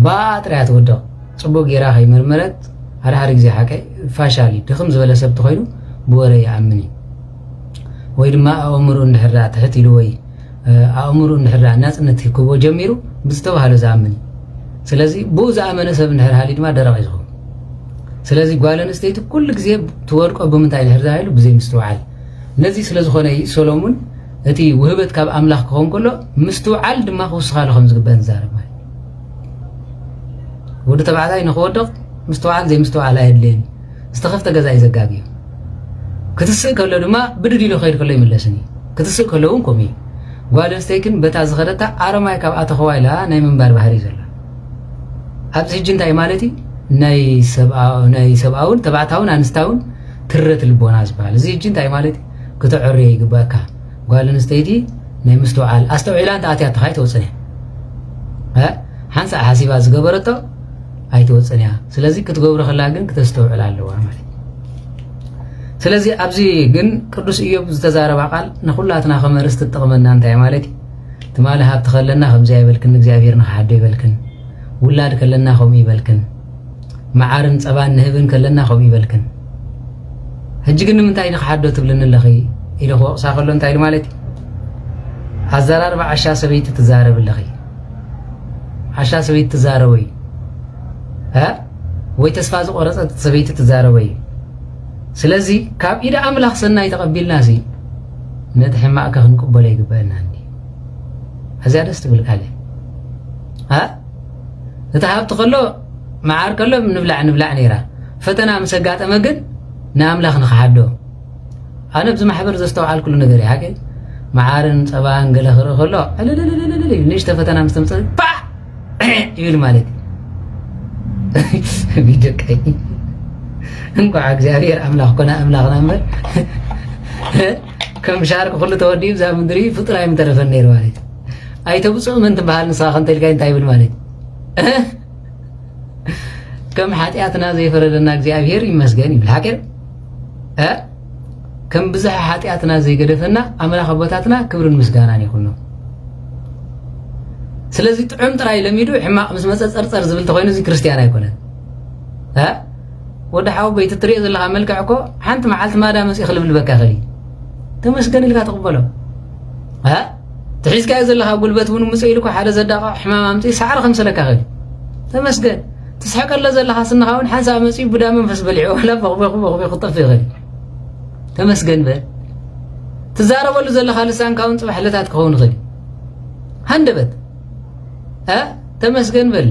ባጥርያ ትወድቕ ጽቡቕ ጌራ ከይመርመረት ሓደ ግዜ ሓቀ ፋሻሊ ድኽም ዝበለ ሰብ ተኾይኑ ብወረ ይኣምን እዩ ወይ ድማ ኣእምሩ እንድሕር ትሕት ኢሉ ወይ ኣእምሩ እንድሕር ናጽነት ክህቦ ጀሚሩ ብዝተባሃለ ዝኣምን ስለዚ ብኡ ዝኣመነ ሰብ እንድሕር ሃሊ ድማ ደረቕ እዩ ዝኸውን ስለዚ ጓል አንስተይቲ ኩሉ ግዜ ትወድቆ ብምንታይ እንድሕር ተባሂሉ ብዘይ ምስተውዓል ነዚ ስለ ዝኾነ ሰሎሞን እቲ ውህበት ካብ ኣምላኽ ክኸውን ከሎ ምስተውዓል ድማ ክውስኻሉ ከም ዝግበአን ዝዛረብ ማለት ወዲ ተባዕታይ ንኽወድቕ ምስተውዓል ዘይ ምስተውዓል ኣየድልየን ዝተኸፍተ ገዛ እዩ ዘጋግዩ ክትስእ ከሎ ድማ ብድድ ኢሉ ኸይድ ከሎ ይምለስን እዩ ክትስእ ከሎ እውን ከምኡ እዩ ጓል አንስተይቲ ግን በታ ዝኸደታ ኣረማይ ካብ ኣተኸዋ ኢላ ናይ ምንባር ባህሪ ዘላ ኣብዚ ሕጂ እንታይ ማለት እዩ ናይ ሰብኣውን ተባዕታውን ኣንስታውን ትረት ልቦና ዝበሃል እዚ ሕጂ እንታይ ማለት እዩ ክትዕርዮ ይግባእካ ጓል አንስተይቲ ናይ ምስተውዓል ኣስተውዒላ እንተኣትያ ተኻይ ተወፅን እያ ሓንሳእ ሓሲባ ዝገበረቶ ኣይተወፅን እያ ስለዚ ክትገብሮ ከላ ግን ክተስተውዕል ኣለዋ ማለት ስለዚ ኣብዚ ግን ቅዱስ ኢዮብ ዝተዛረባ ቃል ንኹላትና ከመርስ ትጠቕመና እንታይ ማለት እዩ ትማሊ ሃብቲ ከለና ከምዚ ይበልክን እግዚአብሔር ንኽሓዶ ይበልክን ውላድ ከለና ከምኡ ይበልክን መዓርን ፀባን ንህብን ከለና ከምኡ ይበልክን ሕጂ ግን ንምንታይ ንኽሓዶ ትብልን ኣለኺ ኢሉ ክወቕሳ ከሎ እንታይ ኢሉ ማለት እዩ ኣዘራርባ ዓሻ ሰበይቲ ትዛረብ ኣለኺ ዓሻ ሰበይቲ ትዛረበ እዩ ወይ ተስፋ ዝቆረፀት ሰበይቲ ትዛረበ እዩ ስለዚ ካብ ኢደ ኣምላኽ ሰናይ ተቐቢልና ሲ ነቲ ሕማቕካ ክንቅበሎ ይግበአና እንዲ ኣዝያ ደስ ትብል ቃል እቲ ሃብቲ ከሎ መዓር ከሎ ንብላዕ ነይራ ፈተና ምስ ኣጋጠመ ግን ንኣምላኽ ንኽሓዶ ኣነ ብዚ ማሕበር ዘስተውዓል ኩሉ ነገር እዩ ሓቂ መዓርን ፀባን ገለ ክርኢ ከሎ ንእሽተ ፈተና ምስ ተምፅእ ይብል ማለት እዩ ቢደቀይ እንኳዕ እግዚአብሔር ኣምላኽ ኮነ ኣምላኽና እምበር ከም ሻርክ ኩሉ ተወዲኡ ብዛ ምድሪ ፍጡር ኣይምተረፈን ነይሩ ማለት እዩ ኣይተብፅቕ ምን ትበሃል ንስኻ ከንተ ኢልካ እንታይ ይብል ማለት እዩ ከም ሓጢኣትና ዘይፈረደና እግዚአብሔር ይመስገን ይብል ሓቂር ከም ብዙሕ ሓጢኣትና ዘይገደፈና ኣምላኽ ኣቦታትና ክብርን ምስጋናን ይኹኑ ስለዚ ጥዑም ጥራይ ለሚዱ ሕማቕ ምስ መፀ ፀርፀር ዝብል ተኮይኑ እዚ ክርስቲያን ኣይኮነን ወዲ ሓው በይቲ ትሪኦ ዘለኻ መልክዕ እኮ ሓንቲ መዓልቲ ማዳ መፅኡ ክልብልበካ ይኽእል ተመስገን ኢልካ ተቕበሎ ትሒዝካዮ ዘለኻ ጉልበት እውን ምፅኡ ኢልኮ ሓደ ዘዳቕቕ ሕማም ኣምፅኡ ሳዕሪ ከምሰለካ ይኽእል ተመስገን ትስሕቀሎ ዘለኻ ስንኻ እውን ሓንሳብ መፅኡ ቡዳ መንፈስ በሊዑ ዋላ በቕበቕ ክጠፍ ይኽእል ተመስገን በል ትዛረበሉ ዘለኻ ልሳንካ እውን ፅባሕ ዕለታት ክኸውን ይኽእል ሃንደበት ተመስገን በል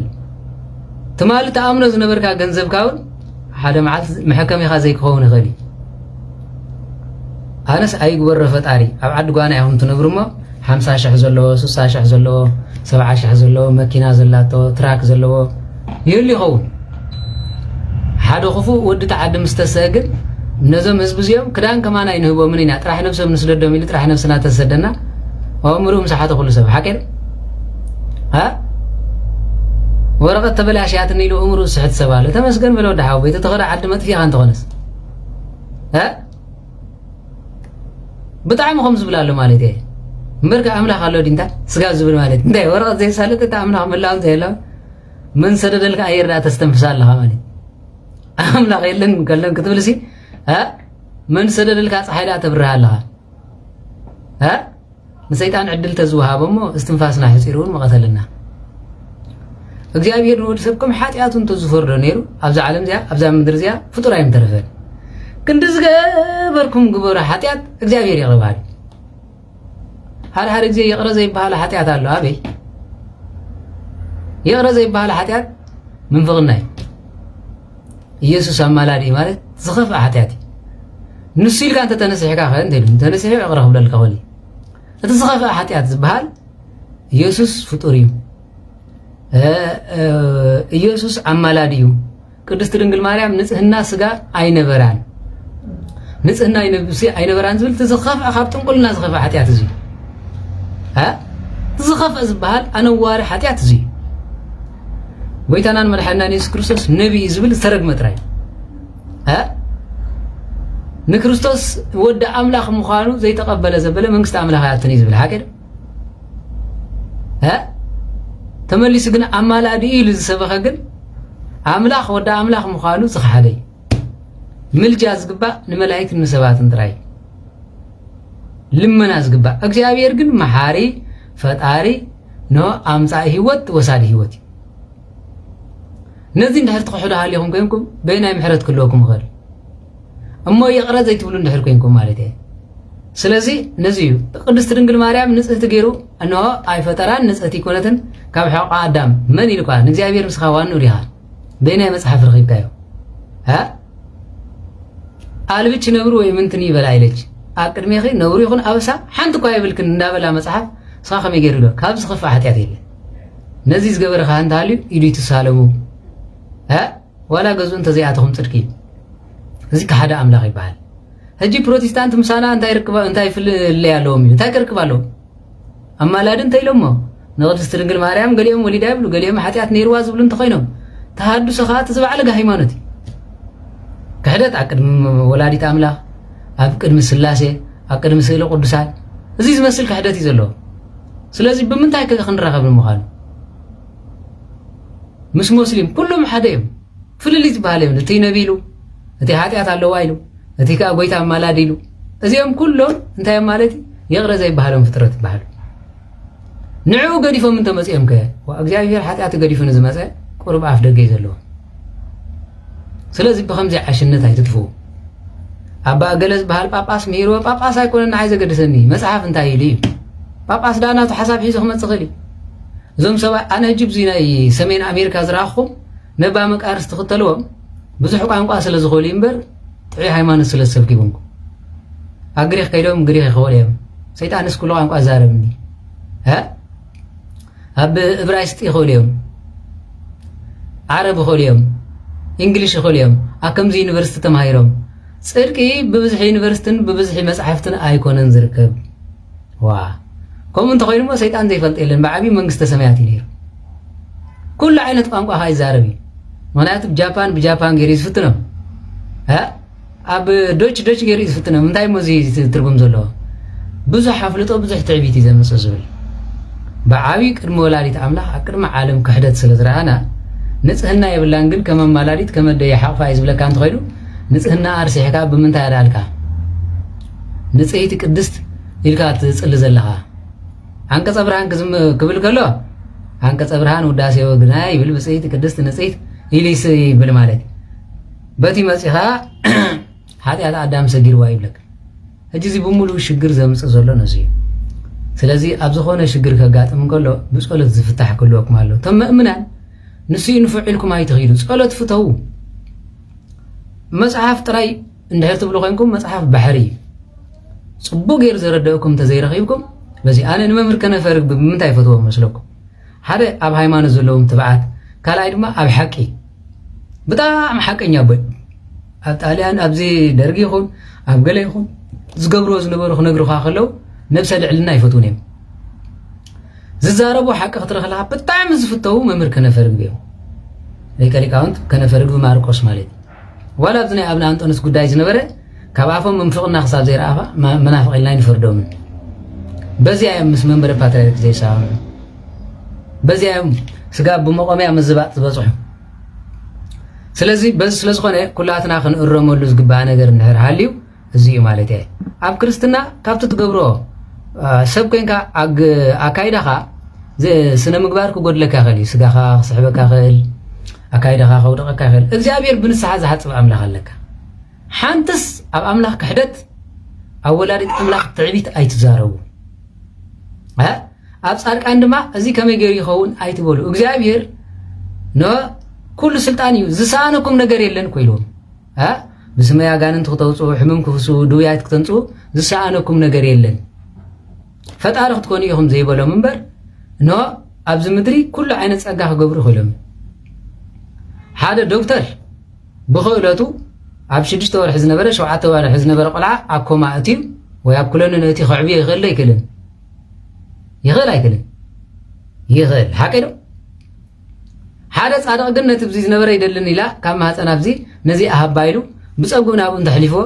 ትማሊ ተኣምኖ ዝነበርካ ገንዘብካ እውን ሓደ መዓልቲ መሐከም ኢኻ ዘይክኸውን ይኽእል ኣነስ ኣይግበሮ ፈጣሪ ኣብ ዓዲ ጓና ኢኹም ትነብሩ እሞ 50,000 ዘለዎ 60,000 ዘለዎ 70,000 ዘለዎ መኪና ዘላቶ ትራክ ዘለዎ ይህሉ ይኸውን ሓደ ክፉእ ወዲ ተዓዲ ምስ ተስአ ግን ነዞም ህዝቢ እዚኦም ክዳን ከማና ይንህቦምን ኢና ጥራሕ ነብሶም ንስደዶም ኢሉ ጥራሕ ነብስና ተሰደና ኣእምሩ ምሳሓተ ኩሉ ሰብ ሓቂር ወረቐት ተበላሽያትን ኢሉ እምሩ ስሕት ሰብ ኣለ ተመስገን በለ ወዲ ሓው ቤተ ተኸዳ ዓዲ መጥፊኻ እንተኾነስ ብጣዕሚ ከም ዝብል ኣሎ ማለት እየ እምበርካ ኣምላኽ ኣሎ ዲንታ ስጋ ዝብል ማለት እንታይ ወረቐት ዘይሳለጥ እቲ ኣምላኽ መላውን ዘየላውን መን ሰደደልካ ኣየርዳ ተስተንፍሳ ኣለኻ ማለት ኣምላኽ የለን ከለን ክትብል ሲ من سددلك صحيلا تبرها لها ها نسيطان عدل تزوها بمو استنفاسنا حسيرون مقتلنا እግዚአብሔር ነው ሰብከም ኃጢያቱን ተዝፈር ነይሩ አብዛ ዓለም ዚያ አብዛ ምድር ዚያ ፍጡር አይምተረፈን ክንድዝ ገበርኩም ግበራ ኃጢያት እግዚአብሔር ይቀርባል ሃር ጊዜ ይቅረዘ ይባል ኃጢያት አለ አበይ ይቅረዘ ይባል ኃጢያት ምን ፍቅናይ ኢየሱስ አማላዲ ማለት ዝኸፍ ኃጢያት ንሲል ካንተ ተነስሕካ ከንተ ተነስሕ ይቅረብ ለልካ ወሊ እቲ ዝኸፍ ኃጢያት ዝባል ኢየሱስ ፍጡር እዩ ኢየሱስ አማላዲዩ ቅድስት ድንግል ማርያም ንጽህና ስጋ አይነበራን ንጽህና አይነበራን ዝብል ተዘኸፍ አኻብ ጥንቁልና ዝኸፍ ኃጢያት እዚ ዝኸፍ ዝባል አነዋሪ ኃጢያት እዚ ወይታናን መድኃኒና ኢየሱስ ክርስቶስ ነብይ ዝብል ዝተረግመ ጥራይ ንክርስቶስ ወደ አምላኽ ምዃኑ ዘይተቀበለ ዘበለ መንግስት አምላኽ ያትኒ ዝብል ሓቀደ ተመሊስ ግን አማላዲ ኢሉ ዝሰበኸ ግን አምላኽ ወደ አምላኽ ምዃኑ ዝኸሓደይ ምልጃ ዝግባ ንመላእክት ንሰባትን ጥራይ ልመና ዝግባ እግዚአብሔር ግን መሐሪ ፈጣሪ ነው አምጻኢ ህይወት ወሳዲ ህይወት ነዚህ እንድሕር ትኽሕዱ ሃልይኹም ኮይንኩም በይናይ ምሕረት ክልወኩም ይኽእል እሞ ይቕረ ዘይትብሉ እንድሕር ኮይንኩም ማለት እየ ስለዚህ ነዚህ ቅድስት ድንግል ማርያም ንጽሕቲ ገይሩ እነሆ አይፈጠራን ንጽሕቲ ኮነትን ካብ ሕቋ አዳም መን ይልኳ ንእግዚአብሔር ምስኻ ዋኑ ሪኻ በይናይ መጽሐፍ ረኺብካዮ አልብች ነብሩ ወይ ምንትን ይበላ አይለች አቅድሜኺ ነብሩ ይኹን አበሳ ሓንቲ እኳ ይብልክን እንዳበላ መጽሐፍ ስኻ ከመይ ገይሩ ዶ ካብ ዝኸፋ ኃጢያት የለ ነዚህ ዝገበረኻ እንታሃልዩ ኢዱ ይትሳለሙ ዋላ ገዙ እንተዘይኣተኹም ጽድቂ እዚ ከሓደ አምላኽ ይበሃል هجي بروتستانت مسانا انتاي ركبا انتاي فل يالهم انتاي كركبالو اما لادن تايلمو نقدس ድንግል ማርያም ገሊም ወሊዳ ይብሉ ገሊም ኃጢያት ነይርዋ ዝብሉ እንተኾይኖም ተሐድሶ ኻት ዝባዕለ ሃይማኖት ከህደት አቅድም ወላዲት አምላኽ አቅድም ስላሴ አቅድም ስእለ ቅዱሳን እዚ ዝመስል ከህደት ይዘሎ ስለዚህ በምንታይ ከኸንራኸብ ምዃኑ ምስ ሙስሊም ኩሉም ሓደም ፍልሊት ባለም እቲ ነቢሉ እቲ ኃጢያት አለው አይሉ እቲ ከጎይታ አማላዲሉ እዚኦም ኩሎም እንታይ ማለት ይቕረ ዘይባሃሎም ፍጥረት ይባሃሉ ንዑ ገዲፎም እንተመጽኦም ከ ወእግዚአብሔር ኃጢያት ገዲፎን ዝመጸ ቁርብ አፍ ደገ ይዘለው ስለዚህ በኸምዚ ዓሽነት አይትጥፉ አባ ገለዝ ባህል ጳጳስ ሜሮ ጳጳስ አይኮነን አይ ዘገደሰኒ መጽሐፍ እንታይ ይሊ ጳጳስ ዳናቱ ሐሳብ ሒዞ መጽኸሊ ዞም ሰባ አነ ጅብ ዚናይ ሰሜን አሜሪካ ዝራኹም ነባ መቃርስ ተኸተለዎም ብዙሕ ቋንቋ ስለ ዝኸሉ ይምበር ጥዒ ሃይማኖት ስለሰብክ ይብንኩ አግሪኽ ከይዶም ግሪኽ ይኸወልዮም ሰይጣንስ ኩሉ ቋንቋ ዛረብኒ አብ ዕብራይስጥ ይኸወልዮም ዓረብ ይኸወልዮም እንግሊሽ ይኸወልዮም አከምዚ ዩኒቨርሲቲ ተማሂሮም ጽድቂ በብዝሕ ዩኒቨርሲቲን በብዝሕ መጽሐፍትን አይኮነን ዝርከብ ዋ ከምኡ እንተኾይኑሞ ሰይጣን ዘይፈልጥ የለን ብዓቢ መንግስተ ሰማያት እዩ ነይሩ ኩሉ ዓይነት ቋንቋ ኸ ይዛረብ እዩ ምክንያቱ ጃፓን ብጃፓን ገይሩ ዝፍትኖም አብ ዶች ገይሩ ዝፍትኖም እንታይ ሞ እዚ ትርጉም ዘለዎ ብዙሕ አፍልጦ ብዙሕ ትዕቢት እዩ ዘምፅእ ዝብል ብዓቢ ቅድሚ ወላዲት አምላኽ ኣብ ቅድሚ ዓለም ክሕደት ስለ ዝረአና ንጽህና የብላን ግን ከም አማላዲት ከመደየ ሓቕፋ እዩ ዝብለካ እንተኾይኑ ንጽህና አርሲሕካ ብምንታይ ኣዳልካ ንጽሕቲ ቅድስት ኢልካ ትጽሊ ዘለኻ አንቀጸ ብርሃን ክብል ከሎ አንቀጸ ብርሃን ውዳሴ ወግና ይብል ብጽሕቲ ቅድስት ንጽሕት ኢሊስ ይብል ማለት በቲ መጽኻ ኃጢአት አዳም ሰጊርዋ ይብለክ ሕጂ እዚ ብሙሉ ሽግር ዘምጽእ ዘሎ ነዚ ስለዚህ ኣብ ዝኾነ ሽግር ከጋጥም ከሎ ብጸሎት ዝፍታሕ ክልወኩም ኣሎ ቶም ምእምናን ንሱ ንፍዒልኩም ኣይትኽኢሉ ጸሎት ፍተው መጽሐፍ ጥራይ እንድሕር ትብሉ ኮይንኩም መጽሐፍ ባሕሪ ጽቡቕ ገይሩ ዘረድአኩም ተዘይረኺብኩም በዚ ኣነ ንመምህር ከነፈርግ ብምንታይ ፈትዎ መስለኩም ሓደ ኣብ ሃይማኖት ዘለዎም ትብዓት ካልኣይ ድማ ኣብ ሓቂ ብጣዕሚ ሓቀኛ ቦይ ኣብ ጣልያን ኣብዚ ደርጊ ይኹን ኣብ ገለ ይኹን ዝገብርዎ ዝነበሩ ክነግሩኻ ከለው ነብሰ ልዕልና ይፈትውን እዮም ዝዛረቡ ሓቂ ክትረኽለካ ብጣዕሚ ዝፍተው መምህር ከነፈርግ እዮም ሊቀ ሊቃውንት ከነፈርግ ብማርቆስ ማለት ዋላ ኣብዚ ናይ ኣብና አንጦንስ ጉዳይ ዝነበረ ካብ ኣፎም ምንፍቕና ክሳብ ዘይረኣኻ መናፍቕ ኢልና ይንፈርዶምን በዚያ እዮም ምስ መንበረ ፓትርያርክ ዘይሰማምዑ በዚያ እዮም ስጋ ብመቆምያ ምዝባጥ ዝበፅሑ ስለዚ በዚ ስለ ዝኾነ ኩላትና ክንእረመሉ ዝግባእ ነገር እንድሕር ሃልዩ እዚኡ ማለት እየ ኣብ ክርስትና ካብቲ ትገብሮ ሰብ ኮይንካ ኣካይዳኻ ስነ ምግባር ክጎድለካ ይኽእል እዩ ስጋኻ ክስሕበካ ይኽእል ኣካይዳኻ ከውድቐካ ይኽእል እግዚኣብሔር ብንስሓ ዝሓፅብ ኣምላኽ ኣለካ ሓንትስ ኣብ ኣምላኽ ክሕደት ኣብ ወላዲት ኣምላኽ ትዕቢት ኣይትዛረቡ ኣብ ጻድቃን ድማ እዚ ከመይ ገይሩ ይኸውን ኣይትበሉ እግዚኣብሔር ኩሉ ስልጣን እዩ ዝሰኣነኩም ነገር የለን ኮይልዎም ብስመይ ኣጋንንት ክተውፅኡ ሕሙም ክፍስኡ ድውያት ክተንፅኡ ዝሰኣነኩም ነገር የለን ፈጣሪ ክትኮኑ ኢኹም ዘይበሎም እምበር ኣብዚ ምድሪ ኩሉ ዓይነት ፀጋ ክገብሩ ይኽእሎም ሓደ ዶክተር ብኽእለቱ ኣብ 6 ወርሒ ዝነበረ 7 ወርሒ ዝነበረ ቆልዓ ኣብ ኮማ እትዩ ወይ ኣብ ኩለን እቲ ክዕብዮ ይኽእል ኣይክእልን ይኽእል ኣይክእልን ይኽእል ሓቀዶ ሓደ ጻድቕ ግን ነቲ ብዚ ዝነበረ ይደልን ኢላ ካብ ማህፀን ኣብዚ ነዚ ኣሃባይሉ ብፀጉም ናብኡ እንተሕሊፍዎ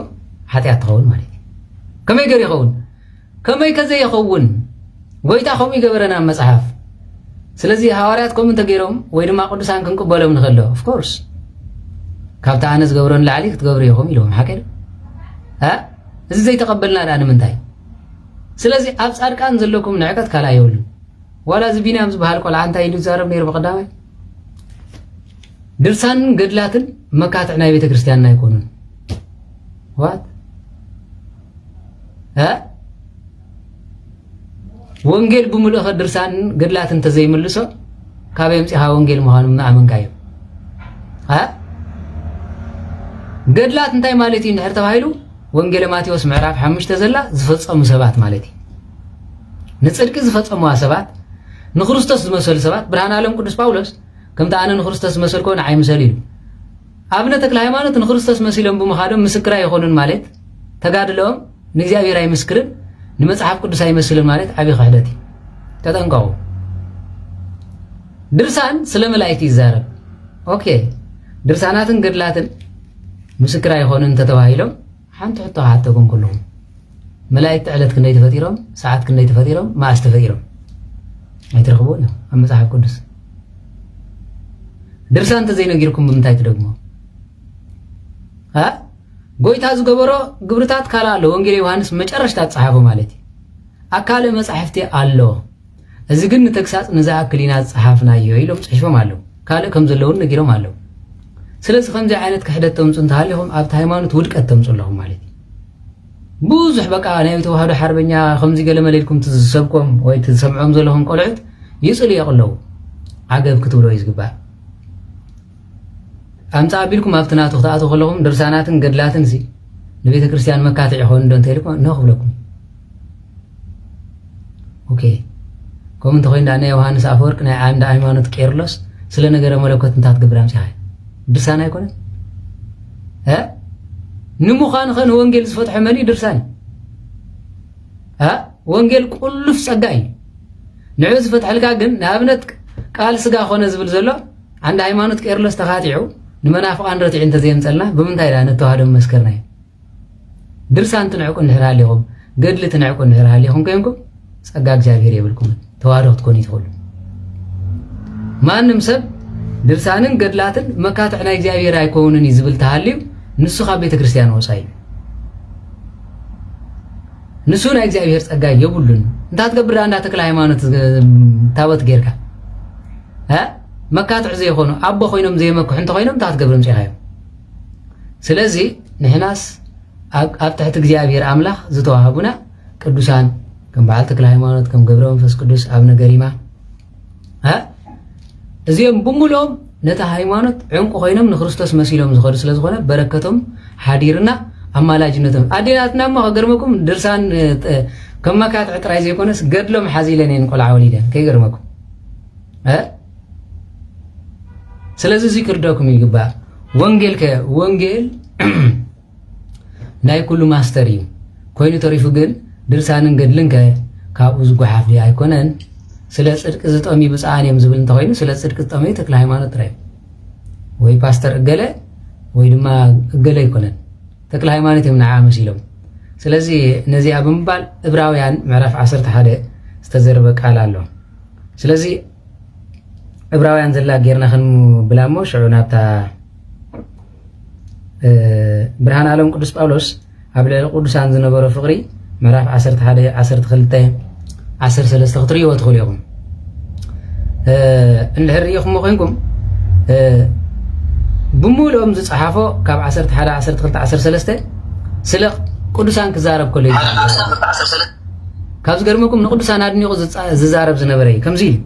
ሓጢኣት ትኸውን ማለት እዩ ከመይ ገር ይኸውን ከመይ ከዘይ ይኸውን ጎይታ ከምኡ ይገበረና መጽሓፍ ስለዚ ሃዋርያት ከምኡ እንተገይሮም ወይ ድማ ቅዱሳን ክንቅበሎም ንኽእሎ ኦፍኮርስ ካብቲ ኣነ ዝገብሮን ላዕሊ ክትገብሩ ኢኹም ኢሎም ሓቀዶ እዚ ዘይተቐበልና ዳ ንምንታይ ስለዚ ኣብ ጻድቃን ዘለኩም ንዕቀት ካልኣይ የብሉን ዋላ እዚ ቢንያም ዝበሃል ቆልዓ እንታይ ኢሉ ይዛረብ ነይሩ ብቐዳማይ ድርሳንን ገድላትን መካትዕ ናይ ቤተ ክርስቲያንና ኣይኮኑን ዋት ወንጌል ብምልእኸ ድርሳንን ገድላትን ተዘይምልሶ ካበይ ምፂኻ ወንጌል ምዃኑ ንኣመንካዮ ገድላት እንታይ ማለት እዩ እንድሕር ተባሂሉ ወንጌል ማቴዎስ ምዕራፍ 5 ዘላ ዝፈጸሙ ሰባት ማለት እዩ ንጽድቂ ዝፈጸሙዋ ሰባት ንክርስቶስ ዝመሰሉ ሰባት ብርሃን ዓለም ቅዱስ ጳውሎስ ከምቲ ኣነ ንክርስቶስ ዝመሰልኮ ንዓይምሰል ኢሉ ኣብነ ተክለ ሃይማኖት ንክርስቶስ መሲሎም ብምኻዶም ምስክራ ይኾኑን ማለት ተጋድለኦም ንእግዚኣብሔር ኣይምስክርን ንመጽሓፍ ቅዱስ ኣይመስልን ማለት ዓብዪ ክሕደት እዩ ተጠንቀቑ ድርሳን ስለ መላእክቲ ይዛረብ ኦኬ ድርሳናትን ገድላትን ምስክራ ይኾኑን ተተባሂሎም ሓንቲ ሕቶ ሓተኩም ኩልኩም መላእክቲ ዕለት ክንደይ ተፈጢሮም ሰዓት ክንደይ ተፈጢሮም ማእስ ተፈጢሮም ኣይትረኽብዎን እዮም ኣብ መጽሓፍ ቅዱስ ድርሳን እንተዘይነጊርኩም ብምንታይ ትደግሞ ጎይታ ዝገበሮ ግብርታት ካልእ ኣሎ ወንጌል ዮሃንስ መጨረሽታ ተጻሓፉ ማለት እዩ ኣካል መጽሓፍቲ ኣሎ እዚ ግን ንተግሳጽ ንዝኣክል ኢና ዝጸሓፍናዮ ኢሎም ጽሒፎም ኣለዉ ካልእ ከም ዘለውን ነጊሮም ኣለዉ ስለዚ ከምዚ ዓይነት ክሕደት ተምፁ እንተሃሊኹም ኣብቲ ሃይማኖት ውድቀት ተምፁ ኣለኹም ማለት እዩ ብዙሕ በቃ ናይ ተዋህዶ ሓርበኛ ከምዚ ገለ መሌልኩም ትዝሰብኮም ወይ ትሰምዖም ዘለኹም ቆልዑት ይፅሉ የቕለዉ ዓገብ ክትብሎ እዩ ዝግባእ ኣምፃ ኣቢልኩም ኣብቲ ናቱ ክትኣትዉ ከለኹም ድርሳናትን ገድላትን ሲ ንቤተ ክርስቲያን መካትዕ ይኾኑ ዶ እንተኢልኩም ንኽብለኩም ኦኬ ከምኡ እንተኮይኑ ናይ ዮሃንስ ኣፈወርቅ ናይ አንድ ሃይማኖት ቄርሎስ ስለ ነገረ መለኮት እንታይ ትገብር ኣምፂኻ ድርሳን ኣይኮነን ንምዃኑ ኸ ንወንጌል ዝፈትሖ መን እዩ ድርሳን ወንጌል ቁልፍ ፀጋ እዩ ንዑ ዝፈትሐልካ ግን ንኣብነት ቃል ስጋ ኮነ ዝብል ዘሎ አንድ ሃይማኖት ቄርሎስ ተኻቲዑ ንመናፍቃን ረቲዕ እንተዘየምፀልና ብምንታይ ዳ ነተዋህዶ መስከርናዮ ድርሳን ትንዕቁ እንድሕር ሃሊኹም ገድሊ ትንዕቁ እንድሕር ሃሊኹም ኮይንኩም ፀጋ እግዚኣብሔር የብልኩም ተዋህዶ ክትኮኑ ይትኽእሉ ማንም ሰብ ድርሳንን ገድላትን መካትዕ ናይ እግዚኣብሔር ኣይኮኑን እዩ ዝብል ተሃልዩ ንሱ ካብ ቤተ ክርስቲያን ወፃኢ እዩ ንሱ ናይ እግዚኣብሔር ፀጋ የብሉን እንታይ ትገብር እንዳ ተክለ ሃይማኖት ታቦት ጌርካ መካትዕ ዘይኾኑ ኣቦ ኮይኖም ዘይመክሑ እንተኮይኖም እንታይ ትገብር ምፅኢኻዮ ስለዚ ንሕናስ ኣብ ትሕቲ እግዚኣብሔር ኣምላኽ ዝተዋሃቡና ቅዱሳን ከም በዓል ተክለ ሃይማኖት ከም ገብረ መንፈስ ቅዱስ ኣብነ ገሪማ እዚኦም ብምሎም ነታ ሃይማኖት ዕንቁ ኮይኖም ንክርስቶስ መሲሎም ዝኸዱ ስለ ዝኾነ በረከቶም ሓዲርና ኣማላጅነቶም ኣዴናትና እሞ ከገርመኩም ድርሳን ከም መካትዕ ጥራይ ዘይኮነስ ገድሎም ሓዚለን እየን ቆልዓ ወሊደን ከይገርመኩም ስለዚ እዚ ክርደኩም ይግባእ ወንጌል ወንጌል ናይ ኩሉ ማስተር እዩ ኮይኑ ተሪፉ ግን ድርሳንን ገድልን ካብኡ ዝጓሓፍ ኣይኮነን ስለ ጽድቂ ዝጠሚ ብፃዕን እዮም ዝብል እንተኮይኑ ስለ ጽድቂ ዝጠሚ ተክለ ሃይማኖት ጥራይ ወይ ፓስተር እገለ ወይ ድማ እገለ ይኮነን ተክለ ሃይማኖት እዮም ንዓ መሲሎም ስለዚ ነዚኣ ብምባል ዕብራውያን ምዕራፍ 11 ዝተዘረበ ቃል ኣሎ ስለዚ ዕብራውያን ዘላ ጌርና ክንብላ እሞ ሽዑ ናብታ ብርሃን ዓለም ቅዱስ ጳውሎስ قبل القدسان زنبرو فقري مراف 11 12 13 خطري وتخليهم الهريخم خوينكم بمولهم زصحافو كاب 11 12 13 سلق قدسان كزارب كل كابز غرمكم نقدسان ادنيقو ززارب زنبري كمزي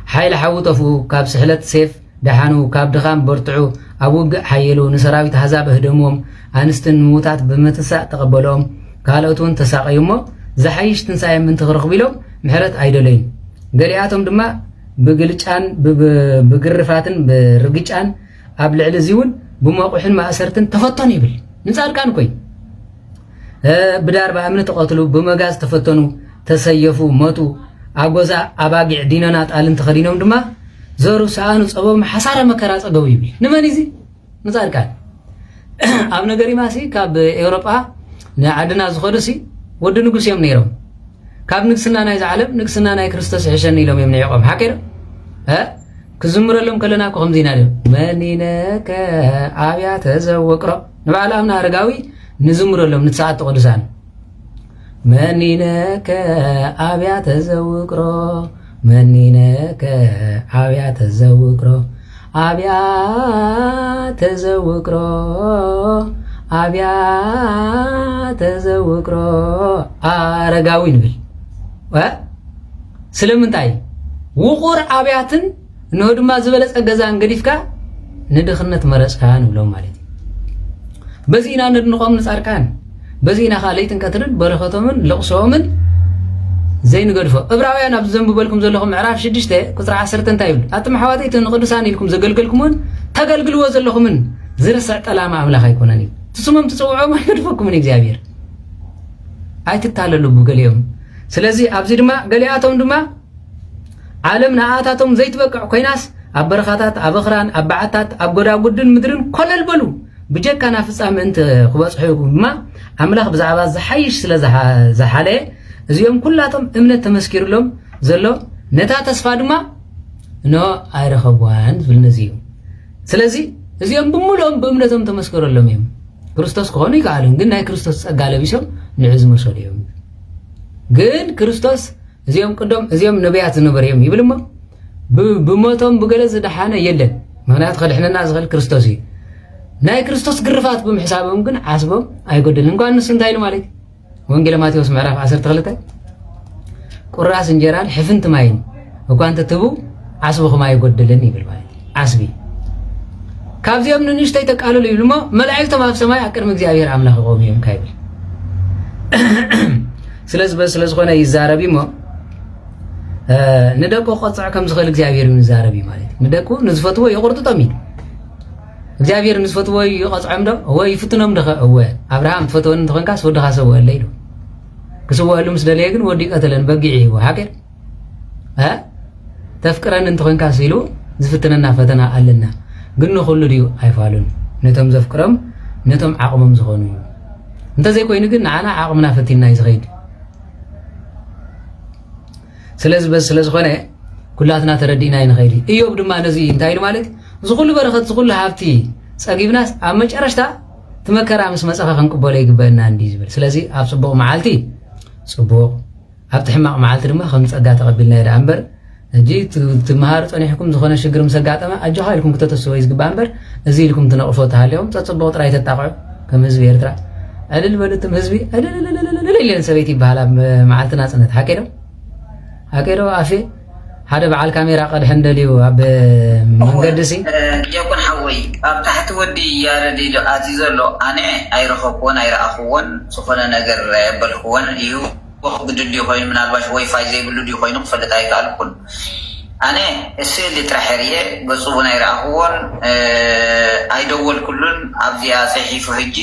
حيل حوطفو كاب سحلت سيف دحانو كاب دخام برتعو ابوق حيلو نسراوي تحزاب هدموم انستن موتات بمتسا تقبلهم قالوتون تساقيمو زحيش تنساي من تغرقبيلو محرت ايدلين غرياتهم دما بغلچان بغرفاتن برغچان ابلعل زيون بموقحن ماسرتن تفطن يبل نصاركان كوي بدار بامن تقتلوا بمغاز تفتنوا تسيفوا موتوا اغوزا اباغي دينانات الن تخدينهم دما زورو سانو صبم حساره مكرا صغو يبل نمانيزي نصاركان اب نغري ماسي كاب اوروبا نعدنا زخدسي ود نغس يم نيرو كاب نغسنا ناي زعلم نغسنا ناي كريستوس عشان يلوم يم نيقوم حكير ها كزمرلهم كلنا كو خمزينا منينك ابيات زوقرا نبعلامنا رغاوي نزمرلهم نتساعد قدسان منينك ابيات زوقرا منينك ابيات زوقرا ابيات زوقرا ابيات زوقرا ارغاوي نبل سلمنتاي وقور ابياتن نو دما زبلص غزان غديفكا ندخنت مرصكان بلو مالتي بزينا ندنقوم نصاركان بزينا خاليتن كترن برختومن لقصومن زين غدفو ابراويان اب زنب بالكم زلكم معراف 6 قطر 10 تايل اتم حواتيتن قدسان يلكم زغلغلكمون تغلغلوا زلكمن زرسع طلام املاح يكونني تسمم تصوعوا ما يدفكم من እግዚአብሔር አይተታለሉ በገሊዮም ስለዚህ አብዚ ድማ ገሊያቶም ድማ ዓለም ናአታቶም ዘይትበቅዕ ኮይናስ አበረኻታት አበኽራን አባዓታት አጎዳጉድን ምድርን ኮለል በሉ بجكنا فصام انت خبصحيكم ما املاح بزعبا زحيش سلا زحاله ازيوم كلاتهم امنت تمسكير لهم زلو نتا تسفا دما نو ايرخوان بالنزيو ስለዚህ እዚያም በሙሉም በእምነትም ተመስከረለም ይም ክርስቶስ ከሆነ ይቃልን ግን ናይ ክርስቶስ ጸጋለ ቢሰም ንዕዝ መስለዮም ግን ክርስቶስ እዚያም ቀደም እዚያም ነቢያት ነበርዮም ይብልማ በሞቶም በገለጽ ደሃነ የለን ምክንያት ከድሕነና ዝኸል ክርስቶስ እዩ ናይ ክርስቶስ ግርፋት በመحسابهم ግን አስበው አይጎደልን እንኳን እሱ እንታይል ማለት ወንጌል ማቴዎስ ምዕራፍ 12 ቁራስ እንጀራን ሕፍንት ማይን እንኳን ተትቡ አስበው አይጎደልን ይብል ማለት አስቢ ካብዚያም ንንሽተይ ተቃለሉ ይብልሞ መላእክት ማፍ ሰማይ አቅርም እግዚአብሔር አምላክ ቆሚዮም ካይብል ስለዚህ ሆነ ይዛረቢሞ ንደቆ ቆጽዕ ከም ዝኸል እግዚአብሔር ይዛረቢ ማለት ንደቆ ንዝፈትዎ ይቆርጥጦም ይል እግዚአብሔር ንዝፈትዎ ይቆጽዕም ዶ ወይ ፍትኖም ዶ ወይ አብርሃም ፈተውን እንተኮንካስ ወድኻ ሰውለ ይሉ ክሰውሉ ምስደለየ ግን ወዲ ቀተለን በጊዕ ይው ሀገር ተፍቅረን እንተኮንካስ ይሉ ዝፍትነና ፈተና አለና ግን ሁሉ ዲዩ አይፋሉን ነቶም ዘፍቅረም ነቶም አቅመም ዝሆኑ እንተ ዘይ ኮይኑ ግን አና አቅምና ፈቲና ይዝኸይድ ስለዚህ ሆነ ኩላትና ተረዲና ይንኸይድ ኢዮብ ድማ ነዚ እንታይል ማለት ዝኹሉ በረኸት ዝኹሉ ሃብቲ ጸጊብናስ ኣብ መጨረሽታ ትመከራ ምስ መጽኻ ክንቅበሎ ይግበአና እንዲ ዝብል ስለዚህ ኣብ ጽቡቕ መዓልቲ ጽቡቕ ኣብ ትሕማቕ መዓልቲ ድማ ከም ጸጋ ተቐቢልና ይዳ እምበር እጂ ትመሃሩ ጸኒሕኩም ዝኾነ ሽግር ምሰጋጠመ ኣጆኻ ኢልኩም ክተተስቦ ይዝግባእ እምበር እዚ ኢልኩም ትነቕፎ ተሃልዮም ጽቡቕ ጥራይ ተጣቕዑ ከም ህዝቢ ኤርትራ ዕልል በሉትም ህዝቢ ዕልል ኢለን ሰበይቲ ይበሃል ኣብ መዓልትና ጽነት ሃቄዶ ኣፌ ሓደ በዓል ካሜራ ቀድሕ እንደልዩ ኣብ መንገድሲ يكون حوي ኣብ ታሕቲ ወዲ ያረዲ ኣዚ ዘሎ ኣነ ኣይረኸብዎን ኣይረኣኽዎን ዝኾነ ነገር የበልክዎን እዩ ወኽብድል ኮይኑ ምናልባሽ ዋይፋይ ዘይብሉ ዲ ኮይኑ ክፈልጥ ኣይከኣልኩን ኣነ እስሊ ጥራሕርየ ገጹቡን ኣይረኣኽዎን ኣይደወልኩሉን ኣብዚኣ ሰሒፉ ሕጂ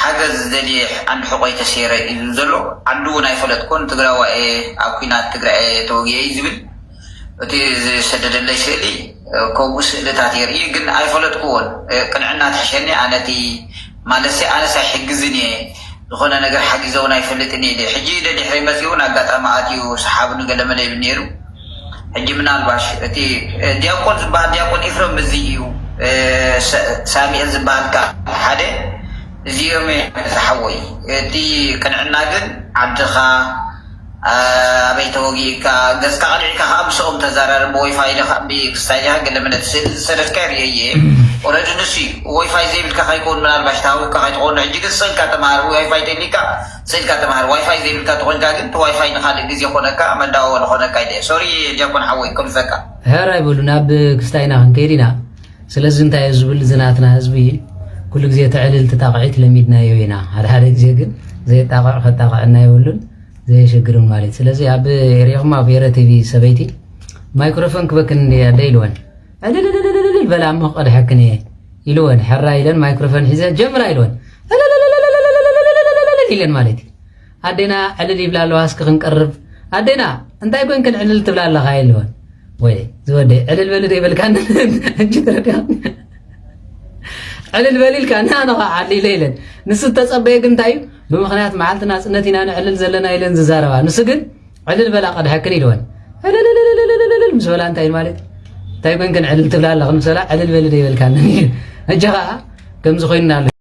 ሓገዝ ዘድልየ ዓንዲ ሕቆይ ተሰይረ እዩ ዘሎ ዓዱ እውን ኣይፈለጥኩን ትግራዋይ ኣብ ኩናት ትግራይ ተወግየ ዝብል እቲ ዝሰደደለይ ስእሊ ከምኡ ስእልታት የርኢ ግን ኣይፈለጥኩዎን ቅንዕና ትሕሸኒ ኣነቲ ማለት ኣነሳ ሕግዝን እየ ዝኾነ ነገር ሓጊዘውን ኣይፈልጥን እየ ሕጂ ደድሕሪ መፂኡን ኣጋጣሚ ኣትዩ ሰሓብ ንገለመለ ይብል ነይሩ ሕጂ ምናልባሽ እቲ ዲያቆን ዝበሃል ዲያቆን ኢፍረም እዚ እዩ ሳሚኤል ዝበሃል ሓደ እዚኦም ተሓወይ እቲ ክንዕና ግን ዓድኻ ኣበይ ተወጊእካ ገዝካ ቀልዒካ ከዓ ምስኦም ተዘራርብ ብዋይፋይ ብክስታይ ዲኻ ገለ ምነት ሰደድካ የርእየ ኦረዲ ንሱ ዋይፋይ ዘይብልካ ከይኮን ምናልባሽ ታሃዊካ ከይትኾኑ ሕጂ ግን ስእልካ ተምሃር ዋይፋይ ተሊካ ስእልካ ተምሃር ዋይፋይ ዘይብልካ ትኾንካ ግን ዋይፋይ ንካልእ ግዜ ኮነካ መዳወለ ኮነካ ይ ሶሪ ዲያቆን ሓወይ ከምዘካ ሕራ ይበሉ ናብ ክስታይና ክንከይድ ኢና ስለዚ እንታይ እዩ ዝብል ዝናትና ህዝቢ ኩሉ ግዜ ትዕልል ትጣቕዒት ለሚድናዮ ኢና ሓደ ግዜ ግን ዘይጣቕዕ ከጣቕዐና የብሉን ዘይሽግርን ማለት ስለዚ ኣብ ሪኹም ኣብ ኤረ ቲቪ ሰበይቲ ማይክሮፎን ክበክን እንደ ኢልወን ዕልልልልልል በላ እሞ ቀድሐክን እየ ኢልወን ሕራ ኢለን ማይክሮፎን ሒዘ ጀምራ ኢልወን ኢለን ማለት እዩ ኣዴና ዕልል ይብላ ኣለዋ እስኪ ክንቀርብ ኣዴና እንታይ ኮይን ክንዕልል ትብላ ኣለኻ ኢልወን ወይ ዝወደይ ዕልል በሊ ዘይበልካ እንጂ ትረዲኻ ዕልል በሊልካ ንኣነኻ ዓሊለ ኢለን ንሱ ተፀበየ ግን እንታይ እዩ ብምክንያት መዓልቲ ናፅነት ኢና ንዕልል ዘለና ኢለን ዝዛረባ ንሱ ግን ዕልል በላ ቀድሐክን ኢልወን ዕልልልልልልል ምስ በላ እንታይ ማለት እንታይ ኮይን ክንዕልል ትብላ ኣለኻ ምስ በላ ዕልል በሊ ዘይበልካ ሕጂ ከዓ ከምዚ ኮይኑና ኣሎ